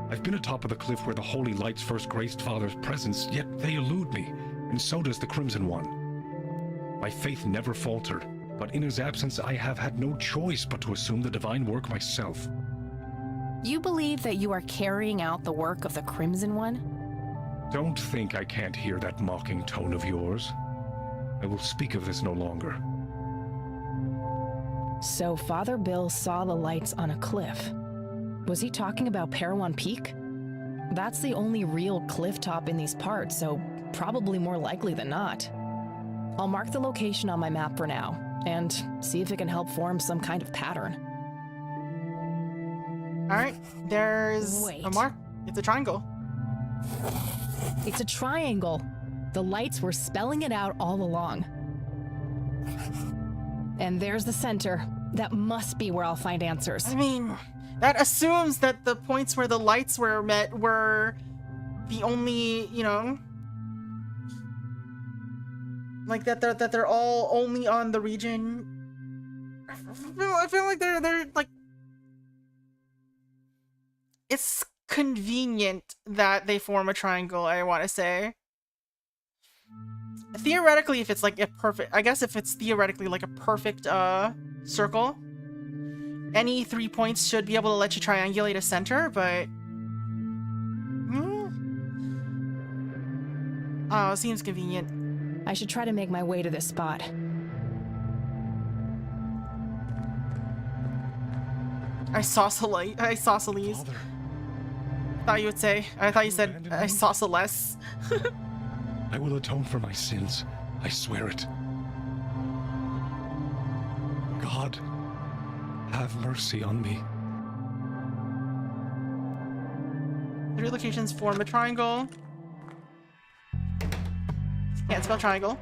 I've been atop of the cliff where the holy lights first graced Father's presence, yet they elude me, and so does the Crimson One. My faith never faltered, but in his absence I have had no choice but to assume the divine work myself. You believe that you are carrying out the work of the Crimson One? Don't think I can't hear that mocking tone of yours. I will speak of this no longer. So Father Bill saw the lights on a cliff. Was he talking about Parowan Peak? That's the only real cliff top in these parts, so probably more likely than not. I'll mark the location on my map for now, and see if it can help form some kind of pattern. Alright, there's a mark. It's a triangle. It's a triangle. The lights were spelling it out all along. And there's the center. That must be where I'll find answers. I mean, that assumes that the points where the lights were met were the only, you know, like that they're all only on the region. I feel like they're like, it's convenient that they form a triangle, I want to say. Theoretically, if it's like a perfect, I guess if it's theoretically like a perfect circle, any 3 points should be able to let you triangulate a center, but oh, it seems convenient. I should try to make my way to this spot. Isosceles. I thought you would say. I thought you said isosceles. I will atone for my sins. I swear it. God, have mercy on me. 3 locations form a triangle. Can't spell triangle.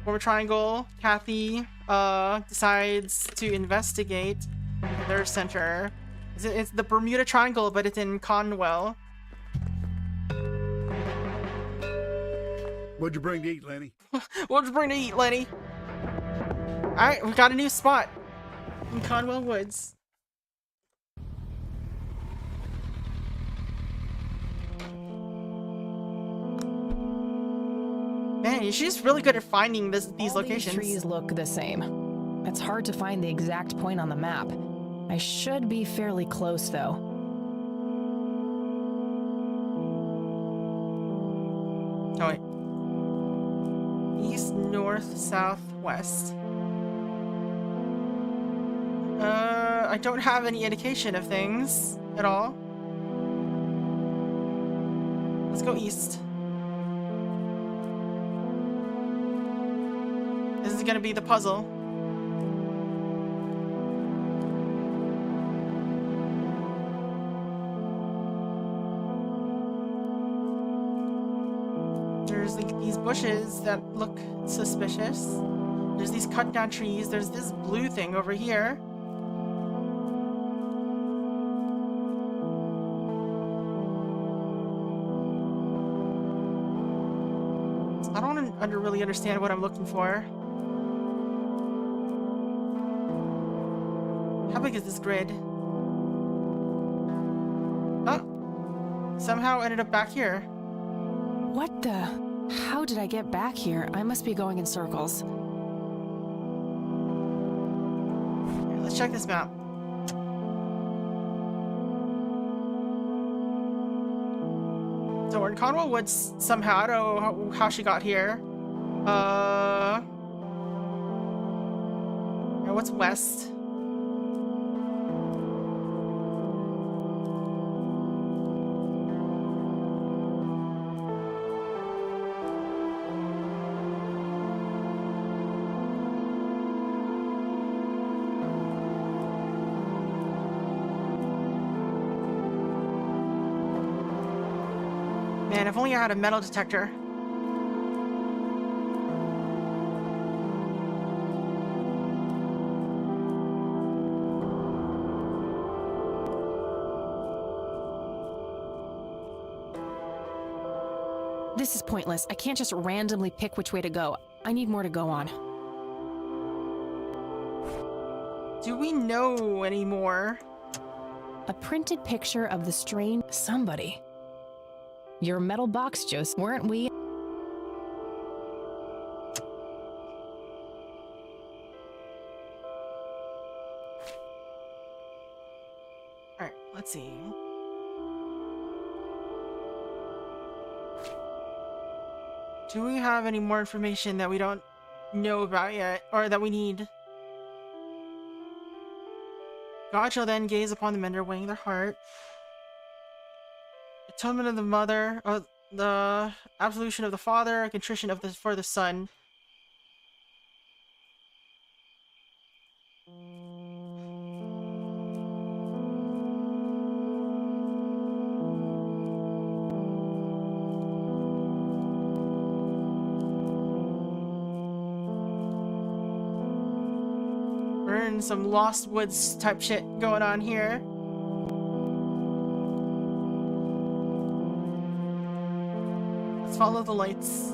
Form a triangle. Kathy decides to investigate their center. It's the Bermuda Triangle, but it's in Conwell. What'd you bring to eat, Lenny? What'd you bring to eat, Lenny? Alright, we got a new spot in Conwell Woods. Man, she's really good at finding these locations. These trees look the same. It's hard to find the exact point on the map. I should be fairly close, though. Oh, wait. East, north, south, west. I don't have any indication of things at all. Let's go east. This is gonna be the puzzle. There's like these bushes that look suspicious. There's these cut down trees. There's this blue thing over here. I don't really understand what I'm looking for. How big is this grid? Oh! Somehow ended up back here. What the? How did I get back here? I must be going in circles. Here, let's check this map. So we're in Conwell Woods somehow. I don't know how she got here. What's west? Man, if only I had a metal detector. This is pointless. I can't just randomly pick which way to go. I need more to go on. Do we know any more? A printed picture of the strange somebody. Your metal box, Joseph, weren't we? Alright, let's see. Do we have any more information that we don't know about yet, or that we need? God shall then gaze upon the mender, weighing their heart. Atonement of the mother, or the absolution of the father, a contrition of for the son. We're in some Lost Woods type shit going on here. Let's follow the lights.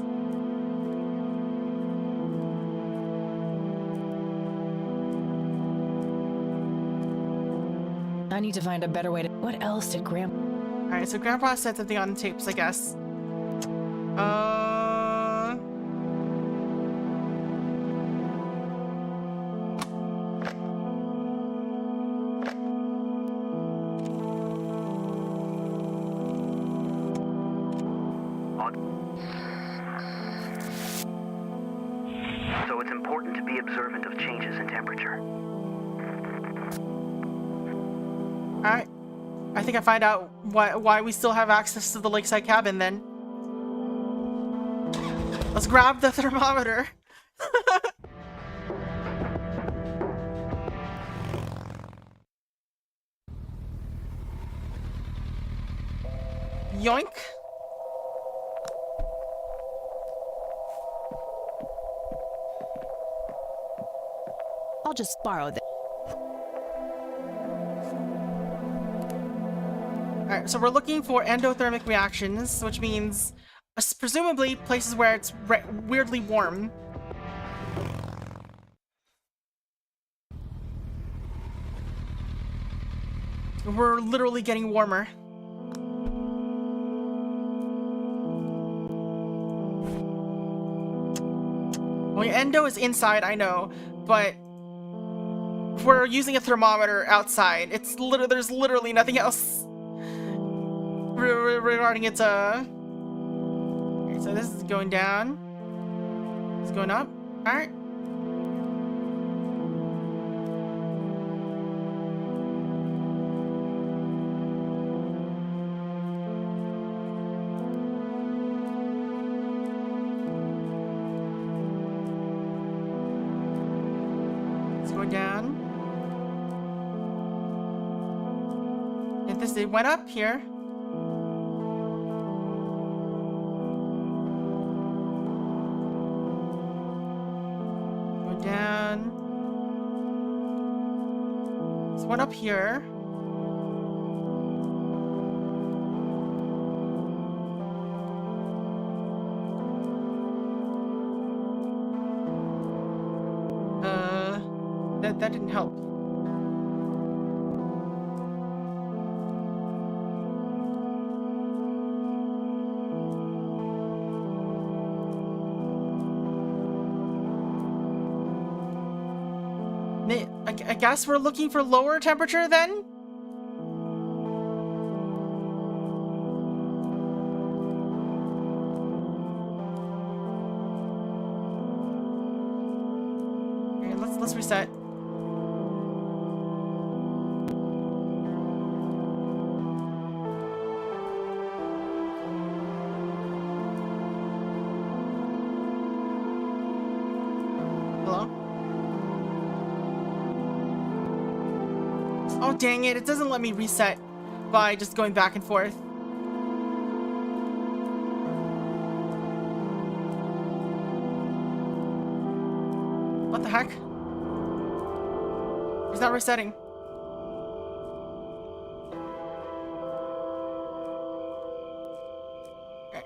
I need to find a better way to... What else did Grandpa... Alright, so Grandpa said something on tapes, I guess. So it's important to be observant of changes in temperature. Alright. I think I find out why we still have access to the lakeside cabin then. Let's grab the thermometer. Yoink. I'll just borrow this. Alright, so we're looking for endothermic reactions, which means presumably places where it's weirdly warm. We're literally getting warmer. Well, endo is inside, I know, but if we're using a thermometer outside, there's literally nothing else regarding its okay, so this is going down. It's going up. All right. Down. If this it went up here. Go down. This went up here. That didn't help. I guess we're looking for lower temperature then? Okay, let's reset. Oh, dang it. It doesn't let me reset by just going back and forth. What the heck? It's not resetting. Okay.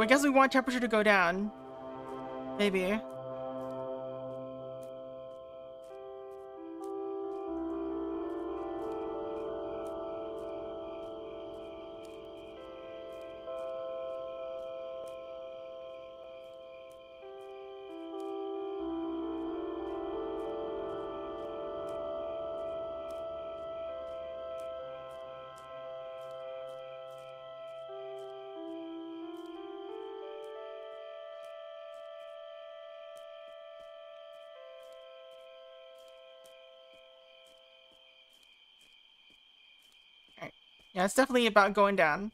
I guess we want temperature to go down. Maybe. Yeah, it's definitely about going down.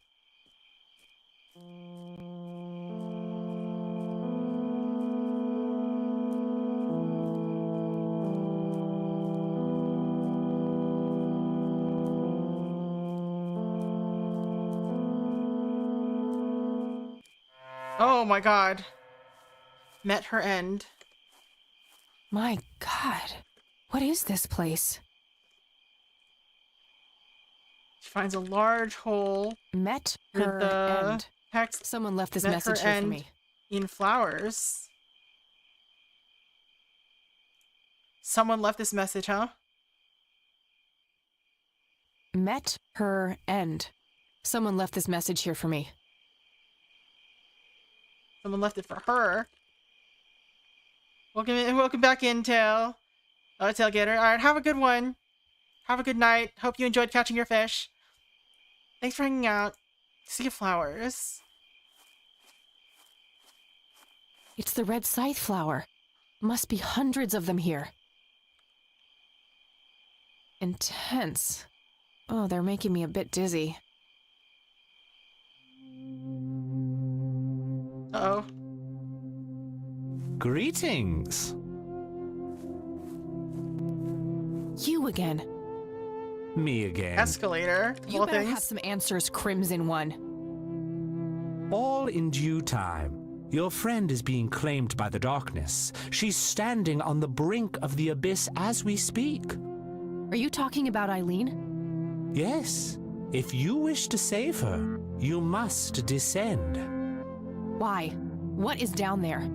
Oh my god. Met her end. My god. What is this place? She finds a large hole. Met with her the end. text. Someone left this Met message her here for end me. in flowers. Someone left this message, huh? Met her end. Someone left this message here for me. Someone left it for her. Welcome back in, Tailgater. Alright, have a good one. Have a good night. Hope you enjoyed catching your fish. Thanks for hanging out. See you, flowers. It's the red scythe flower. Must be hundreds of them here. Intense. Oh, they're making me a bit dizzy. Uh-oh. Greetings. You again. Me again. Escalator. You Whole better things. have some answers, Crimson One. All in due time. Your friend is being claimed by the darkness. She's standing on the brink of the abyss as we speak. Are you talking about Eileen? Yes. If you wish to save her, you must descend. Why? What is down there?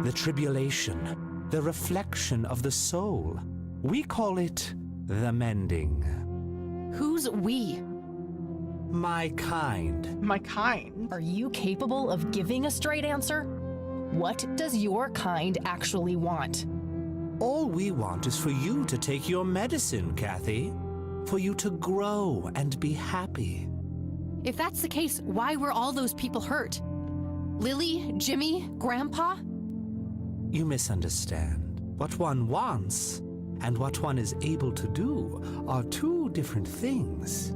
The tribulation, the reflection of the soul. We call it the mending. Who's we? My kind. My kind? Are you capable of giving a straight answer? What does your kind actually want? All we want is for you to take your medicine, Kathy. For you to grow and be happy. If that's the case, why were all those people hurt? Lily, Jimmy, Grandpa? You misunderstand. What one wants and what one is able to do are two different things.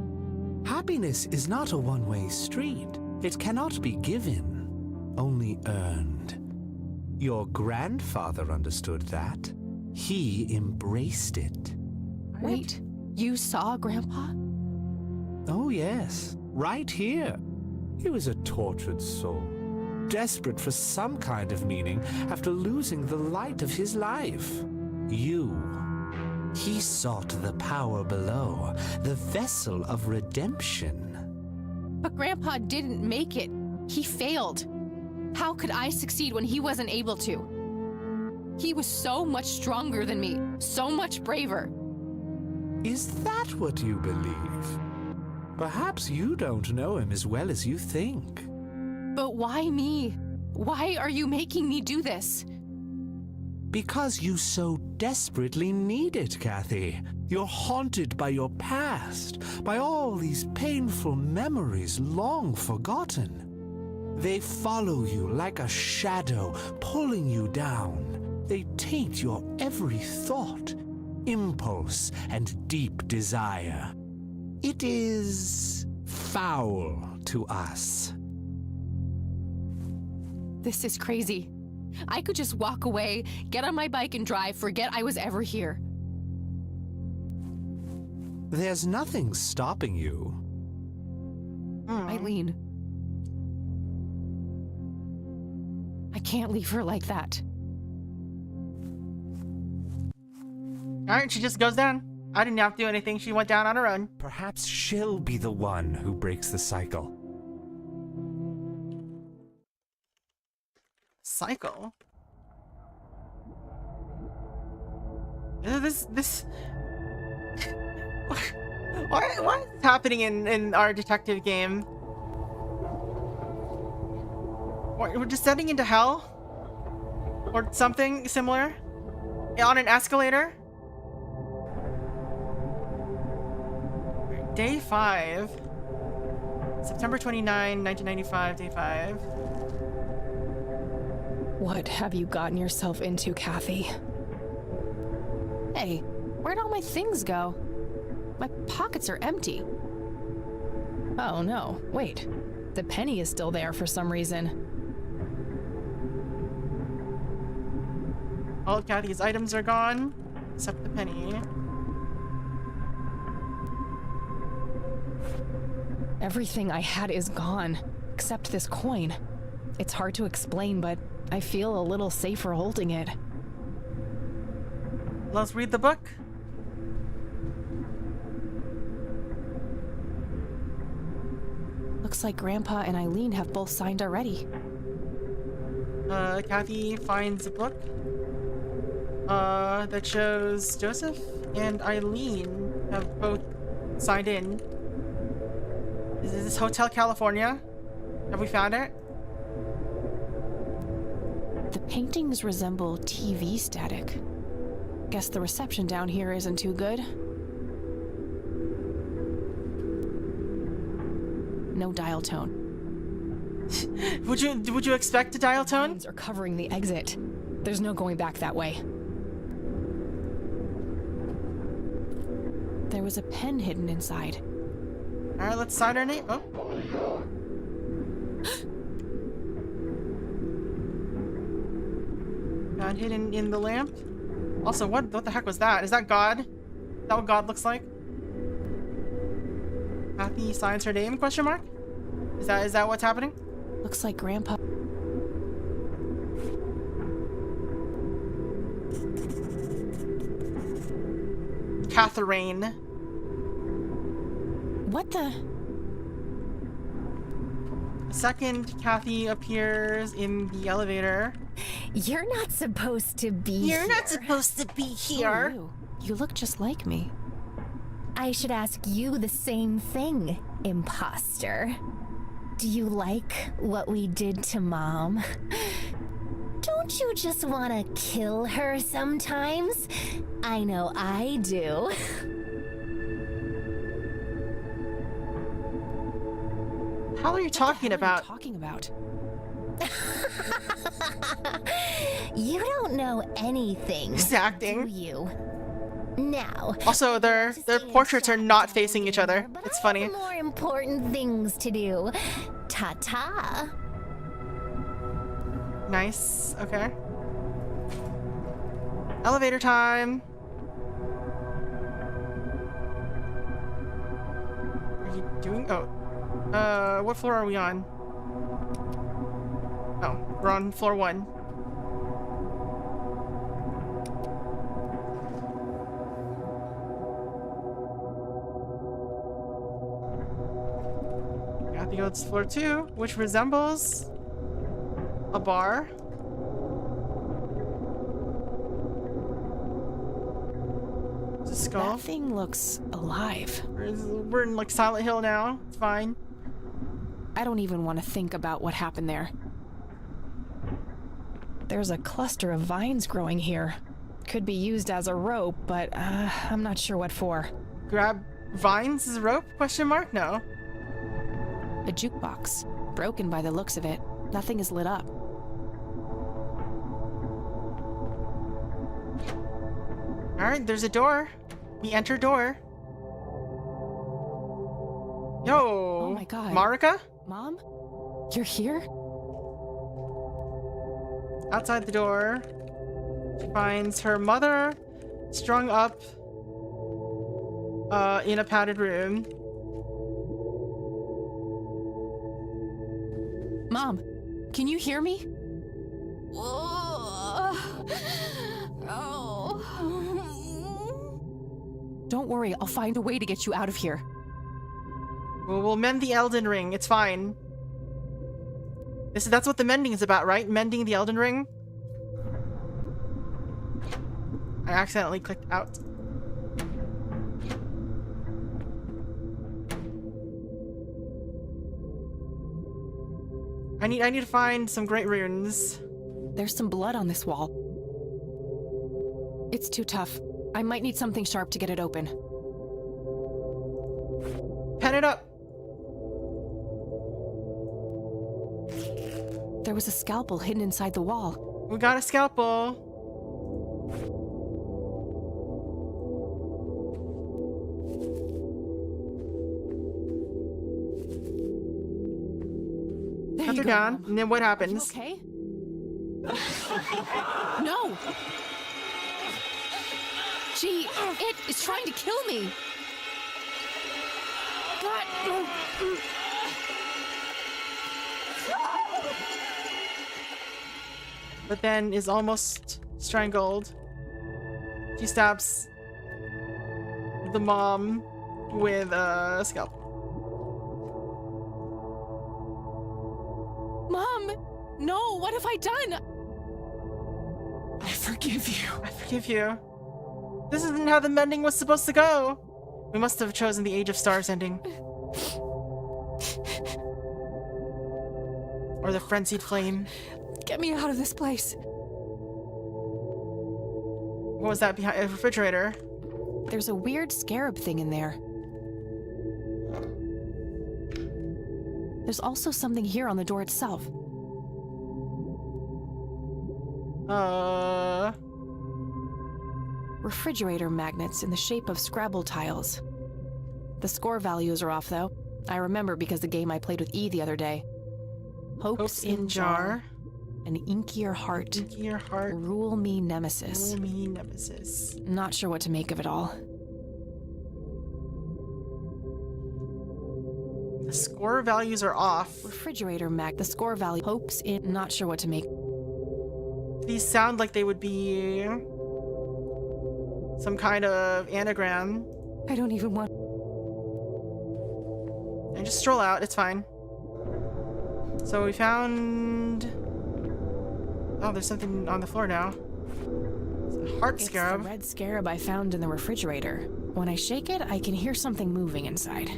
Happiness is not a one-way street. It cannot be given, only earned. Your grandfather understood that. He embraced it. Wait, you saw Grandpa? Oh, yes, right here. He was a tortured soul, desperate for some kind of meaning after losing the light of his life. He sought the power below, the vessel of redemption. But Grandpa didn't make it. He failed. How could I succeed when he wasn't able to? He was so much stronger than me, so much braver. Is that what you believe? Perhaps you don't know him as well as you think. But why me? Why are you making me do this? Because you so desperately need it, Kathy. You're haunted by your past, by all these painful memories long forgotten. They follow you like a shadow, pulling you down. They taint your every thought, impulse, and deep desire. It is foul to us. This is crazy. I could just walk away, get on my bike and drive, forget I was ever here. There's nothing stopping you. Eileen. I can't leave her like that. Alright, she just goes down. I didn't have to do anything. She went down on her own. Perhaps she'll be the one who breaks the cycle. Cycle? This... What is happening in our detective game? What, we're descending into hell? Or something similar? On an escalator? Day 5. September 29, 1995, day 5. What have you gotten yourself into, Kathy? Hey, where'd all my things go? My pockets are empty. Oh no, wait. The penny is still there for some reason. All of Kathy's items are gone, except the penny. Everything I had is gone, except this coin. It's hard to explain, but I feel a little safer holding it. Let's read the book. Looks like Grandpa and Eileen have both signed already. Kathy finds a book that shows Joseph and Eileen have both signed in. Is this Hotel California? Have we found it? The paintings resemble TV static. Guess the reception down here isn't too good. No dial tone. Would you expect a dial tone? Lines are covering the exit. There's no going back that way. There was a pen hidden inside. All right, let's sign our name. Oh. Found hidden in the lamp. Also, what the heck was that? Is that God? Is that what God looks like? Kathy signs her name? Question mark? Is that what's happening? Looks like Grandpa. Catherine. What the? Second, Kathy appears in the elevator. You're not supposed to be You're not supposed to be here. You look just like me. I should ask you the same thing, imposter. Do you like what we did to Mom? Don't you just want to kill her sometimes? I know I do. How are you talking about? You don't know anything. He's acting. Do you? Now. Also, their portraits are not facing each other. It's funny. More important things to do. Ta-ta. Nice. Okay. Elevator time. Are you doing? Oh. What floor are we on? Oh, we're on floor 1. Kathy goes to floor 2, which resembles a bar. It's a skull. That thing looks alive. We're in like Silent Hill now. It's fine. I don't even want to think about what happened there. There's a cluster of vines growing here. Could be used as a rope, but I'm not sure what for. Grab vines as a rope? Question mark? No. A jukebox. Broken by the looks of it. Nothing is lit up. Alright, there's a door. We enter door. Yo! Oh my god. Marika? Mom? You're here? Outside the door, she finds her mother strung up in a padded room. Mom, can you hear me? Don't worry, I'll find a way to get you out of here. Well, we'll mend the Elden Ring. It's fine. That's what the mending is about, right? Mending the Elden Ring? I accidentally clicked out. I need to find some great runes. There's some blood on this wall. It's too tough. I might need something sharp to get it open. Pen it up. There was a scalpel hidden inside the wall. We got a scalpel. There Cut you her go, down, Mom. and then what happens? You okay? No! Gee, it is trying to kill me! God! But then is almost strangled. She stabs the mom with a scalpel. Mom! No, what have I done? I forgive you. I forgive you. This isn't how the mending was supposed to go. We must have chosen the Age of Stars ending. Or the Frenzied Flame. Get me out of this place. What was that behind a refrigerator? There's a weird scarab thing in there. There's also something here on the door itself. Refrigerator magnets in the shape of Scrabble tiles. The score values are off, though. I remember because the game I played with E the other day. Hopes in jar. An inkier heart. Inkier heart. Rule me nemesis. Rule me nemesis. Not sure what to make of it all. Score values are off. Refrigerator Mac. The score value. Hopes in. Not sure what to make. These sound like they would be some kind of anagram. I don't even want. And just stroll out. It's fine. So we found. Oh, there's something on the floor now. It's a heart scarab. It's the red scarab I found in the refrigerator. When I shake it, I can hear something moving inside.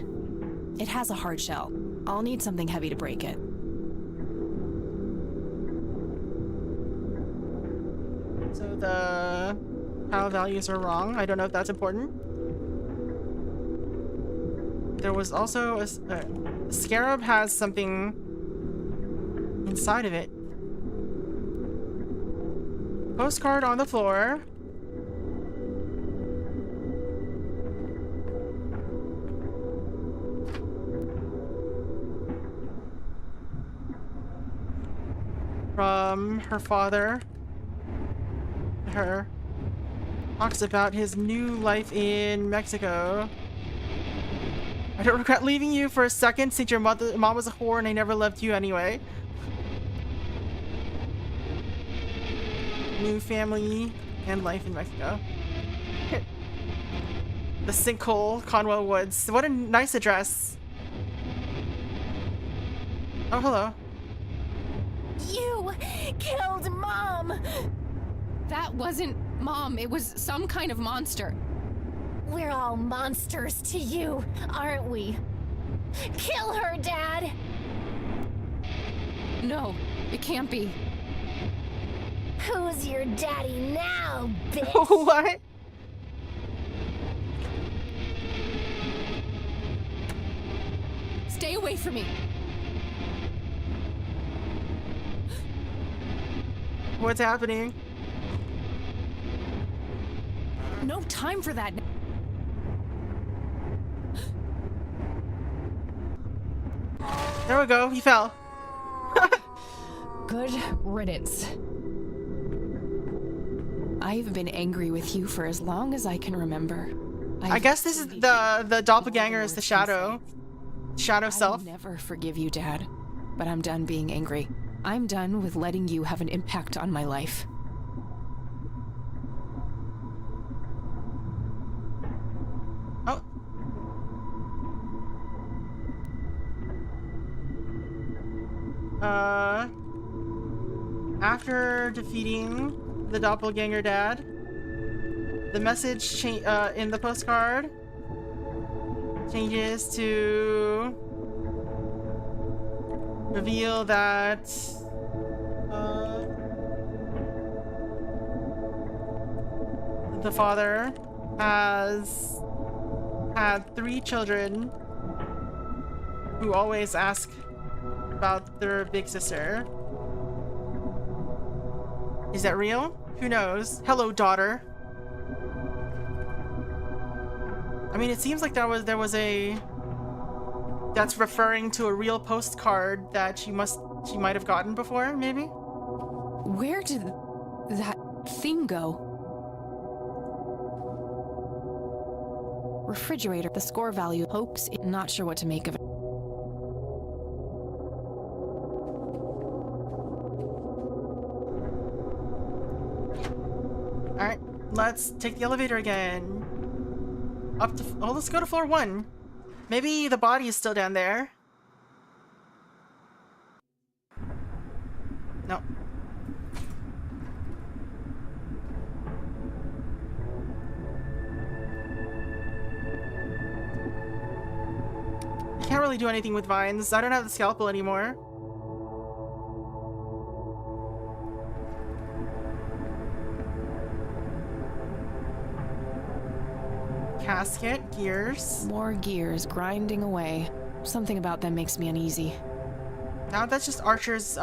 It has a hard shell. I'll need something heavy to break it. So the pile values are wrong. I don't know if that's important. There was also a scarab has something inside of it. Postcard on the floor. From her father. Her. Talks about his new life in Mexico. I don't regret leaving you for a second since your mom was a whore and I never loved you anyway. New family and life in Mexico. The sinkhole, Conwell Woods. What a nice address. Oh, hello. You killed Mom! That wasn't Mom. It was some kind of monster. We're all monsters to you, aren't we? Kill her, Dad! No, it can't be. Who's your daddy now, bitch? What? Stay away from me. What's happening? No time for that. There we go. He fell. Good riddance. I've been angry with you for as long as I can remember. I guess this is the doppelganger is the shadow. Shadow self. I'll never forgive you, Dad. But I'm done being angry. I'm done with letting you have an impact on my life. Oh. After defeating the doppelganger dad, the message in the postcard changes to reveal that the father has had 3 children who always ask about their big sister. Is that real? Who knows? Hello, daughter. I mean, it seems like there was a that's referring to a real postcard that she might have gotten before, maybe? Where did that thing go? Refrigerator, the score value. Hoax, not sure what to make of it. Alright, let's take the elevator again. Up to, oh, let's go to floor 1. Maybe the body is still down there. No. Can't really do anything with vines. I don't have the scalpel anymore. Casket, gears. More gears grinding away. Something about them makes me uneasy. Now that's just Archer's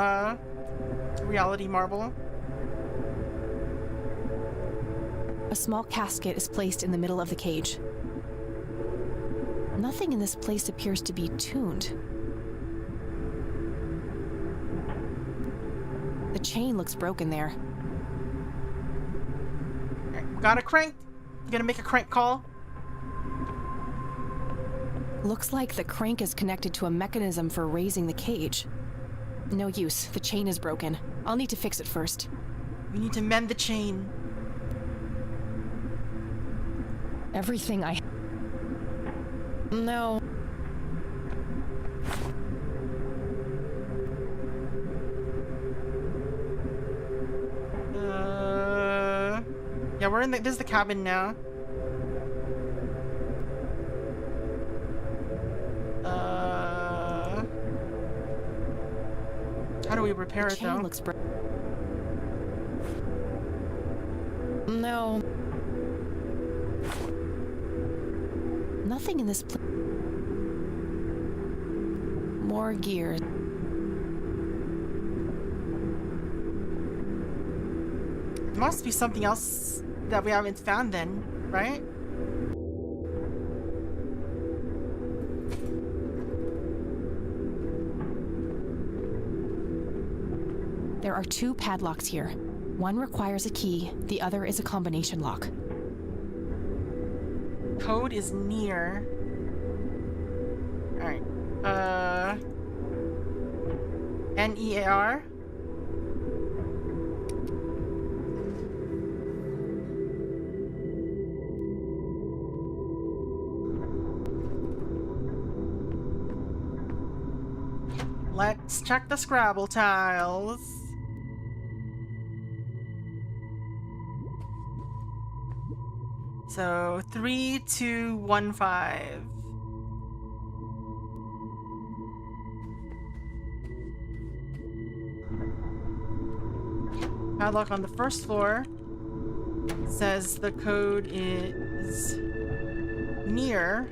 reality marble. A small casket is placed in the middle of the cage. Nothing in this place appears to be tuned. The chain looks broken there. Alright, we got a crank. You gonna make a crank call? Looks like the crank is connected to a mechanism for raising the cage. No use. The chain is broken. I'll need to fix it first. We need to mend the chain. Everything I... No. Yeah, we're in the... This is the cabin now. How do we repair it, though? Looks no. Nothing in this place. More gears. There must be something else that we haven't found then, right? There are 2 padlocks here. One requires a key, the other is a combination lock. Code is near. Alright. NEAR? Let's check the Scrabble tiles. So 3, 2, 1, 5. Padlock on the first floor says the code is near.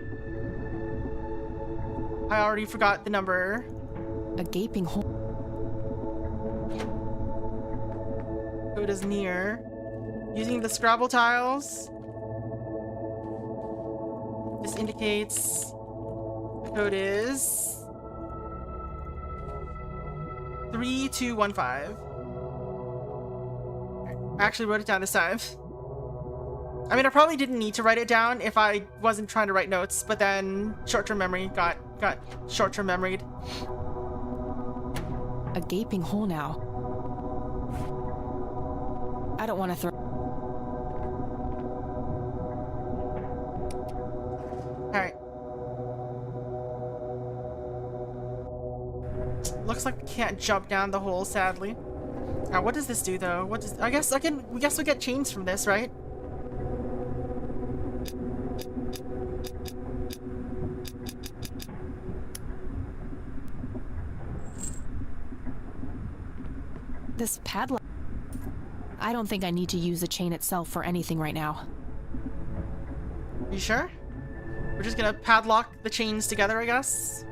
I already forgot the number. A gaping hole. Code is near. Using the Scrabble tiles. This indicates the code is 3215. I actually wrote it down this time. I mean, I probably didn't need to write it down if I wasn't trying to write notes, but then short-term memory got short-term memoried. A gaping hole now. I don't want to throw... Alright. Looks like we can't jump down the hole, sadly. Now, what does this do, though? What does... I guess we get chains from this, right? This padlock... I don't think I need to use the chain itself for anything right now. You sure? We're just gonna padlock the chains together, I guess?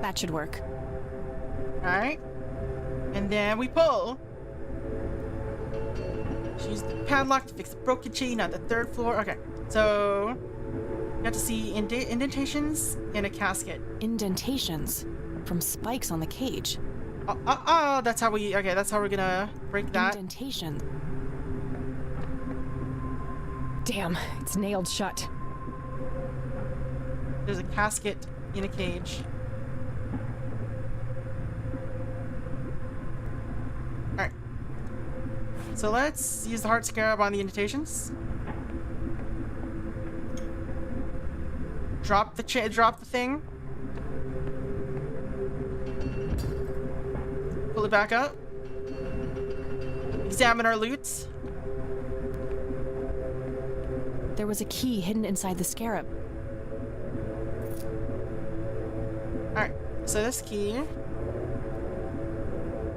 That should work. Alright. And then we pull. Use the padlock to fix the broken chain on the 3rd floor. Okay, so you have to see indentations in a casket. Indentations from spikes on the cage. Oh, that's how we. Okay, that's how we're gonna break that. Indentation. Damn, it's nailed shut. There's a casket in a cage. Alright. So let's use the heart scarab on the indentations. Drop the thing. Pull it back up. Examine our loot. There was a key hidden inside the scarab. Alright, so this key...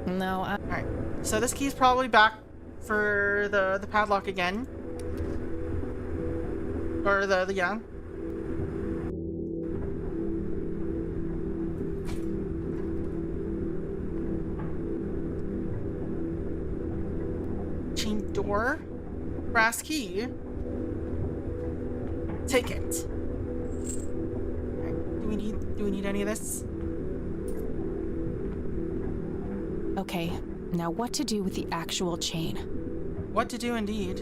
No, Alright, so this key is probably back for the padlock again. Or the yeah. Chain door. Brass key. Take it. Alright, do we need any of this? Okay, now what to do with the actual chain? What to do indeed.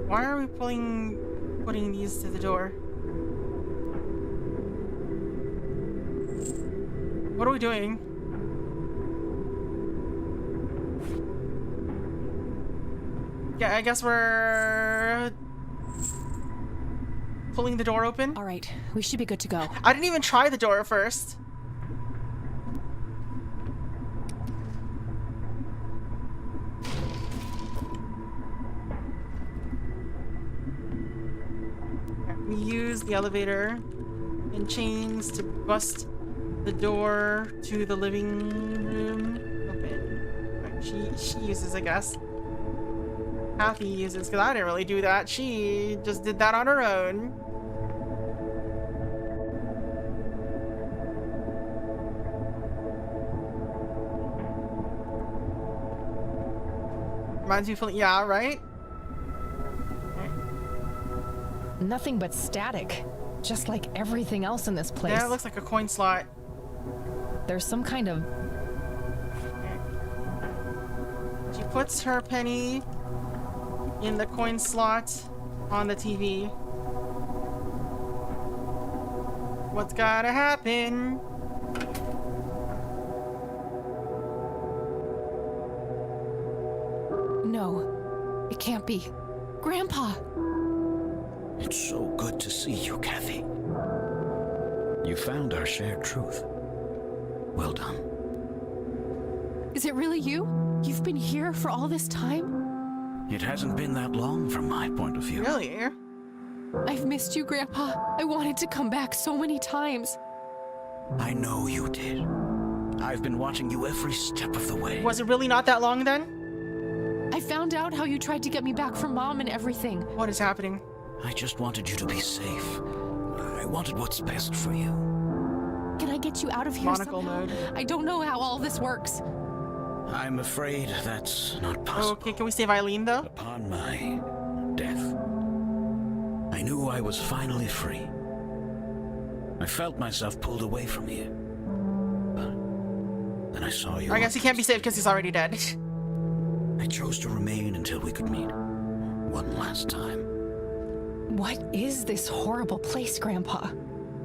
Why are we putting these to the door? What are we doing? Yeah, I guess we're pulling the door open. All right, we should be good to go. I didn't even try the door first. We use the elevator and chains to bust the door to the living room open. Right, she uses, I guess. Kathy uses, because I didn't really do that. She just did that on her own. Reminds you of, yeah, right? Nothing but static. Just like everything else in this place. Yeah, it looks like a coin slot. There's some kind of... She puts her penny in the coin slot on the TV. What's gotta happen? No, it can't be. Grandpa! It's so good to see you, Kathy. You found our shared truth. Well done. Is it really you? You've been here for all this time? It hasn't been that long from my point of view. Really? I've missed you, Grandpa. I wanted to come back so many times. I know you did. I've been watching you every step of the way. Was it really not that long then? I found out how you tried to get me back from Mom and everything. What is happening? I just wanted you to be safe. I wanted what's best for you. Can I get you out of here Monocle somehow? mode. I don't know how all this works. I'm afraid that's not possible. Okay, can we save Eileen though? Upon my death, I knew I was finally free. I felt myself pulled away from here. But then I saw you. I guess he can't be saved because he's already dead. I chose to remain until we could meet. One last time. What is this horrible place, Grandpa?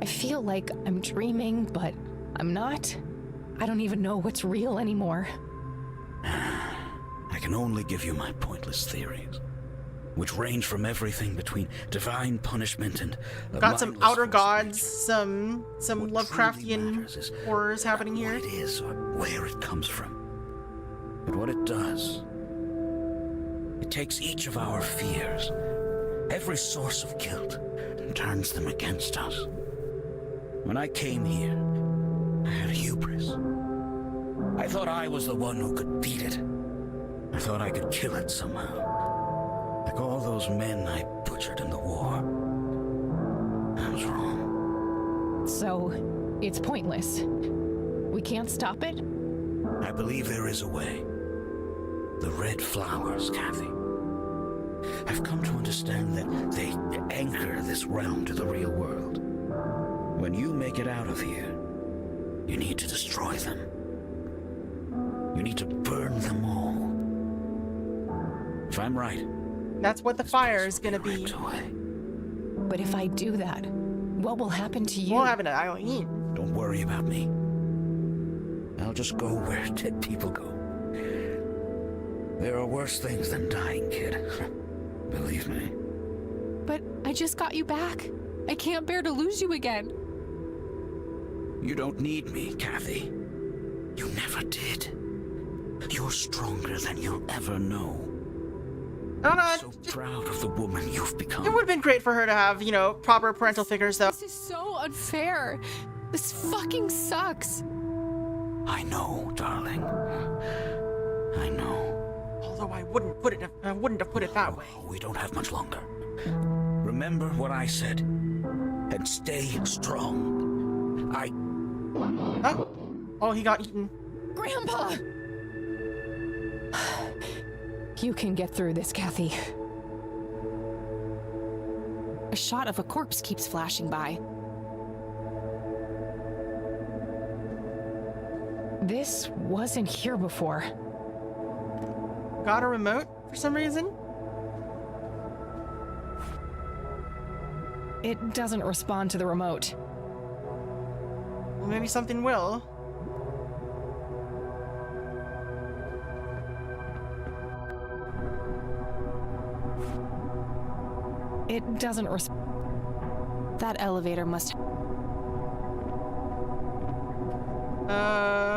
I feel like I'm dreaming, but I'm not. I don't even know what's real anymore. I can only give you my pointless theories, which range from everything between divine punishment and got some outer gods, some Lovecraftian horrors happening here. What it is or where it comes from. But what it does, it takes each of our fears, every source of guilt, and turns them against us. When I came here, I had hubris. I thought I was the one who could beat it. I thought I could kill it somehow. Like all those men I butchered in the war. I was wrong. So, it's pointless. We can't stop it? I believe there is a way. The red flowers, Kathy. I've come to understand that they anchor this realm to the real world. When you make it out of here, you need to destroy them. You need to burn them all. If I'm right, that's what the fire is gonna be. But if I do that, what will happen to you? What will happen to Eileen? Don't worry about me. I'll just go where dead people go. There are worse things than dying, kid. Believe me. But I just got you back. I can't bear to lose you again. You don't need me, Kathy. You never did. You're stronger than you'll ever know. I'm so proud of the woman you've become. It would have been great for her to have, you know, proper parental figures, though. This is so unfair. This fucking sucks. I know, darling. I know. Although I wouldn't have put it that way. We don't have much longer. Remember what I said, and stay strong. Huh? Oh, he got eaten. Grandpa! You can get through this, Kathy. A shot of a corpse keeps flashing by. This wasn't here before. Got a remote for some reason? It doesn't respond to the remote. Well, maybe something will. It doesn't That elevator must...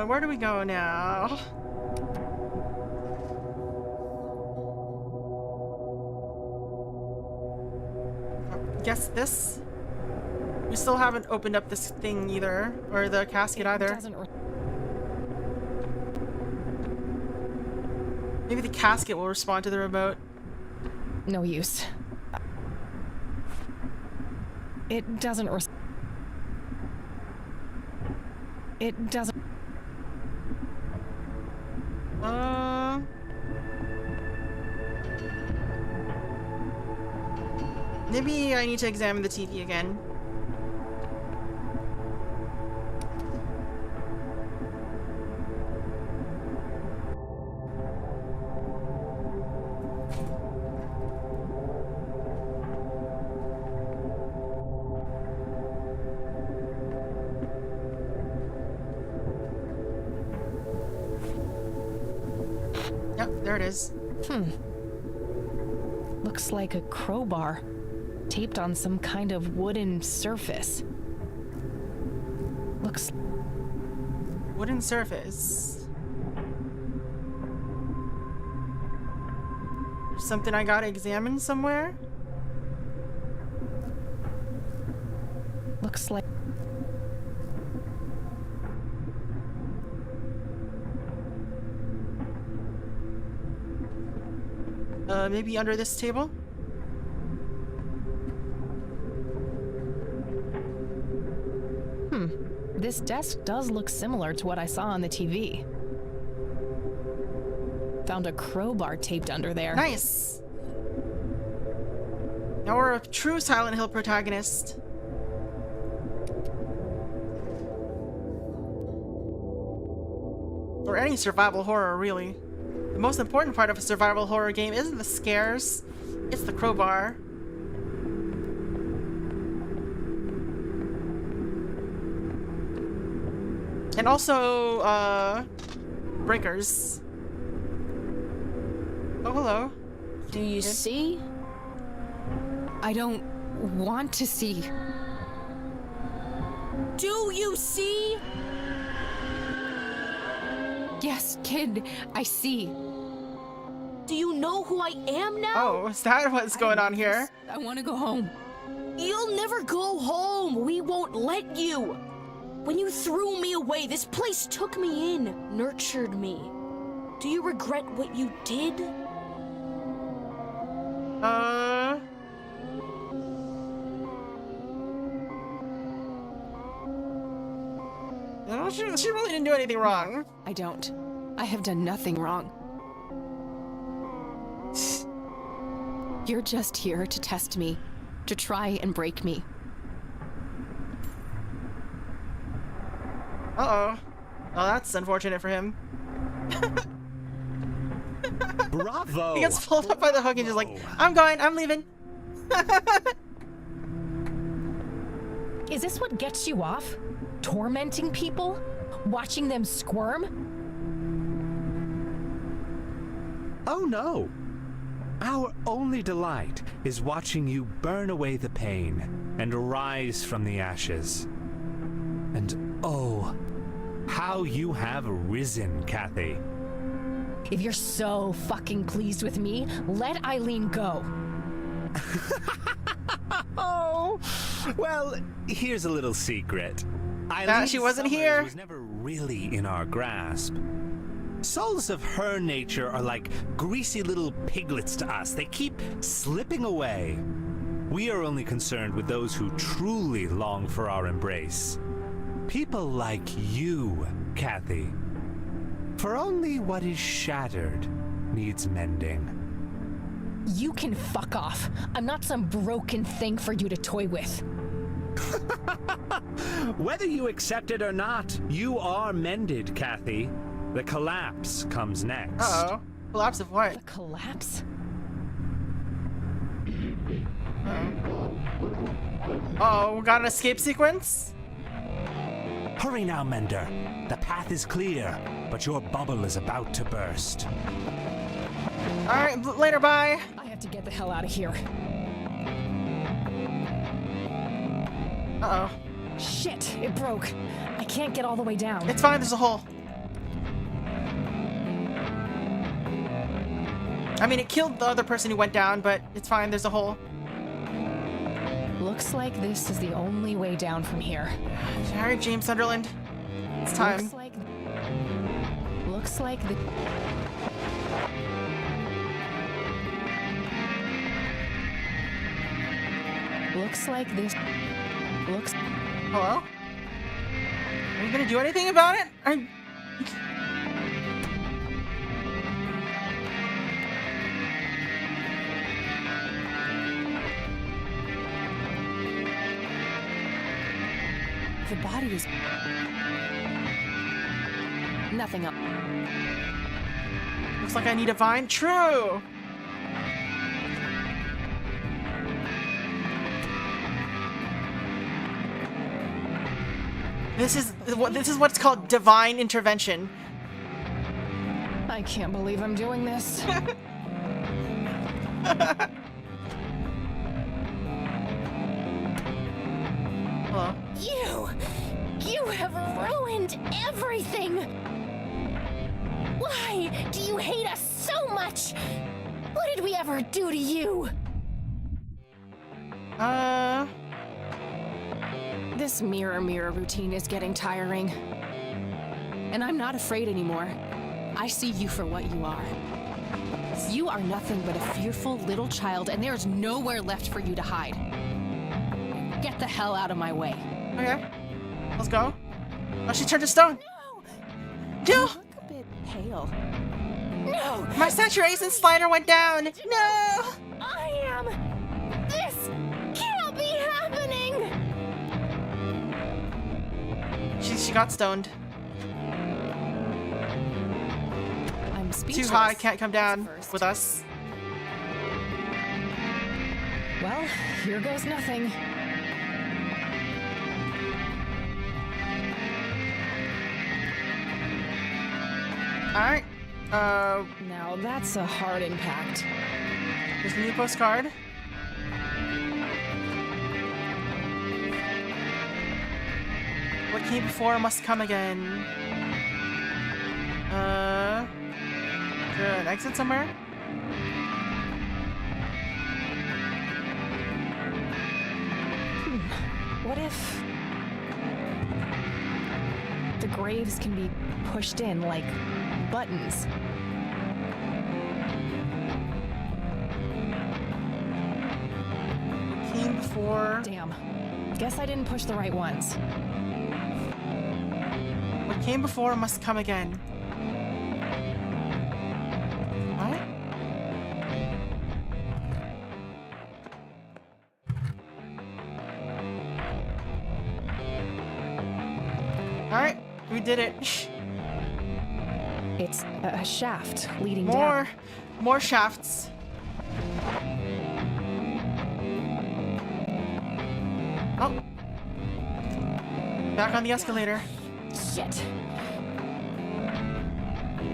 Where do we go now? Guess this? We still haven't opened up this thing either, or the casket either. Maybe the casket will respond to the remote. No use. It doesn't It doesn't... Maybe I need to examine the TV again. Yep, there it is. Looks like a crowbar, taped on some kind of wooden surface. Looks... Wooden surface. Something I gotta examine somewhere? Looks like... Maybe under this table? This desk does look similar to what I saw on the TV. Found a crowbar taped under there. Nice! Now we're a true Silent Hill protagonist. Or any survival horror, really. The most important part of a survival horror game isn't the scares, it's the crowbar. And also, breakers. Oh, hello. Do you see? I don't want to see. Do you see? Yes, kid, I see. Do you know who I am now? Oh, is that what's going on here? I want to go home. You'll never go home. We won't let you. When you threw me away, this place took me in, nurtured me. Do you regret what you did? No, she really didn't do anything wrong. I don't. I have done nothing wrong. You're just here to test me, to try and break me. Uh-oh. Oh, that's unfortunate for him. Bravo! He gets pulled up by the hook and just like, I'm going, I'm leaving. Is this what gets you off? Tormenting people? Watching them squirm? Oh no! Our only delight is watching you burn away the pain and rise from the ashes. And oh, how you have risen, Kathy. If you're so fucking pleased with me, let Eileen go. Oh, well, here's a little secret. She wasn't here. Was never really in our grasp. Souls of her nature are like greasy little piglets to us. They keep slipping away. We are only concerned with those who truly long for our embrace. People like you, Kathy. For only what is shattered needs mending. You can fuck off. I'm not some broken thing for you to toy with. Whether you accept it or not, you are mended, Kathy. The collapse comes next. Uh-oh. Collapse of what? The collapse? Uh-oh, we got an escape sequence? Hurry now, Mender. The path is clear, but your bubble is about to burst. Alright, later, bye. I have to get the hell out of here. Uh-oh. Shit, it broke. I can't get all the way down. It's fine, there's a hole. I mean, it killed the other person who went down, but it's fine, there's a hole. Looks like this is the only way down from here. Alright, James Sunderland. It's time. Looks like the... Looks like this... Looks... Hello? Are you gonna do anything about it? The body is... Nothing up. Looks like I need a vine. True! This is what's called divine intervention. I can't believe I'm doing this. Hello? You have ruined everything! Why do you hate us so much? What did we ever do to you? This mirror routine is getting tiring. And I'm not afraid anymore. I see you for what you are. You are nothing but a fearful little child, and there's nowhere left for you to hide. Get the hell out of my way. Okay. Let's go. Oh, she turned to stone. No! You look a bit pale. No! My saturation slider went down! No! I am... This can't be happening! She got stoned. I'm speechless. Too high, can't come down with us. Well, here goes nothing. Alright. Now that's a hard impact. There's a new postcard. What came before must come again. Is there an exit somewhere? What if the graves can be pushed in like buttons? What came before? Damn. Guess I didn't push the right ones. What came before must come again. What? Alright, we did it. It's a shaft leading down. More shafts. Oh. Back on the escalator. Shit.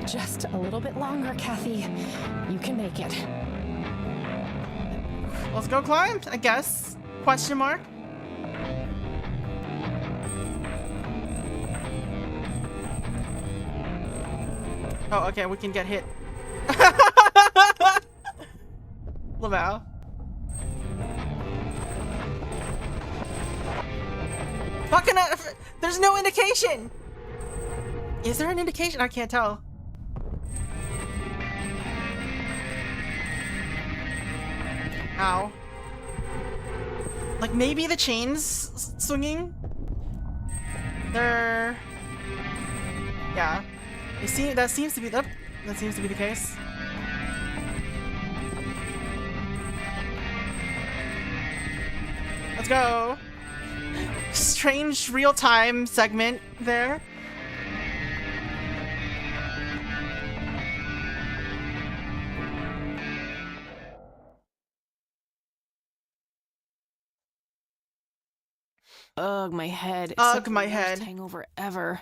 Just a little bit longer, Kathy. You can make it. Let's go climb, I guess. Question mark. Oh, okay, we can get hit. Lamau. Fucking there's no indication! Is there an indication? I can't tell. Ow. Like, maybe the chains swinging? They're... Yeah. That seems to be the case. Let's go. Strange real-time segment there. Ugh, my head. It's Ugh, like my the head. worst hangover ever.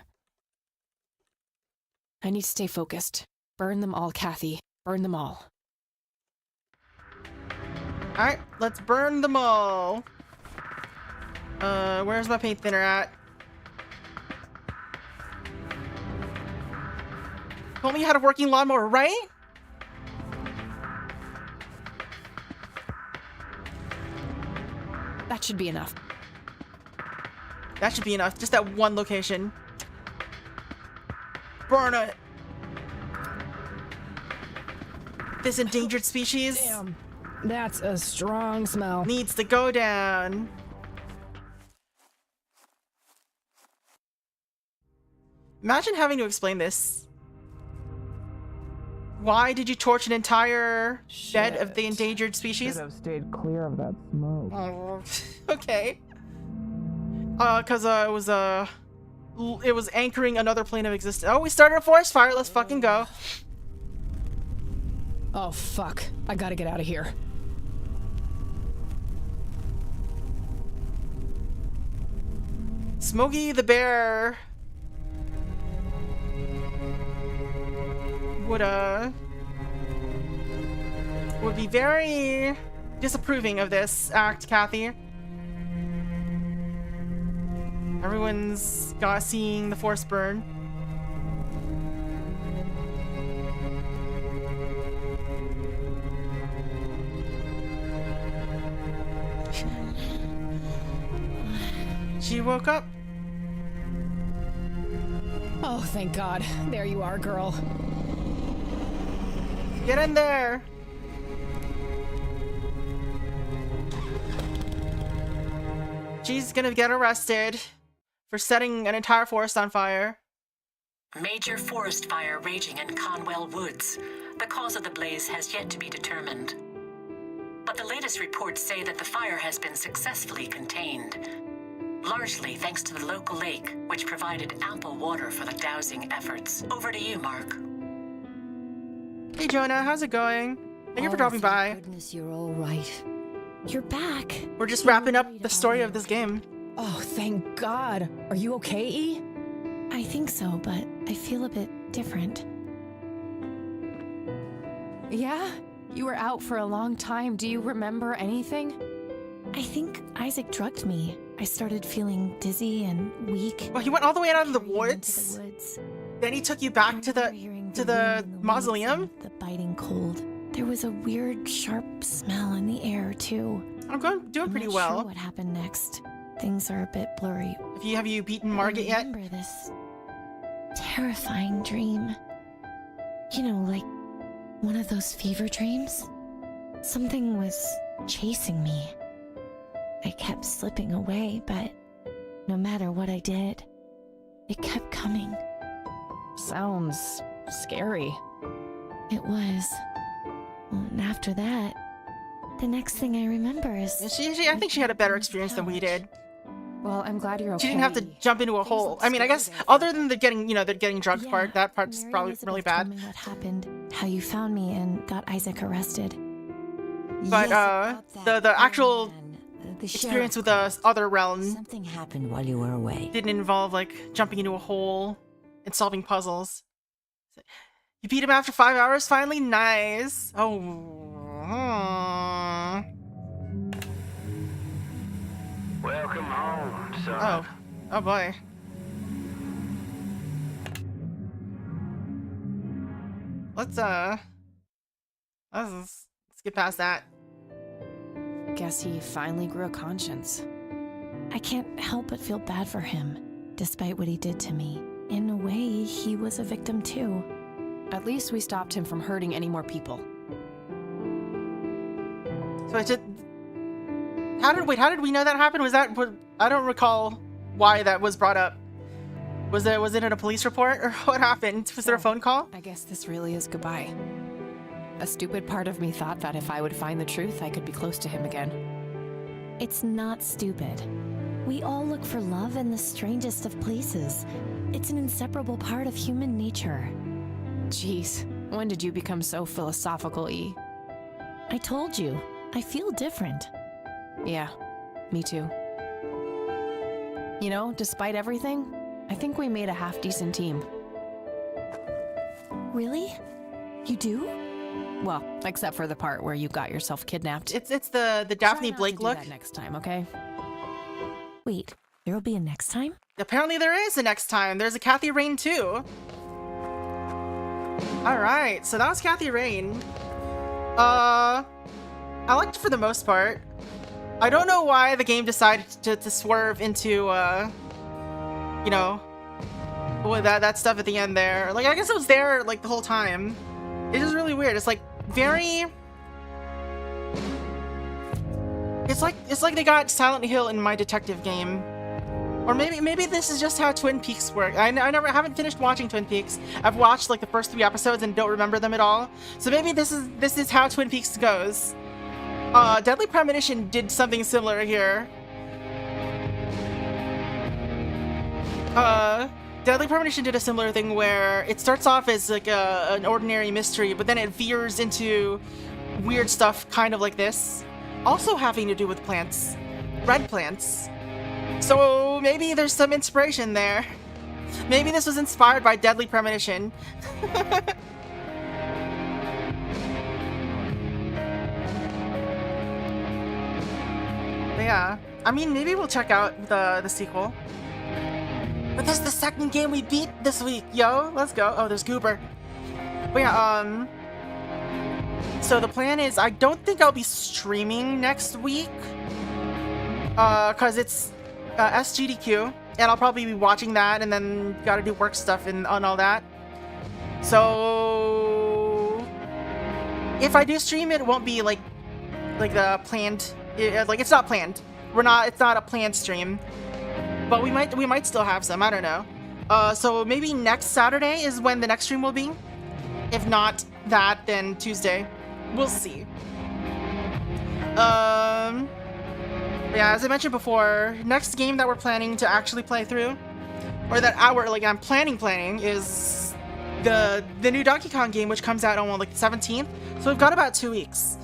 I need to stay focused. Burn them all, Kathy. Burn them all. Alright, let's burn them all. Where's my paint thinner at? Told me you had a working lawnmower, right? That should be enough. That should be enough. Just that one location. Burn it. This endangered species. Damn. That's a strong smell. Needs to go down. Imagine having to explain this. Why did you torch an entire bed of the endangered species? Should have stayed clear of that smoke. Oh, okay. Cause it was anchoring another plane of existence. Oh, we started a forest fire. Let's fucking go. Oh fuck! I gotta get out of here. Smokey the Bear would be very disapproving of this act, Kathy. Everyone's got seeing the forest burn. She woke up. Oh, thank God. There you are, girl. Get in there. She's gonna get arrested for setting an entire forest on fire. Major forest fire raging in Conwell Woods. The cause of the blaze has yet to be determined. But the latest reports say that the fire has been successfully contained. Largely thanks to the local lake, which provided ample water for the dousing efforts. Over to you, Mark. Hey Jonah, how's it going? Thank you for dropping by. Goodness, you're all right. You're back. We're just wrapping up the story of this game. Oh, thank God. Are you okay, E? I think so, but I feel a bit different. Yeah? You were out for a long time. Do you remember anything? I think Isaac drugged me. I started feeling dizzy and weak. Well, he went all the way out of the woods. Then he took you back to the mausoleum. The biting cold. There was a weird, sharp smell in the air too. I'm doing pretty not well. Sure what happened next? Things are a bit blurry. Have you beaten Margit yet? I remember this terrifying dream. You know, like one of those fever dreams. Something was chasing me. I kept slipping away, but no matter what I did, it kept coming. Sounds scary. It was. Well, and after that, the next thing I remember is... I think she had a better experience than we did. Well, I'm glad you're okay. She didn't have to jump into a hole. I mean, I guess other than the getting drugged part, that part's probably really bad. Told me what happened, how you found me and got Isaac arrested. But the actual experience with the other realm, something happened while you were away. Didn't involve like jumping into a hole and solving puzzles. You beat him after 5 hours, finally? Nice. Welcome home, son. Oh boy. Let's get past that. Guess he finally grew a conscience. I can't help but feel bad for him, despite what he did to me. In a way, he was a victim too. At least we stopped him from hurting any more people. So how did we know that happened? I don't recall why that was brought up. Was it in a police report or what happened? Was there a phone call? I guess this really is goodbye. A stupid part of me thought that if I would find the truth, I could be close to him again. It's not stupid. We all look for love in the strangest of places. It's an inseparable part of human nature. Jeez, when did you become so philosophical, E? I told you, I feel different. Yeah, me too. You know, despite everything, I think we made a half-decent team. Really? You do? Well, except for the part where you got yourself kidnapped. It's the Daphne Blake look. That next time, okay? Wait, there'll be a next time? Apparently there is a next time. There's a Kathy Rain too. Alright, so that was Kathy Rain. I liked it for the most part. I don't know why the game decided to swerve into, you know, with that stuff at the end there. Like, I guess it was there, like, the whole time. It is really weird. It's, like, very... It's like they got Silent Hill in my detective game. Or maybe this is just how Twin Peaks work. I haven't finished watching Twin Peaks. I've watched like the first 3 episodes and don't remember them at all. So maybe this is how Twin Peaks goes. Deadly Premonition did something similar here. Deadly Premonition did a similar thing where it starts off as like an ordinary mystery, but then it veers into weird stuff kind of like this. Also having to do with plants. Red plants. So maybe there's some inspiration there. Maybe this was inspired by Deadly Premonition. But yeah, I mean, maybe we'll check out the sequel. But this is the second game we beat this week, yo. Let's go. Oh, there's Goober. But yeah, so the plan is, I don't think I'll be streaming next week. Cause it's SGDQ, and I'll probably be watching that, and then gotta do work stuff and on all that. So if I do stream it, won't be like the planned. Like it's not planned. It's not a planned stream, but we might still have some. I don't know. So maybe next Saturday is when the next stream will be. If not that, then Tuesday. We'll see. Yeah, as I mentioned before, next game that we're planning to actually play through, or that I'm planning, is the new Donkey Kong game, which comes out on like the 17th. So we've got about 2 weeks.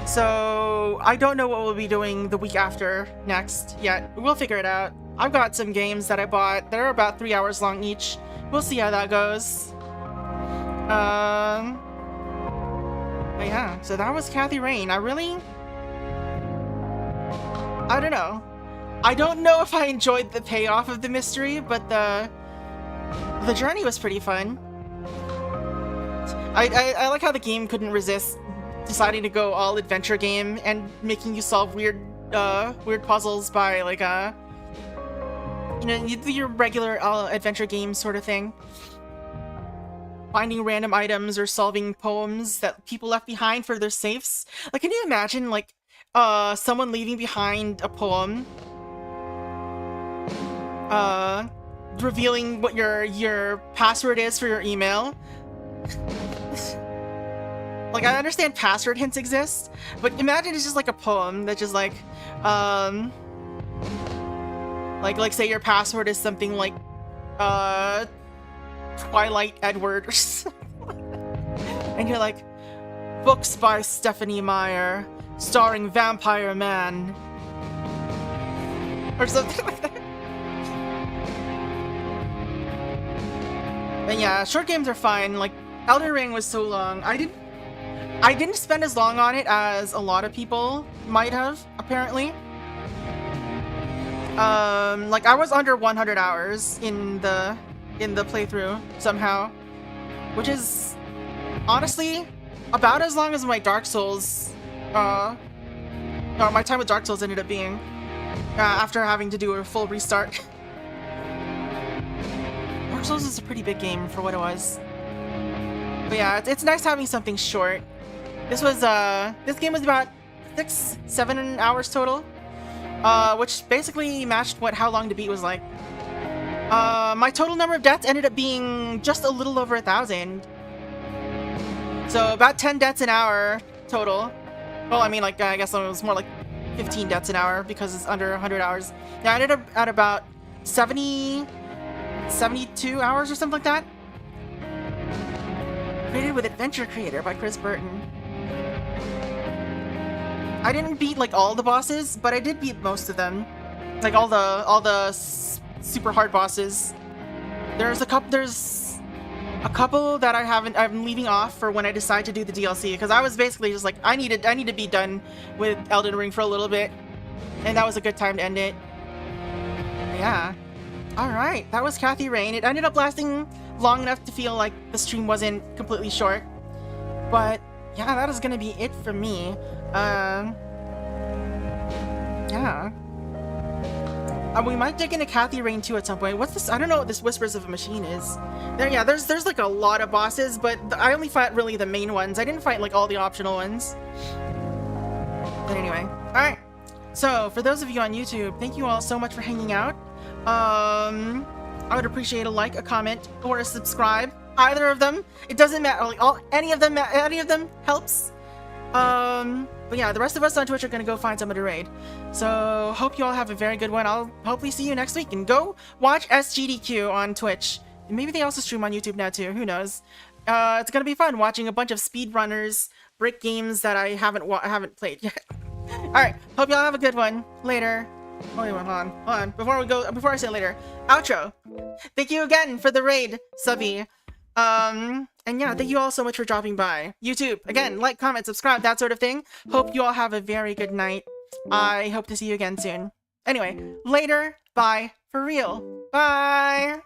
So I don't know what we'll be doing the week after next yet. We'll figure it out. I've got some games that I bought that are about 3 hours long each. We'll see how that goes. But yeah, so that was Kathy Rain. I don't know. I don't know if I enjoyed the payoff of the mystery, but the journey was pretty fun. I like how the game couldn't resist deciding to go all adventure game and making you solve weird puzzles by like you know, you do your regular adventure game sort of thing. Finding random items or solving poems that people left behind for their safes. Like, can you imagine, like, someone leaving behind a poem, revealing what your password is for your email? Like, I understand password hints exist, but imagine it's just like a poem that just like say your password is something like, Twilight Edward or something. And you're like, books by Stephanie Meyer, starring Vampire Man. Or something like that. And yeah, short games are fine. Like, Elden Ring was so long. I didn't spend as long on it as a lot of people might have, apparently. Like, I was under 100 hours in the playthrough somehow, which is honestly about as long as my Dark Souls or my time with Dark Souls ended up being after having to do a full restart. Dark Souls is a pretty big game for what it was, but yeah, it's nice having something short. This game was about 6-7 hours total. which basically matched how long to beat was like. My total number of deaths ended up being just a little over 1,000. So about 10 deaths an hour total. Well, I mean, like, I guess it was more like 15 deaths an hour because it's under 100 hours. Yeah, I ended up at about 72 hours or something like that. Created with Adventure Creator by Chris Burton. I didn't beat like all the bosses, but I did beat most of them. Like all the super hard bosses. There's a couple that I'm leaving off for when I decide to do the DLC, because I was basically just like, I need to be done with Elden Ring for a little bit, and that was a good time to end it. Yeah. Alright, that was Kathy Rain. It ended up lasting long enough to feel like the stream wasn't completely short. But yeah, that is gonna be it for me. Yeah. We might dig into Kathy Rain 2 at some point. What's this? I don't know what this Whispers of a Machine is. There's like a lot of bosses, but I only fought really the main ones. I didn't fight like all the optional ones. But anyway, alright. So, for those of you on YouTube, thank you all so much for hanging out. I would appreciate a like, a comment, or a subscribe. Either of them. It doesn't matter. Like, any of them helps. But yeah, the rest of us on Twitch are gonna go find someone to raid. So, hope you all have a very good one. I'll hopefully see you next week. And go watch SGDQ on Twitch. And maybe they also stream on YouTube now too. Who knows? It's gonna be fun watching a bunch of speedrunners break games that I haven't played yet. Alright, hope y'all have a good one. Later. Hold on. Before I say later, outro. Thank you again for the raid, Subby. And yeah, thank you all so much for dropping by. YouTube, again, like, comment, subscribe, that sort of thing. Hope you all have a very good night. I hope to see you again soon. Anyway, later. Bye. For real. Bye.